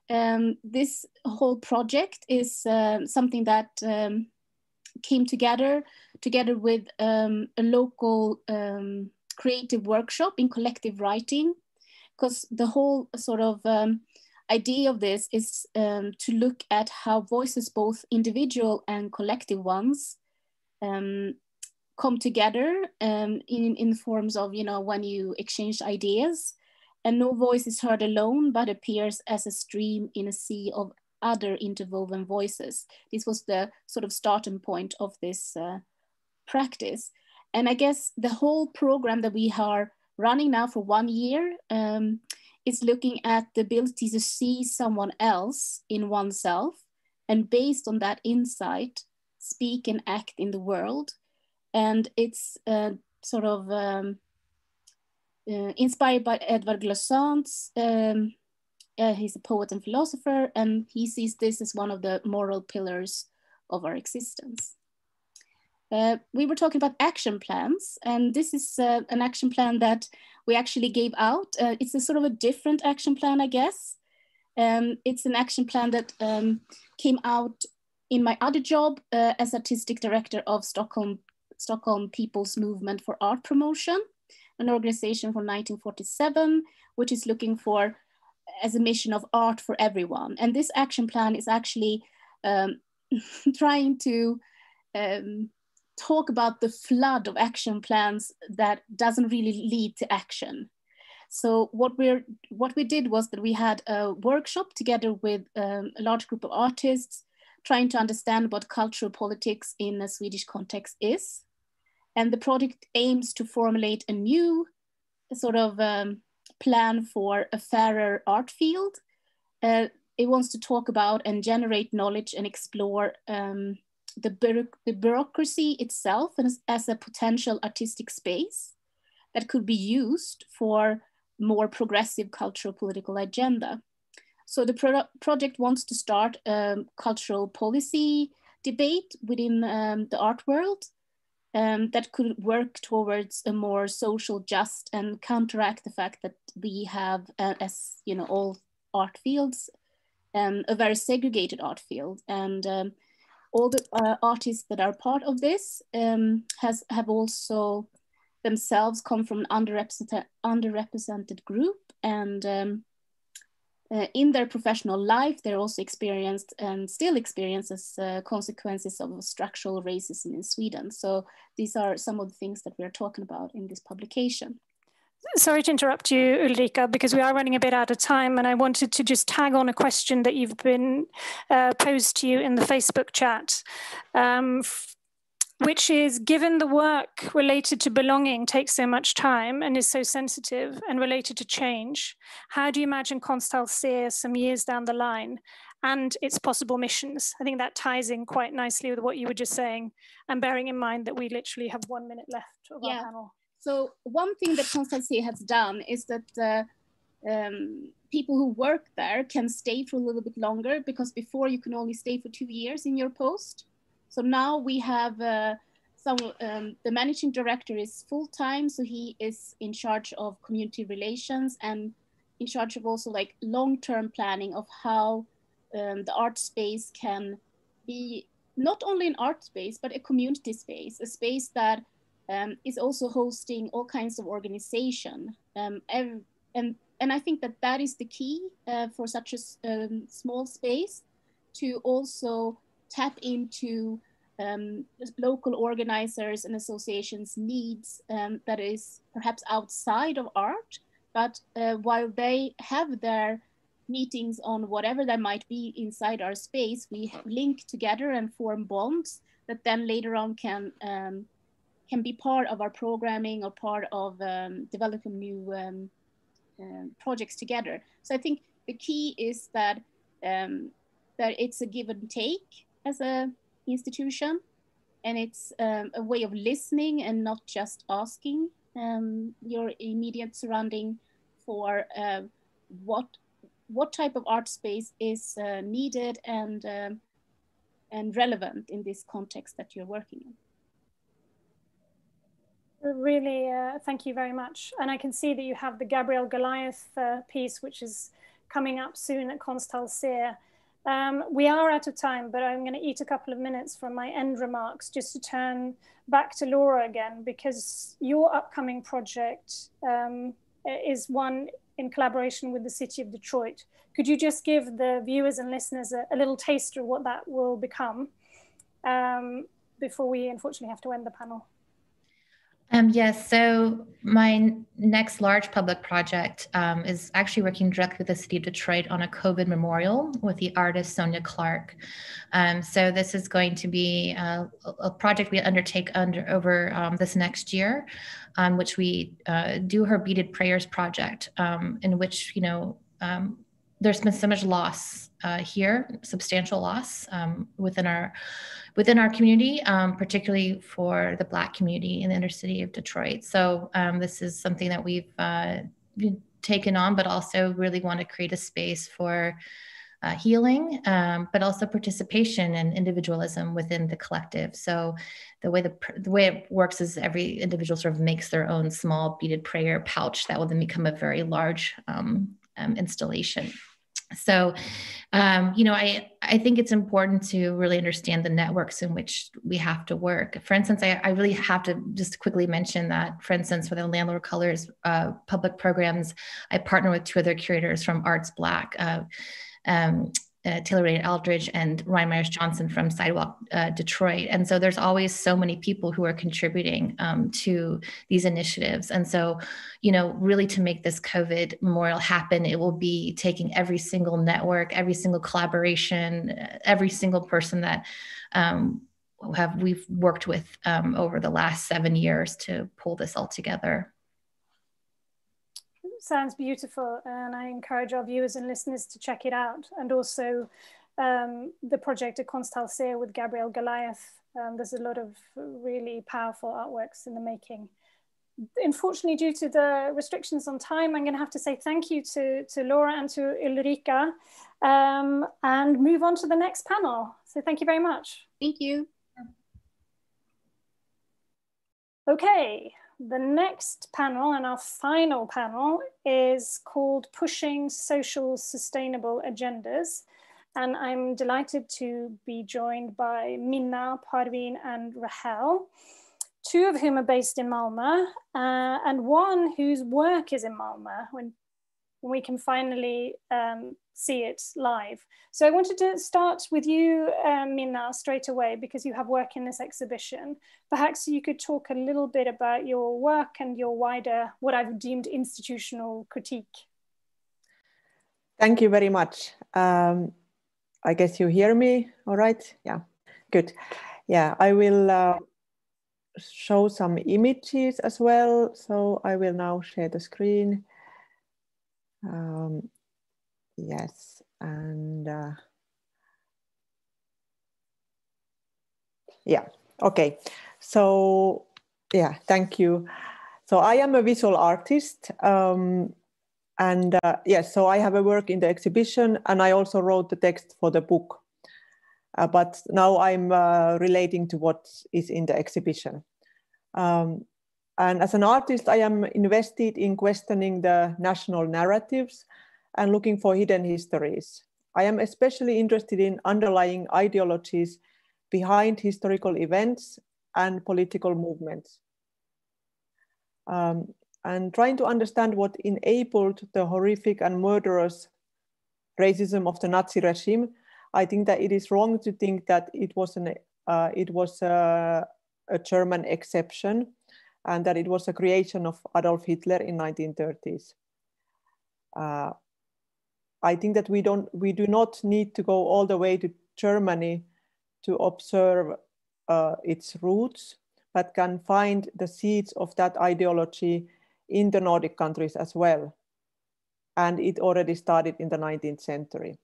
this whole project is something that came together with a local creative workshop in collective writing, because the whole sort of idea of this is to look at how voices, both individual and collective ones, come together in forms of, when you exchange ideas, and no voice is heard alone, but appears as a stream in a sea of other interwoven voices. This was the sort of starting point of this practice. And I guess the whole program that we are running now for 1 year is looking at the ability to see someone else in oneself, and based on that insight, speak and act in the world. And it's sort of inspired by Edvard Glissant's, he's a poet and philosopher, and he sees this as one of the moral pillars of our existence. We were talking about action plans, and this is an action plan that we actually gave out. It's a sort of a different action plan, I guess. It's an action plan that came out in my other job as artistic director of Stockholm People's Movement for Art Promotion, an organization from 1947, which is looking for, as a mission of art for everyone. And this action plan is actually trying to talk about the flood of action plans that doesn't really lead to action. So what we did was that we had a workshop together with a large group of artists trying to understand what cultural politics in a Swedish context is. And the project aims to formulate a new sort of plan for a fairer art field. It wants to talk about and generate knowledge and explore the bureaucracy itself as a potential artistic space that could be used for more progressive cultural political agenda. So the project wants to start a cultural policy debate within the art world that could work towards a more social just and counteract the fact that we have, as you know, all art fields, a very segregated art field. And all the artists that are part of this have also themselves come from an underrepresented group, and in their professional life, they're also experienced and still experiences consequences of structural racism in Sweden. So these are some of the things that we're talking about in this publication. Sorry to interrupt you, Ulrika, because we are running a bit out of time, and I wanted to just tag on a question that you've been posed to you in the Facebook chat, which is, given the work related to belonging takes so much time and is so sensitive and related to change, how do you imagine Konsthall ser some years down the line and its possible missions? I think that ties in quite nicely with what you were just saying, and bearing in mind that we literally have 1 minute left of our panel. So one thing that Konsthall ser has done is that people who work there can stay for a little bit longer, because before you can only stay for 2 years in your post. So now we have the managing director is full-time, so he is in charge of community relations and in charge of also like long-term planning of how the art space can be not only an art space, but a community space, a space that is also hosting all kinds of organization. And I think that that is the key for such a small space, to also tap into local organizers and associations' needs that is perhaps outside of art, but while they have their meetings on whatever there might be inside our space, we link together and form bonds that then later on can be part of our programming or part of developing new projects together. So I think the key is that it's a give and take as a institution, and it's a way of listening and not just asking your immediate surrounding for what type of art space is needed and relevant in this context that you're working in. Really, thank you very much. And I can see that you have the Gabriel Goliath piece, which is coming up soon at Konsthall ser. We are out of time, but I'm going to eat a couple of minutes from my end remarks just to turn back to Laura again, because your upcoming project is one in collaboration with the city of Detroit. Could you just give the viewers and listeners a little taster of what that will become before we unfortunately have to end the panel? Yes, so my next large public project is actually working directly with the city of Detroit on a COVID memorial with the artist Sonia Clark. So this is going to be a project we undertake over this next year, which we do her Beaded Prayers project, in which, you know, there's been so much loss here, substantial loss within our community, particularly for the Black community in the inner city of Detroit. So this is something that we've taken on, but also really want to create a space for healing, but also participation and individualism within the collective. So the way it works is every individual sort of makes their own small beaded prayer pouch that will then become a very large installation. So, you know, I think it's important to really understand the networks in which we have to work. For instance, I really have to just quickly mention that, for instance, for the Landlord Colors public programs, I partner with 2 other curators from Arts Black, Taylor Aldridge and Ryan Myers Johnson from Sidewalk Detroit. And so there's always so many people who are contributing to these initiatives. And so, you know, really to make this COVID memorial happen, it will be taking every single network, every single collaboration, every single person that we've worked with over the last 7 years to pull this all together. Sounds beautiful, and I encourage our viewers and listeners to check it out. And also the project at Konsthalsé with Gabriel Goliath. There's a lot of really powerful artworks in the making. Unfortunately, due to the restrictions on time, I'm going to have to say thank you to Laura and to Ulrika, and move on to the next panel. So thank you very much. Thank you. Okay. The next panel and our final panel is called Pushing Social Sustainable Agendas. And I'm delighted to be joined by Minna, Parveen, and Rahel, two of whom are based in Malmö, and one whose work is in Malmö when we can finally see it live. So I wanted to start with you, Minna, straight away, because you have work in this exhibition. Perhaps you could talk a little bit about your work and your wider, what I've deemed institutional critique. Thank you very much. I guess you hear me all right? Yeah, good. Yeah, I will show some images as well. So I will now share the screen. Yes, and yeah, okay. So yeah, thank you. So I am a visual artist, and yes, so I have a work in the exhibition, and I also wrote the text for the book. But now I'm relating to what is in the exhibition. And as an artist, I am invested in questioning the national narratives and looking for hidden histories. I am especially interested in underlying ideologies behind historical events and political movements. And trying to understand what enabled the horrific and murderous racism of the Nazi regime, I think that it is wrong to think that it was a German exception and that it was a creation of Adolf Hitler in 1930s. I think that we do not need to go all the way to Germany to observe its roots, but can find the seeds of that ideology in the Nordic countries as well. And it already started in the 19th century.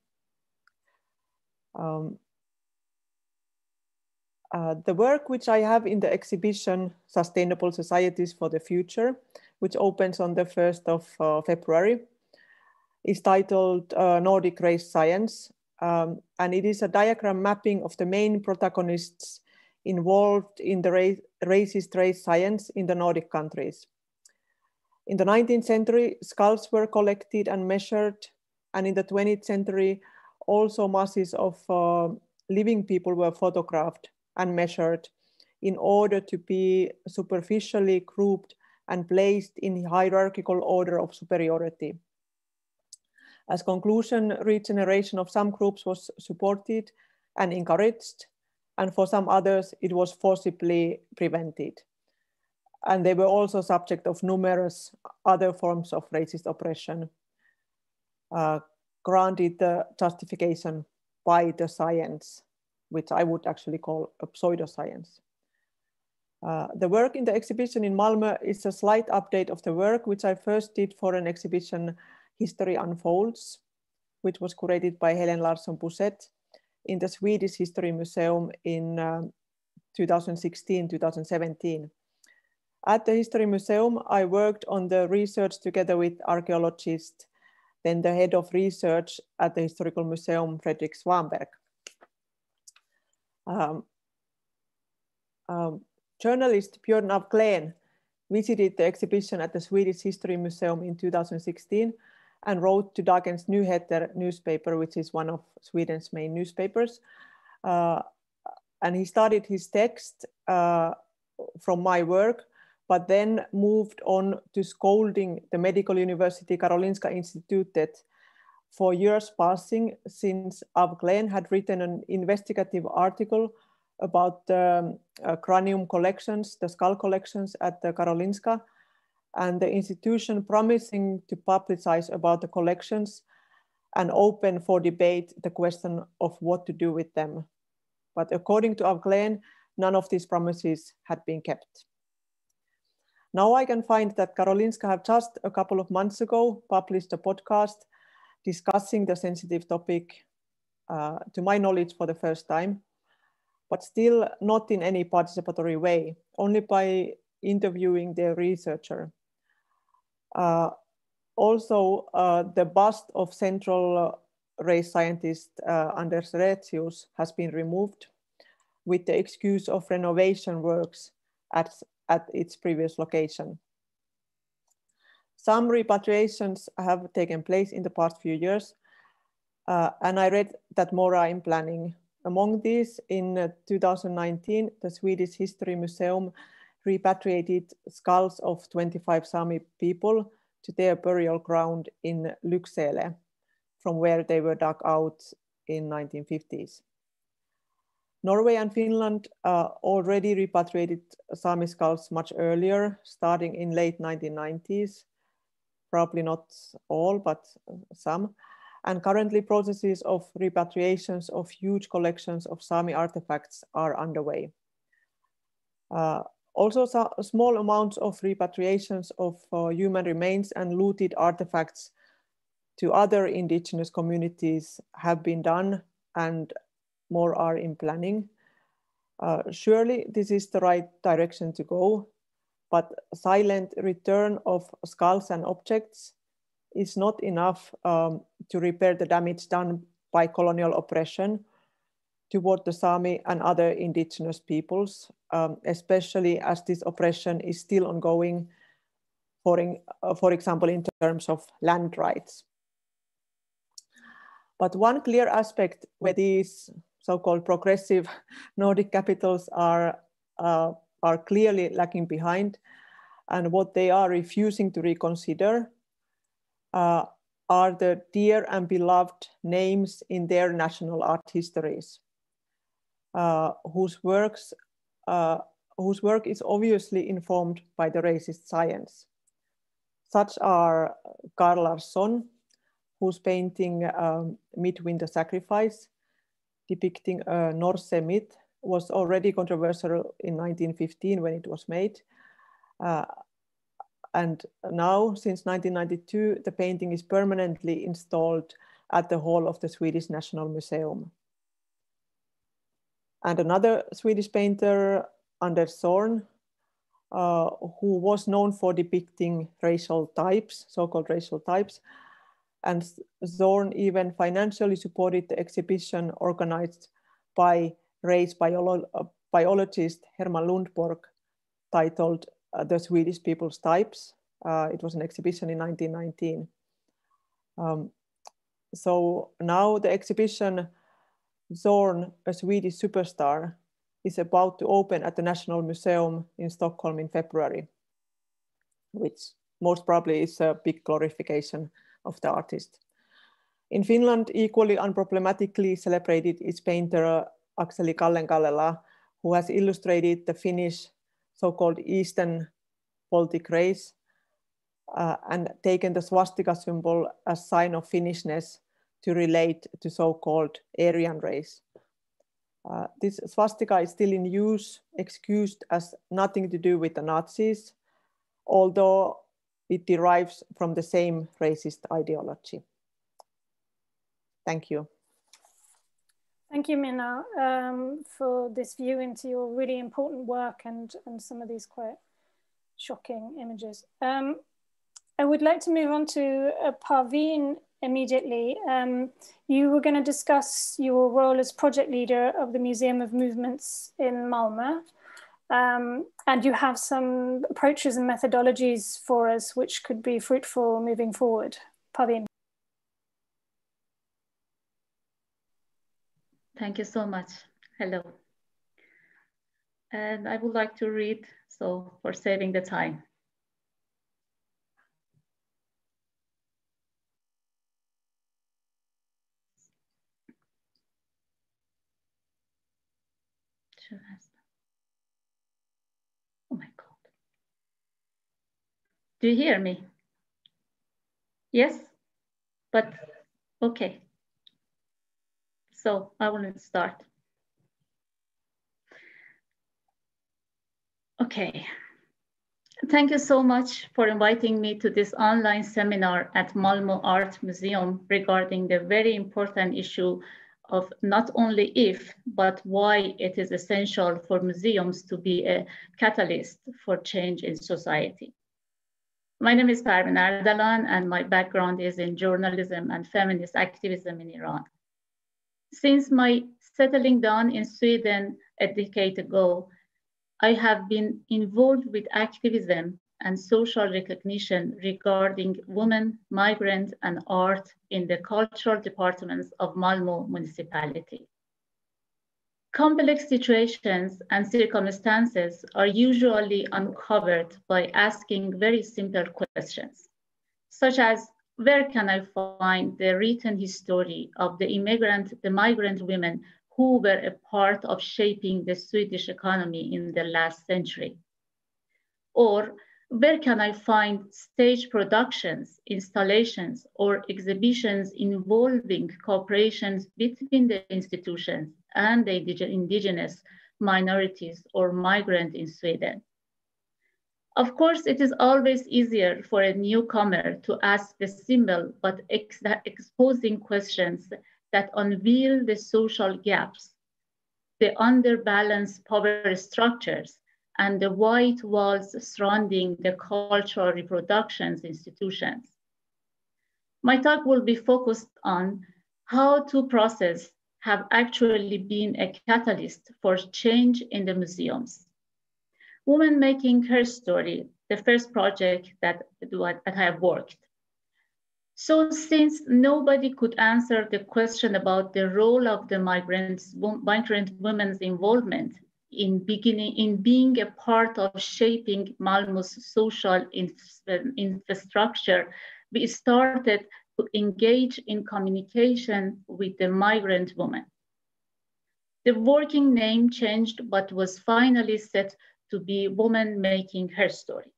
The work which I have in the exhibition, Sustainable Societies for the Future, which opens on the 1st of February, is titled Nordic Race Science. And it is a diagram mapping of the main protagonists involved in the racist race science in the Nordic countries. In the 19th century, skulls were collected and measured. And in the 20th century, also masses of living people were photographed and measured in order to be superficially grouped and placed in hierarchical order of superiority. As conclusion, regeneration of some groups was supported and encouraged, and for some others, it was forcibly prevented. And they were also subject of numerous other forms of racist oppression, granted the justification by the science, which I would actually call a pseudoscience. The work in the exhibition in Malmö is a slight update of the work which I first did for an exhibition, History Unfolds, which was curated by Helen Larsson Buset in the Swedish History Museum in 2016-2017. At the History Museum, I worked on the research together with archaeologists, then the head of research at the Historical Museum, Fredrik Svanberg. Journalist Björn af Kleen visited the exhibition at the Swedish History Museum in 2016 and wrote to Dagens Nyheter newspaper, which is one of Sweden's main newspapers. And he started his text from my work, but then moved on to scolding the Medical University Karolinska Institutet for years passing since Av Glen had written an investigative article about the cranium collections, the skull collections at the Karolinska, and the institution promising to publicize about the collections and open for debate the question of what to do with them. But according to Av Glen, none of these promises had been kept. Now I can find that Karolinska have just a couple of months ago published a podcast discussing the sensitive topic, to my knowledge, for the first time, but still not in any participatory way, only by interviewing their researcher. Also, the bust of central race scientist Anders Retzius has been removed with the excuse of renovation works at its previous location. Some repatriations have taken place in the past few years, and I read that more are in planning. Among these, in 2019, the Swedish History Museum repatriated skulls of 25 Sami people to their burial ground in Lycksele, from where they were dug out in 1950s. Norway and Finland already repatriated Sami skulls much earlier, starting in late 1990s, probably not all, but some. And currently processes of repatriations of huge collections of Sami artifacts are underway. Also, small amounts of repatriations of human remains and looted artifacts to other indigenous communities have been done, and more are in planning. Surely this is the right direction to go, but silent return of skulls and objects is not enough to repair the damage done by colonial oppression toward the Sami and other indigenous peoples, especially as this oppression is still ongoing, for example, in terms of land rights. But one clear aspect where these so-called progressive Nordic capitals are clearly lagging behind, and what they are refusing to reconsider are the dear and beloved names in their national art histories, whose work is obviously informed by the racist science. Such are Carl Larsson, whose painting Midwinter Sacrifice, depicting a Norse myth, was already controversial in 1915 when it was made. And now, since 1992, the painting is permanently installed at the hall of the Swedish National Museum. And another Swedish painter, Anders Zorn, who was known for depicting racial types, so-called racial types. And Zorn even financially supported the exhibition organized by race biologist Herman Lundborg, titled The Swedish People's Types. It was an exhibition in 1919. So now the exhibition Zorn, a Swedish superstar, is about to open at the National Museum in Stockholm in February, which most probably is a big glorification of the artist. In Finland, equally unproblematically celebrated is painter Akseli Kallenkallela, who has illustrated the Finnish so-called Eastern Baltic race and taken the swastika symbol as sign of Finnishness to relate to so-called Aryan race. This swastika is still in use, excused as nothing to do with the Nazis, although it derives from the same racist ideology. Thank you. Thank you, Minna, for this view into your really important work and some of these quite shocking images. I would like to move on to Parveen immediately. You were going to discuss your role as project leader of the Museum of Movements in Malmö. And you have some approaches and methodologies for us which could be fruitful moving forward. Parveen. Thank you so much. Hello. And I would like to read, so for saving the time. picture has. Oh my God. Do you hear me? Yes, but okay. So I will start. Okay. Thank you so much for inviting me to this online seminar at Malmö Art Museum regarding the very important issue of not only if, but why it is essential for museums to be a catalyst for change in society. My name is Pervin Erdalan, and my background is in journalism and feminist activism in Iran. Since my settling down in Sweden a decade ago, I have been involved with activism and social recognition regarding women, migrant, and art in the cultural departments of Malmö municipality. Complex situations and circumstances are usually uncovered by asking very simple questions, such as, where can I find the written history of the migrant women who were a part of shaping the Swedish economy in the last century? Or where can I find stage productions, installations, or exhibitions involving cooperations between the institutions and the indigenous minorities or migrants in Sweden? Of course, it is always easier for a newcomer to ask the simple but exposing questions that unveil the social gaps, the underbalanced power structures, and the white walls surrounding the cultural reproductions institutions. My talk will be focused on how two processes have actually been a catalyst for change in the museums. Women Making Her Story, the first project that I have worked. So since nobody could answer the question about the role of the migrant women's involvement in being a part of shaping Malmö's social infrastructure, we started to engage in communication with the migrant women. The working name changed, but was finally set to be Women Making Her Story.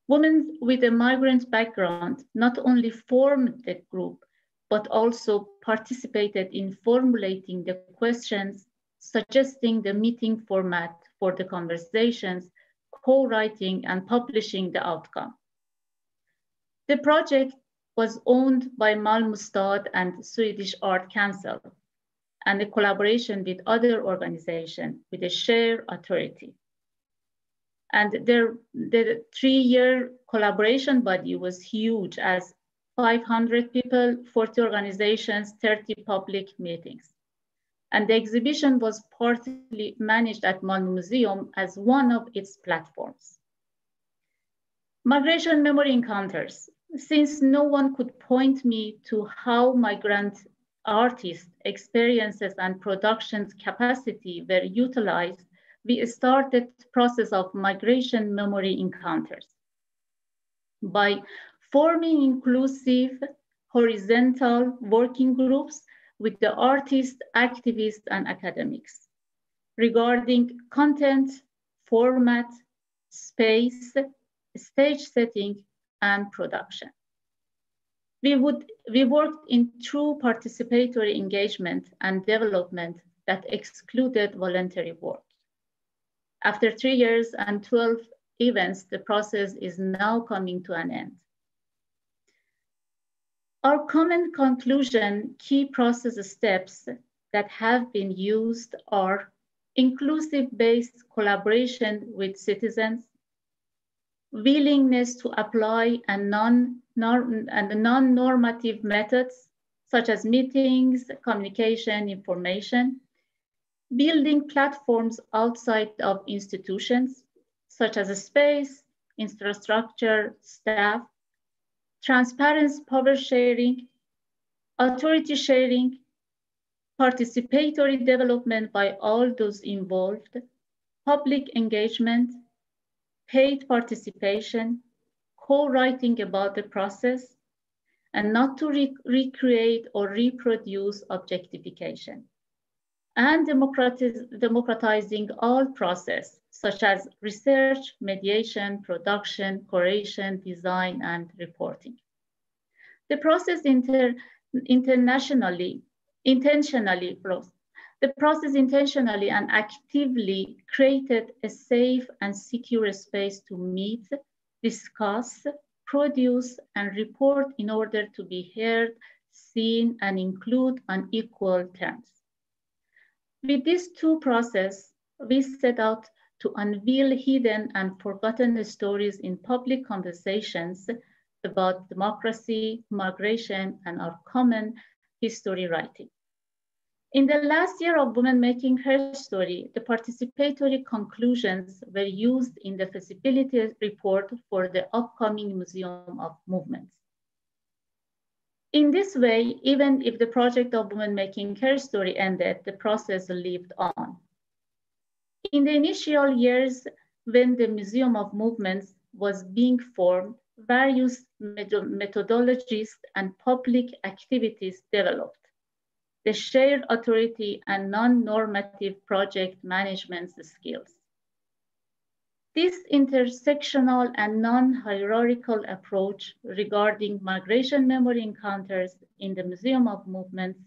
Women with a migrant background not only formed the group, but also participated in formulating the questions, suggesting the meeting format for the conversations, co-writing and publishing the outcome. The project was owned by Malmö Stad and Swedish Art Council, and a collaboration with other organizations with a shared authority. And the 3-year collaboration body was huge, as 500 people, 40 organizations, 30 public meetings. And the exhibition was partly managed at Malmö Museum as one of its platforms. Migration memory encounters. Since no one could point me to how migrant artists' experiences and productions capacity were utilized, we started the process of migration memory encounters by forming inclusive, horizontal working groups with the artists, activists, and academics regarding content, format, space, stage setting, and production. We worked in true participatory engagement and development that excluded voluntary work. After 3 years and 12 events, the process is now coming to an end. Our common conclusion, key process steps that have been used are inclusive-based collaboration with citizens, willingness to apply non-normative methods, such as meetings, communication, information, building platforms outside of institutions, such as a space, infrastructure, staff, transparent power sharing, authority sharing, participatory development by all those involved, public engagement, paid participation, co-writing about the process, and not to recreate or reproduce objectification. and democratizing all processes, such as research, mediation, production, curation, design, and reporting. The process intentionally and actively created a safe and secure space to meet, discuss, produce, and report in order to be heard, seen, and included on equal terms. With these two processes, we set out to unveil hidden and forgotten stories in public conversations about democracy, migration, and our common history writing. In the last year of Women Making Her Story, the participatory conclusions were used in the feasibility report for the upcoming Museum of Movements. In this way, even if the project of Women Making Her Story ended, the process lived on. In the initial years, when the Museum of Movements was being formed, various methodologies and public activities developed. The shared authority and non-normative project management skills. This intersectional and non-hierarchical approach regarding migration memory encounters in the Museum of Movements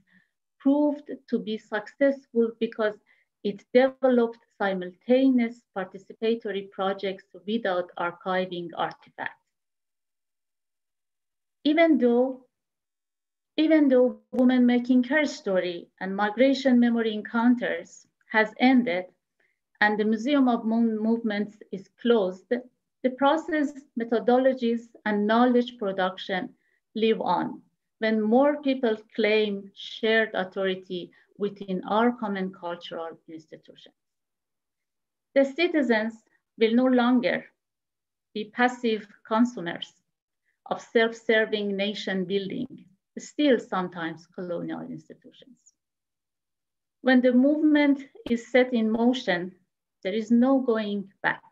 proved to be successful because it developed simultaneous participatory projects without archiving artifacts. Even though Women Making Her Story and Migration Memory Encounters has ended and the Museum of Movements is closed, the process, methodologies, and knowledge production live on when more people claim shared authority within our common cultural institutions. The citizens will no longer be passive consumers of self-serving nation building, still sometimes colonial institutions. When the movement is set in motion, there is no going back.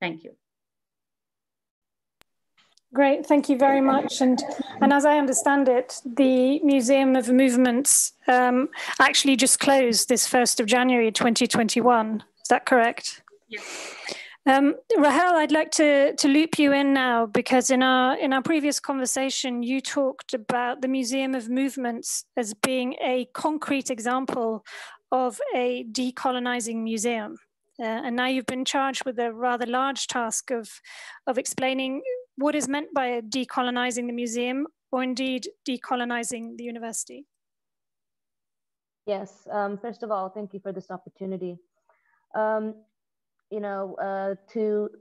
Thank you. Great, thank you very much. And as I understand it, the Museum of Movements actually just closed this 1st of January 2021. Is that correct? Yes. Rahel, I'd like to loop you in now, because in our previous conversation, you talked about the Museum of Movements as being a concrete example of a decolonizing museum. And now you've been charged with a rather large task of explaining what is meant by decolonizing the museum, or indeed decolonizing the university. Yes, first of all, thank you for this opportunity. To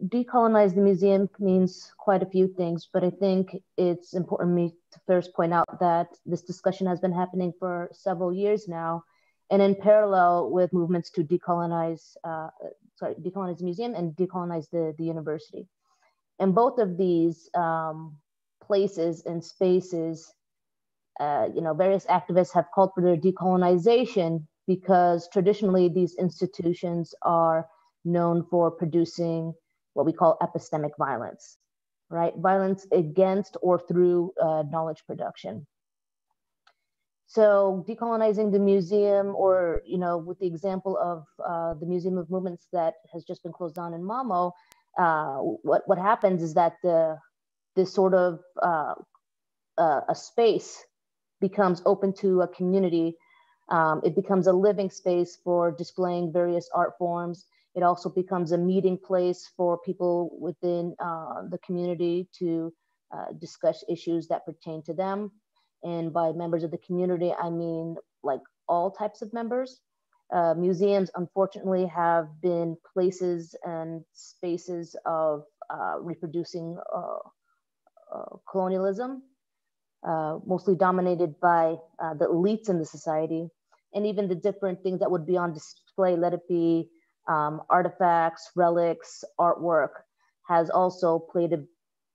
decolonize the museum means quite a few things, but I think it's important for me to first point out that this discussion has been happening for several years now, and in parallel with movements to decolonize the museum and decolonize the university. And both of these places and spaces, various activists have called for their decolonization because traditionally these institutions are known for producing what we call epistemic violence, right? Violence against or through knowledge production. So decolonizing the museum, or, with the example of the Museum of Movements that has just been closed down in Malmö, what happens is that this sort of a space becomes open to a community. It becomes a living space for displaying various art forms. It also becomes a meeting place for people within the community to discuss issues that pertain to them. And by members of the community, I mean like all types of members. Museums, unfortunately, have been places and spaces of reproducing colonialism, mostly dominated by the elites in the society, and even the different things that would be on display, let it be artifacts, relics, artwork, has also played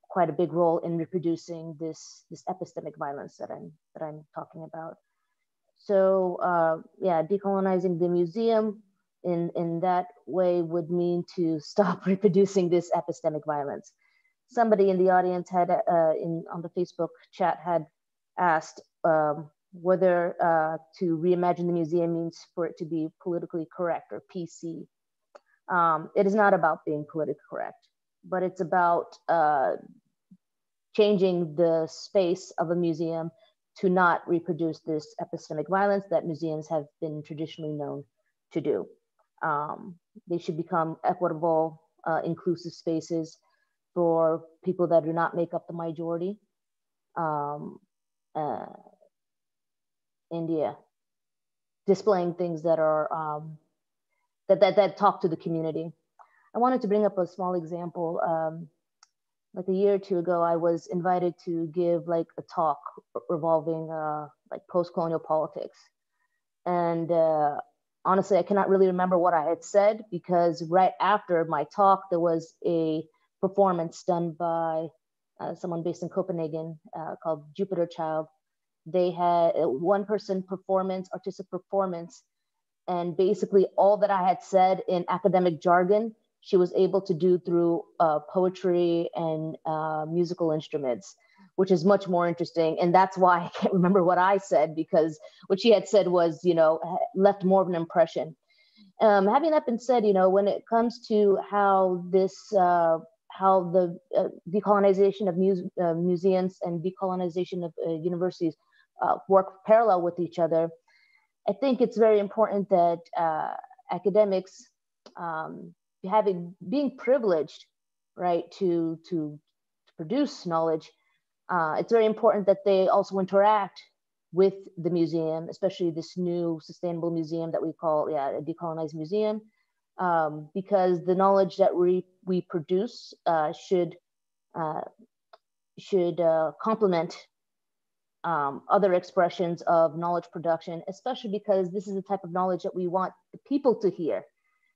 quite a big role in reproducing this epistemic violence that I'm talking about. So decolonizing the museum in that way would mean to stop reproducing this epistemic violence. Somebody in the audience had on the Facebook chat had asked, whether to reimagine the museum means for it to be politically correct or PC. It is not about being politically correct, but it's about changing the space of a museum to not reproduce this epistemic violence that museums have been traditionally known to do. They should become equitable, inclusive spaces for people that do not make up the majority. India, displaying things that are that talk to the community. I wanted to bring up a small example. Like a year or two ago, I was invited to give like a talk revolving like post-colonial politics. And honestly, I cannot really remember what I had said, because right after my talk, there was a performance done by someone based in Copenhagen called Jupiter Child. They had a one-person performance, artistic performance, and basically all that I had said in academic jargon, she was able to do through poetry and musical instruments, which is much more interesting. And that's why I can't remember what I said, because what she had said was, you know, left more of an impression. Having that been said, you know, when it comes to how this, how the decolonization of museums and decolonization of universities work parallel with each other, I think it's very important that academics, being privileged, right, to produce knowledge, it's very important that they also interact with the museum, especially this new sustainable museum that we call a decolonized museum, because the knowledge that we produce should complement other expressions of knowledge production, especially because this is the type of knowledge that we want the people to hear.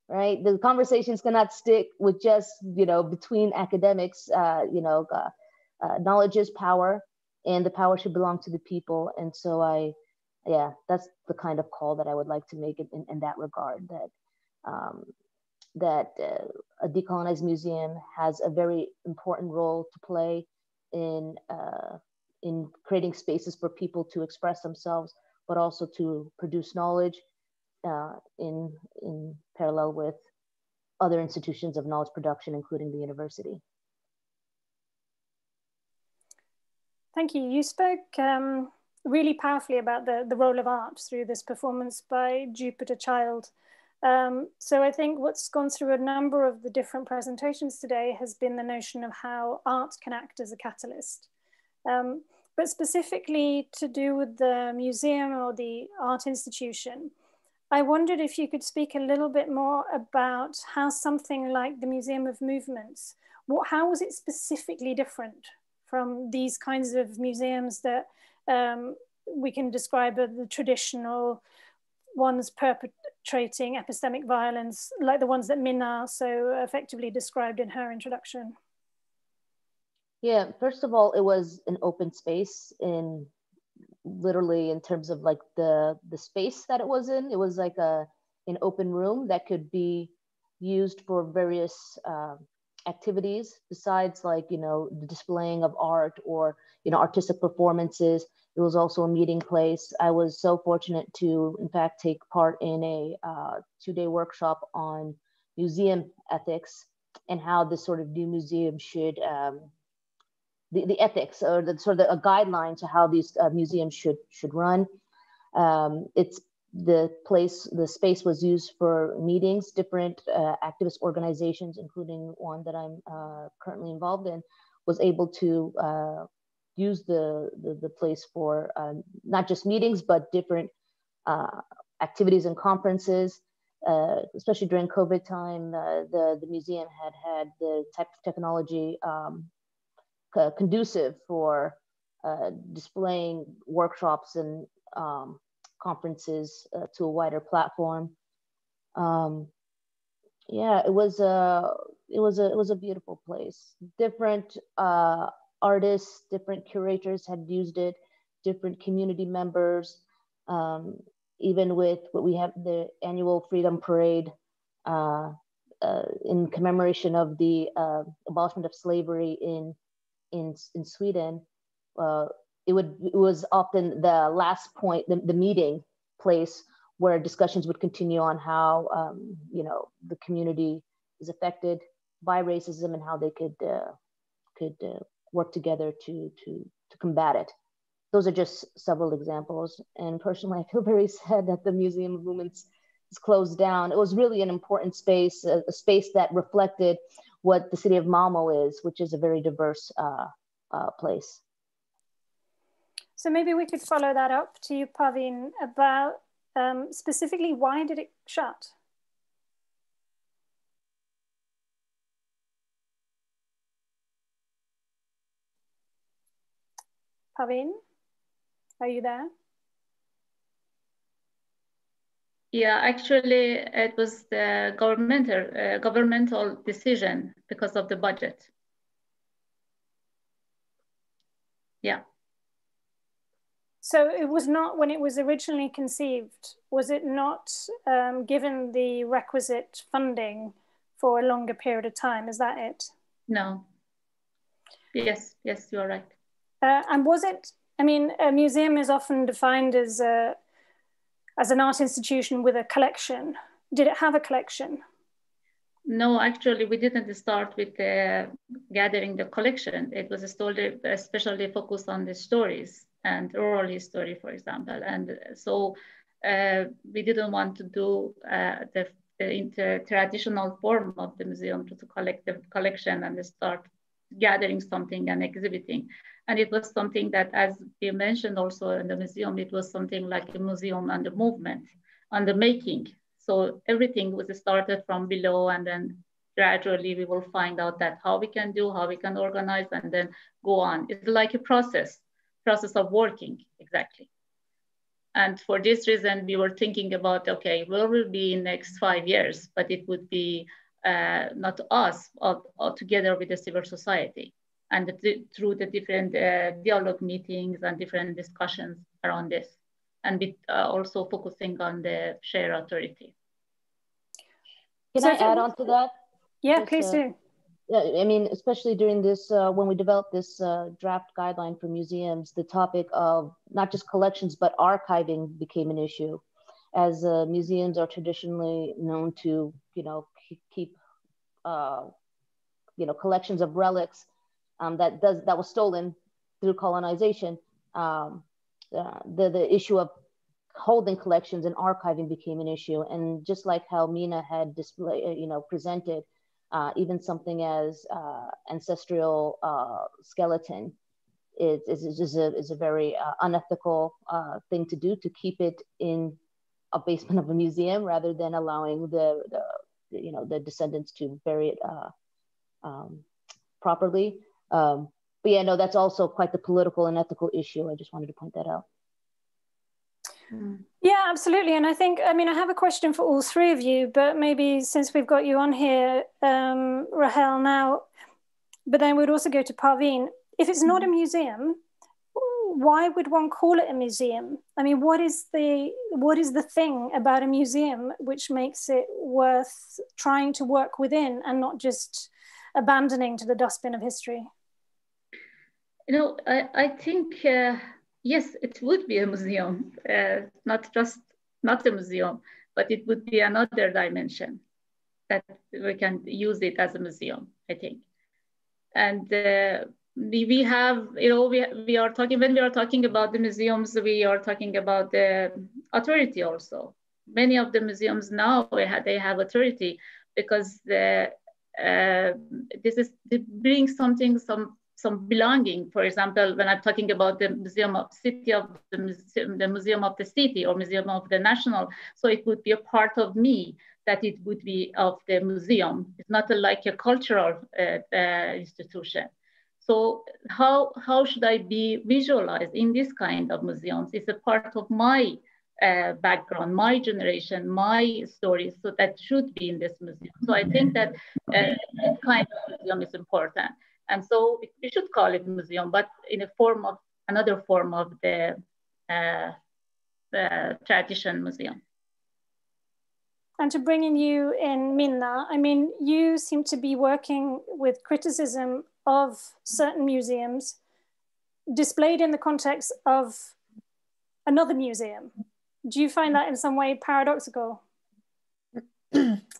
Right, the conversations cannot stick with just, you know, between academics. Knowledge is power, and the power should belong to the people. And so that's the kind of call that I would like to make in that regard. That a decolonized museum has a very important role to play in creating spaces for people to express themselves, but also to produce knowledge. In parallel with other institutions of knowledge production, including the university. Thank you. You spoke really powerfully about the role of art through this performance by Jupiter Child. So I think what's gone through a number of the different presentations today has been the notion of how art can act as a catalyst. But specifically to do with the museum or the art institution, I wondered if you could speak a little bit more about how something like the Museum of Movements, how was it specifically different from these kinds of museums that we can describe as the traditional ones perpetrating epistemic violence, like the ones that Minna so effectively described in her introduction? Yeah, first of all, it was an open space literally in terms of like the space that it was in. It was like an open room that could be used for various activities besides, like, you know, the displaying of art or, you know, artistic performances. It was also a meeting place. I was so fortunate to, in fact, take part in a 2-day workshop on museum ethics and how this sort of new museum should the ethics, or the sort of a guideline to how these museums should run. It's the space was used for meetings. Different activist organizations, including one that I'm currently involved in, was able to use the place for not just meetings, but different activities and conferences. Especially during COVID time, the museum had the type of technology conducive for displaying workshops and conferences to a wider platform. Yeah, it was a beautiful place. Different artists, different curators had used it, different community members. Even with what we have, the annual Freedom Parade in commemoration of the abolishment of slavery in Sweden, it was often the last point, the meeting place where discussions would continue on how the community is affected by racism and how they could work together to combat it. Those are just several examples. And personally, I feel very sad that the Museum of Movements is closed down. It was really an important space, a space that reflected what the city of Malmö is, which is a very diverse place. So maybe we could follow that up to you, Pavin, about specifically why did it shut? Pavin, are you there? Yeah, actually, it was the governmental decision because of the budget. Yeah. So it was not, when it was originally conceived, was it not given the requisite funding for a longer period of time? Is that it? No. Yes, you are right. And was it, I mean, a museum is often defined as an art institution with a collection. Did it have a collection? No, actually, we didn't start with gathering the collection. It was a story especially focused on the stories and oral history, for example. And so we didn't want to do the traditional form of the museum to collect the collection and start gathering something and exhibiting. And it was something that, as we mentioned also in the museum, it was something like a museum and the movement, and the making. So everything was started from below, and then gradually we will find out that how we can do, how we can organize, and then go on. It's like a process of working, exactly. And for this reason, we were thinking about, okay, where will be in next 5 years, but it would be not us, or together with the civil society, and through the different dialogue meetings and different discussions around this, and also focusing on the shared authority. Can I add on to that? Yeah, please do. I mean, especially during this, when we developed this draft guideline for museums, the topic of not just collections, but archiving became an issue, as museums are traditionally known to, keep, collections of relics that was stolen through colonization. The issue of holding collections and archiving became an issue. And just like how Mina had presented, even something as ancestral skeleton is a very unethical thing to do, to keep it in a basement of a museum rather than allowing the descendants to bury it properly. But yeah, no, that's also quite the political and ethical issue. I just wanted to point that out. Yeah, absolutely. And I think, I mean, I have a question for all three of you, but maybe since we've got you on here, Rahel now, but then we'd also go to Parveen. If it's not a museum, why would one call it a museum? I mean, what is the thing about a museum which makes it worth trying to work within and not just abandoning to the dustbin of history? I think, yes, it would be a museum, not a museum, but it would be another dimension that we can use it as a museum, I think. And we have, we are talking, when we are talking about the museums, we are talking about the authority also. Many of the museums now, they have authority because they bring something, some belonging. For example, when I'm talking about the Museum of City of the Museum of the City or Museum of the National, so it would be a part of me that it would be of the museum. It's not like a cultural institution. So how should I be visualized in this kind of museums? It's a part of my background, my generation, my stories, so that should be in this museum. So I think that this kind of museum is important. And so we should call it museum, but in a form of, another form of the tradition museum. And to bring in you in, Minna, I mean, you seem to be working with criticism of certain museums displayed in the context of another museum. Do you find that in some way paradoxical?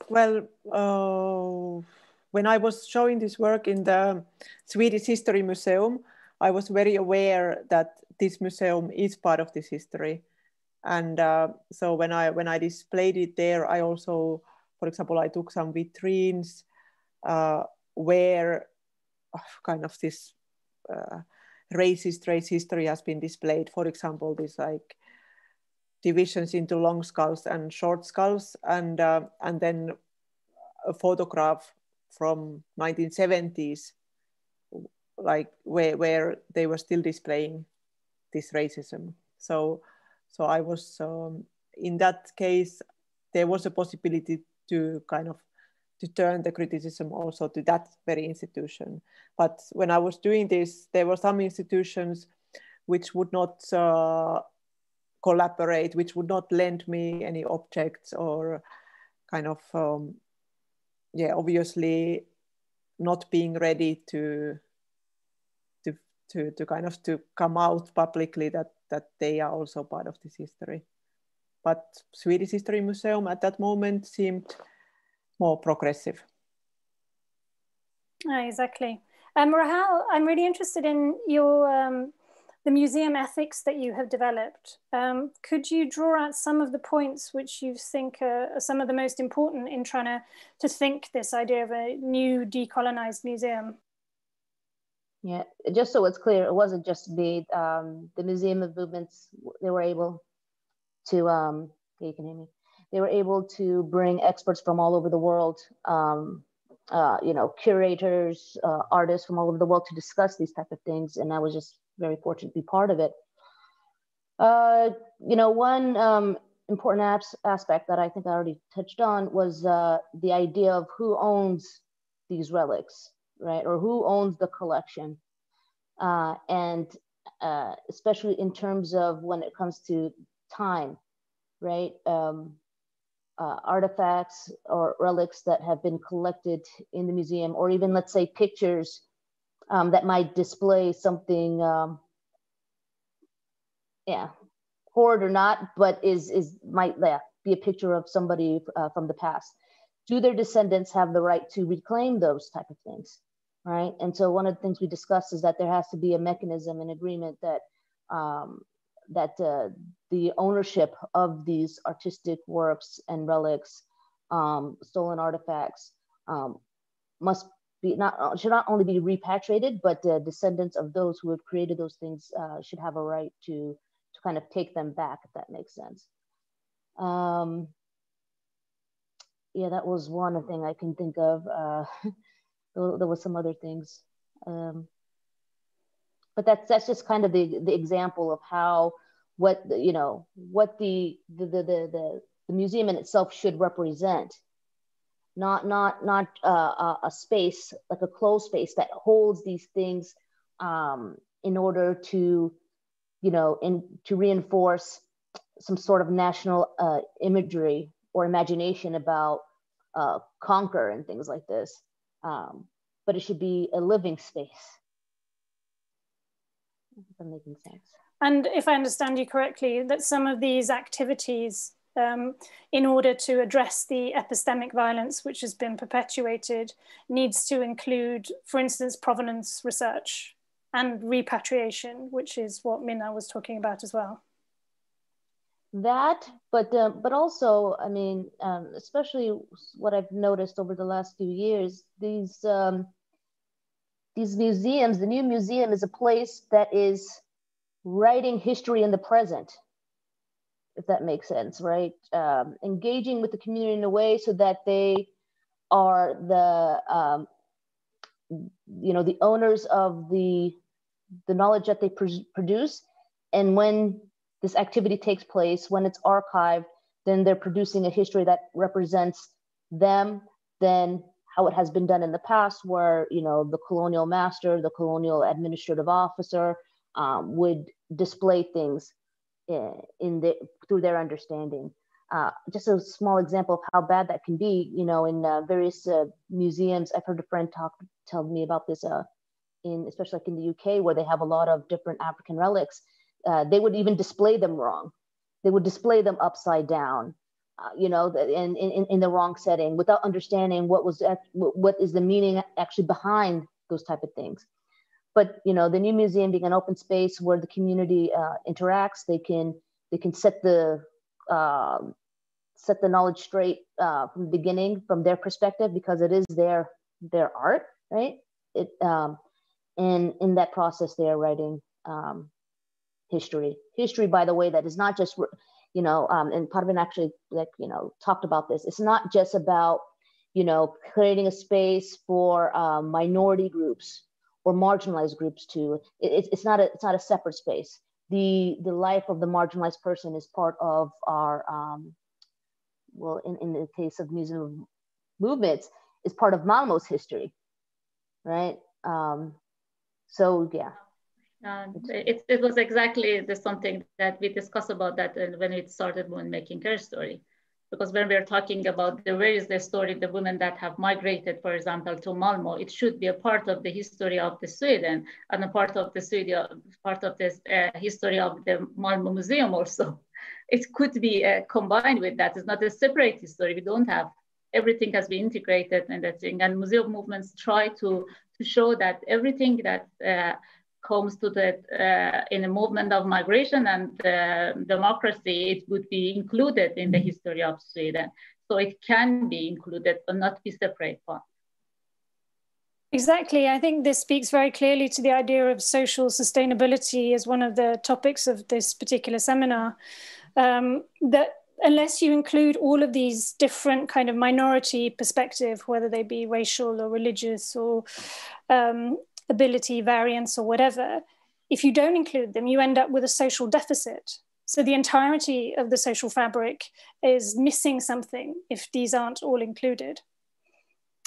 Well, when I was showing this work in the Swedish History Museum, I was very aware that this museum is part of this history. And so when I displayed it there, I also, for example, I took some vitrines where kind of this racist race history has been displayed. For example, this like divisions into long skulls and short skulls, and then a photograph from 1970s, like where they were still displaying this racism. So I was in that case, there was a possibility to kind of to turn the criticism also to that very institution. But when I was doing this, there were some institutions which would not collaborate, which would not lend me any objects, or kind of, obviously not being ready to kind of to come out publicly that they are also part of this history. But Swedish History Museum at that moment seemed more progressive. Exactly. Rahel, I'm really interested in your the museum ethics that you have developed. Could you draw out some of the points which you think are some of the most important in trying to think this idea of a new decolonized museum? Yeah, just so it's clear, it wasn't just the Museum of Movements. They were able to, you can hear me. They were able to bring experts from all over the world, curators, artists from all over the world to discuss these type of things. And I was just very fortunate to be part of it. One important aspect that I think I already touched on was the idea of who owns these relics, right? Or who owns the collection. And especially in terms of when it comes to time, right? Artifacts or relics that have been collected in the museum, or even, let's say, pictures that might display something, hoard or not, but might be a picture of somebody from the past. Do their descendants have the right to reclaim those type of things, right? And so one of the things we discussed is that there has to be a mechanism, an agreement that the ownership of these artistic works and relics, stolen artifacts, should not only be repatriated, but the descendants of those who have created those things should have a right to kind of take them back, if that makes sense. That was one thing I can think of. There was some other things, but that's just kind of the example of how what the museum in itself should represent. Not a space, like a closed space that holds these things in order to, to reinforce some sort of national imagery or imagination about conquer and things like this. But it should be a living space. If I'm making sense. And if I understand you correctly, that some of these activities, in order to address the epistemic violence which has been perpetuated, needs to include, for instance, provenance research and repatriation, which is what Minna was talking about as well. That, but also, I mean, especially what I've noticed over the last few years, these museums, the new museum is a place that is writing history in the present, if that makes sense, right? Engaging with the community in a way so that they are the owners of the knowledge that they produce. And when this activity takes place, when it's archived, then they're producing a history that represents them, then how it has been done in the past, where, the colonial master, the colonial administrative officer would display things through their understanding. Just a small example of how bad that can be, in various museums. I've heard a friend tell me about this especially like in the UK, where they have a lot of different African relics, they would even display them wrong. They would display them upside down, you know, in the wrong setting, without understanding what is the meaning actually behind those type of things. But, you know, the new museum being an open space where the community interacts, they can set the knowledge straight from the beginning, from their perspective, because it is their art, right? And in that process, they are writing history. History, by the way, that is not just, you know, and Parvin actually, like, you know, talked about this. It's not just about, you know, creating a space for minority groups or marginalized groups too. It's not a separate space. The life of the marginalized person is part of our, well, in the case of museum movements, is part of Malmö's history, right? So yeah. It was exactly something that we discussed about that when we started when making her story. Because when we're talking about where is the story, the women that have migrated, for example, to Malmö, it should be a part of the history of the Sweden and a part of the Sweden, part of this history of the Malmö Museum also. It could be combined with that. It's not a separate history. We don't have, everything has been integrated in that thing. And museum movements try to show that everything that comes to the in a movement of migration and democracy, it would be included in the history of Sweden. So it can be included, but not be separate part. Exactly. I think this speaks very clearly to the idea of social sustainability as one of the topics of this particular seminar. That unless you include all of these different kind of minority perspective, whether they be racial or religious or ability variance or whatever, if you don't include them, you end up with a social deficit. So the entirety of the social fabric is missing something if these aren't all included.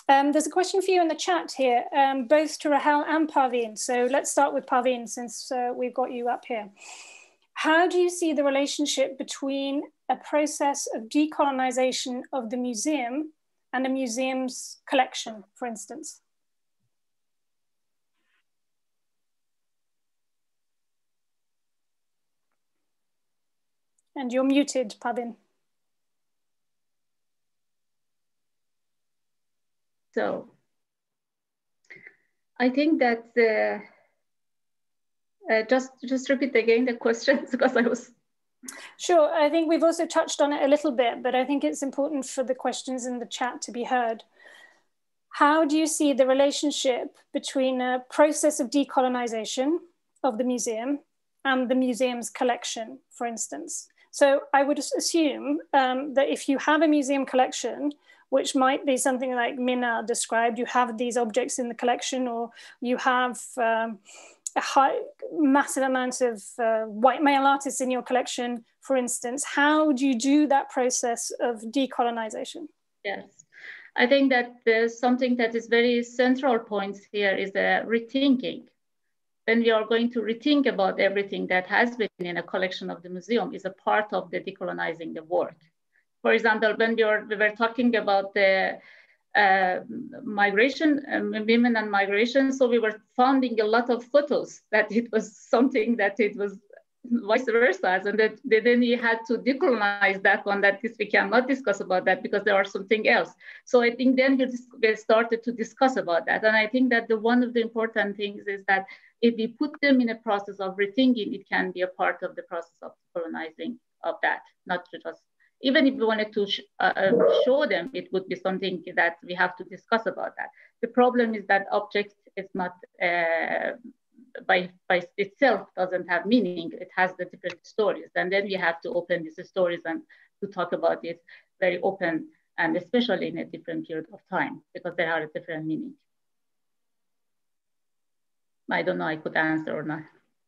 There's a question for you in the chat here, both to Rahel and Parveen. So let's start with Parveen since we've got you up here. How do you see the relationship between a process of decolonization of the museum and a museum's collection, for instance? And you're muted, Parveen. So I think that just repeat again the questions because I was. Sure, I think we've also touched on it a little bit, but I think it's important for the questions in the chat to be heard. How do you see the relationship between a process of decolonization of the museum and the museum's collection, for instance? So I would assume that if you have a museum collection, which might be something like Minna described, you have these objects in the collection, or you have a massive amount of white male artists in your collection, for instance. How do you do that process of decolonization? Yes, I think that there's something that is very central points here is the rethinking. When we are going to rethink about everything that has been in a collection of the museum is a part of the decolonizing the work. For example, when we were talking about the migration, women and migration, so we were finding a lot of photos that it was something that it was vice versa, and that then we had to decolonize that one, that we cannot discuss about that because there are something else. So I think then we started to discuss about that. And I think that one of the important things is that if we put them in a process of rethinking, it can be a part of the process of decolonizing of that, not just, even if we wanted to show them, it would be something that we have to discuss about that. The problem is that object is not, by itself doesn't have meaning. It has the different stories. And then we have to open these stories and to talk about it very open, and especially in a different period of time, because they have a different meaning. I don't know, I could answer or not.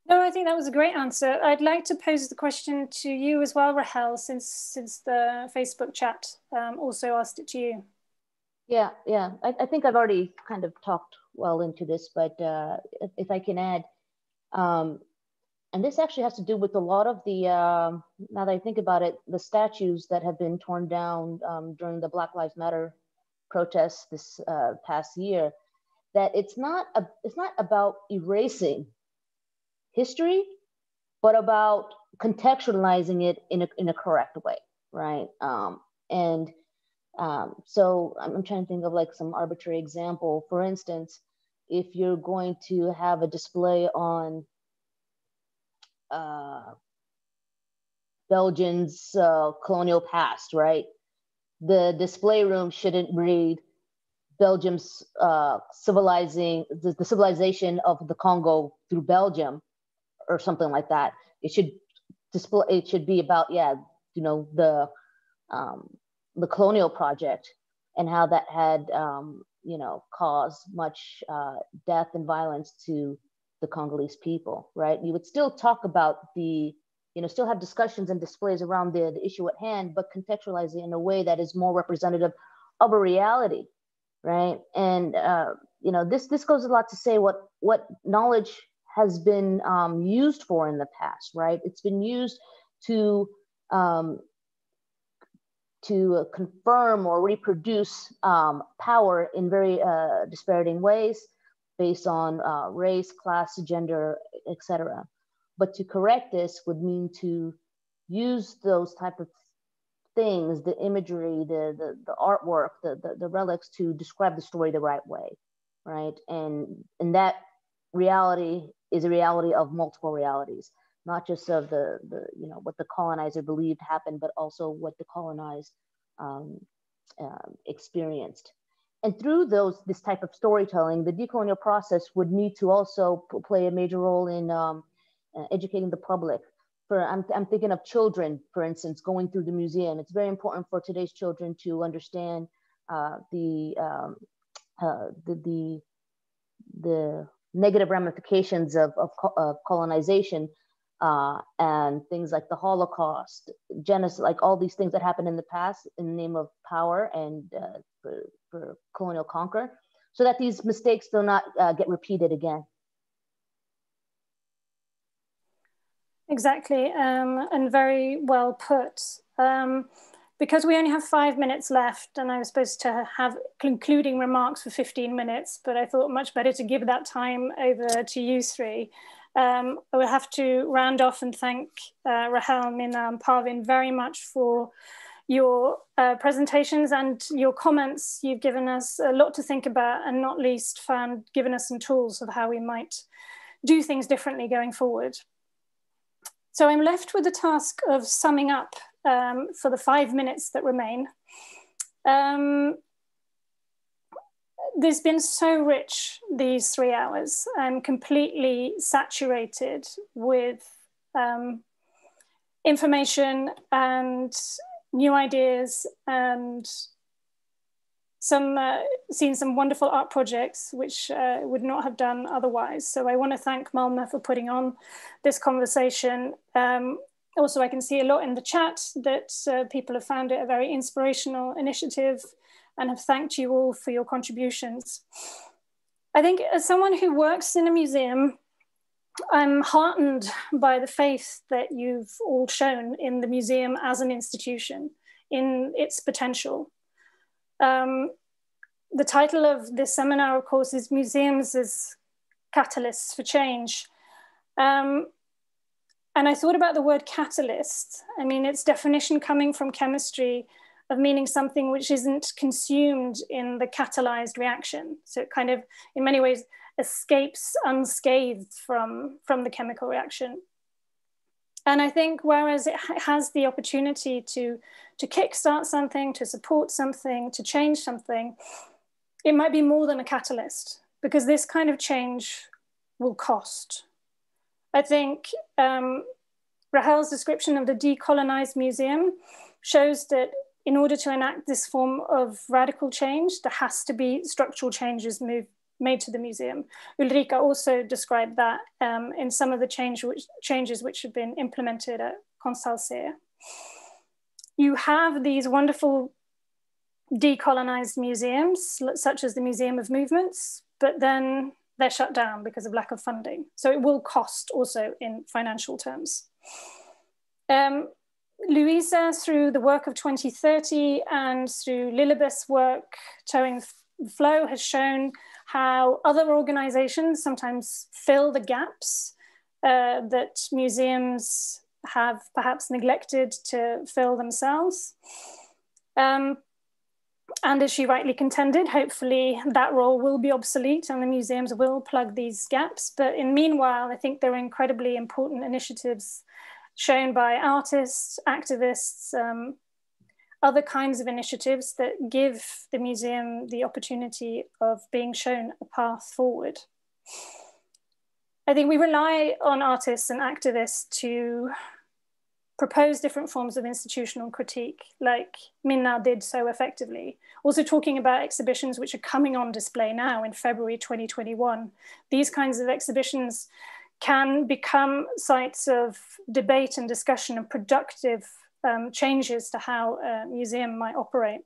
No, I think that was a great answer. I'd like to pose the question to you as well, Rahel, since the Facebook chat also asked it to you. Yeah. I think I've already kind of talked well into this, but if I can add, and this actually has to do with a lot of the, now that I think about it, the statues that have been torn down during the Black Lives Matter protests this past year. that it's not about erasing history, but about contextualizing it in a correct way, right? So I'm trying to think of like some arbitrary example. For instance, if you're going to have a display on Belgium's colonial past, right? The display room shouldn't read Belgium's the civilization of the Congo through Belgium or something like that. It should be about, the colonial project and how that had, caused much death and violence to the Congolese people, right? You would still talk about still have discussions and displays around the issue at hand, but contextualize it in a way that is more representative of a reality, right? And, this goes a lot to say what knowledge has been used for in the past, right? It's been used to confirm or reproduce power in very disparaging ways based on race, class, gender, etc. But to correct this would mean to use those type of things, the imagery, the artwork, the relics, to describe the story the right way, right? And that reality is a reality of multiple realities, not just of the what the colonizer believed happened, but also what the colonized experienced. And through this type of storytelling, the decolonial process would need to also play a major role in educating the public. I'm thinking of children, for instance, going through the museum. It's very important for today's children to understand the negative ramifications of colonization and things like the Holocaust, genocide, like all these things that happened in the past in the name of power and for colonial conquer, so that these mistakes do not get repeated again. Exactly, and very well put. Because we only have 5 minutes left, and I was supposed to have concluding remarks for 15 minutes, but I thought much better to give that time over to you three. I will have to round off and thank Rahel, Minna, and Parvin very much for your presentations and your comments. You've given us a lot to think about, and not least given us some tools of how we might do things differently going forward. So I'm left with the task of summing up for the 5 minutes that remain. There's been so rich these 3 hours. I'm completely saturated with information and new ideas, and seen some wonderful art projects which would not have done otherwise. So I want to thank Malmö for putting on this conversation. Also, I can see a lot in the chat that people have found it a very inspirational initiative and have thanked you all for your contributions. I think as someone who works in a museum, I'm heartened by the faith that you've all shown in the museum as an institution, in its potential. The title of this seminar, of course, is Museums as Catalysts for Change. And I thought about the word catalyst. I mean, its definition coming from chemistry of meaning something which isn't consumed in the catalyzed reaction. So it kind of, in many ways, escapes unscathed from the chemical reaction. And I think whereas it has the opportunity to kickstart something, to support something, to change something, it might be more than a catalyst, because this kind of change will cost. I think Rahel's description of the decolonized museum shows that in order to enact this form of radical change, there has to be structural changes made to the museum. Ulrika also described that in some of the changes which have been implemented at Konstmuseum. You have these wonderful decolonized museums, such as the Museum of Movements, but then they're shut down because of lack of funding. So it will cost also in financial terms. Louisa, through the work of 2030 and through Lilibeth's work, Towing the Flow, has shown how other organizations sometimes fill the gaps that museums have perhaps neglected to fill themselves. And as she rightly contended, hopefully that role will be obsolete and the museums will plug these gaps. But in meanwhile, I think there are incredibly important initiatives shown by artists, activists, other kinds of initiatives that give the museum the opportunity of being shown a path forward. I think we rely on artists and activists to propose different forms of institutional critique, like Minna did so effectively. Also talking about exhibitions which are coming on display now in February 2021. These kinds of exhibitions can become sites of debate and discussion and productive changes to how a museum might operate.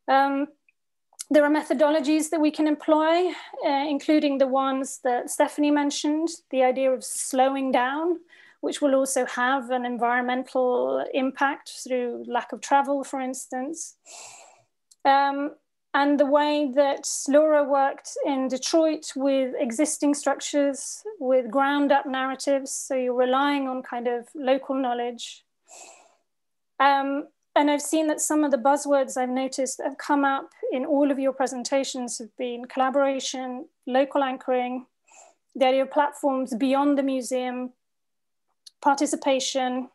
There are methodologies that we can employ, including the ones that Stephanie mentioned, the idea of slowing down, which will also have an environmental impact through lack of travel, for instance. And the way that Laura worked in Detroit with existing structures, with ground up narratives, so you're relying on kind of local knowledge. And I've seen that some of the buzzwords I've noticed that have come up in all of your presentations have been collaboration, local anchoring, the idea of platforms beyond the museum, participation,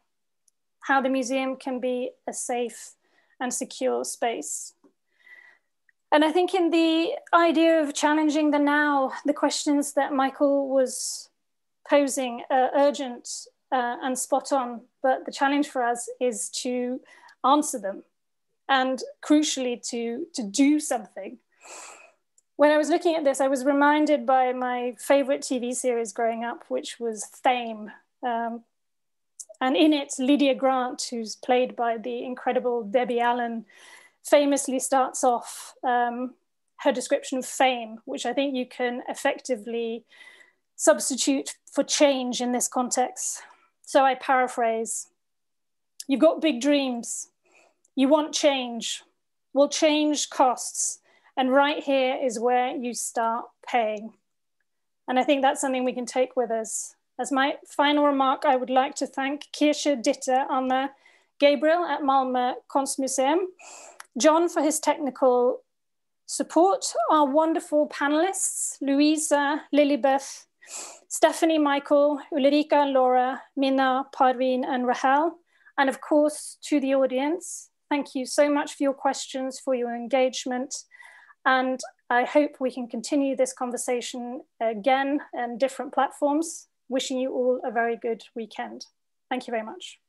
how the museum can be a safe and secure space. And I think in the idea of challenging the now, the questions that Michael was posing are urgent and spot on, but the challenge for us is to answer them and crucially to do something. When I was looking at this, I was reminded by my favorite TV series growing up, which was Fame. And in it, Lydia Grant, who's played by the incredible Debbie Allen, famously starts off her description of fame, which I think you can effectively substitute for change in this context. So I paraphrase, you've got big dreams, you want change, well, change costs, and right here is where you start paying. And I think that's something we can take with us. As my final remark, I would like to thank Kirche, Ditte, Anna, Gabriel at Malmö Konstmuseum, John for his technical support, our wonderful panelists, Louisa, Lilibeth, Stephanie, Michael, Ulrika, Laura, Minna, Parveen, and Rahel, and of course to the audience. Thank you so much for your questions, for your engagement, and I hope we can continue this conversation again on different platforms. Wishing you all a very good weekend. Thank you very much.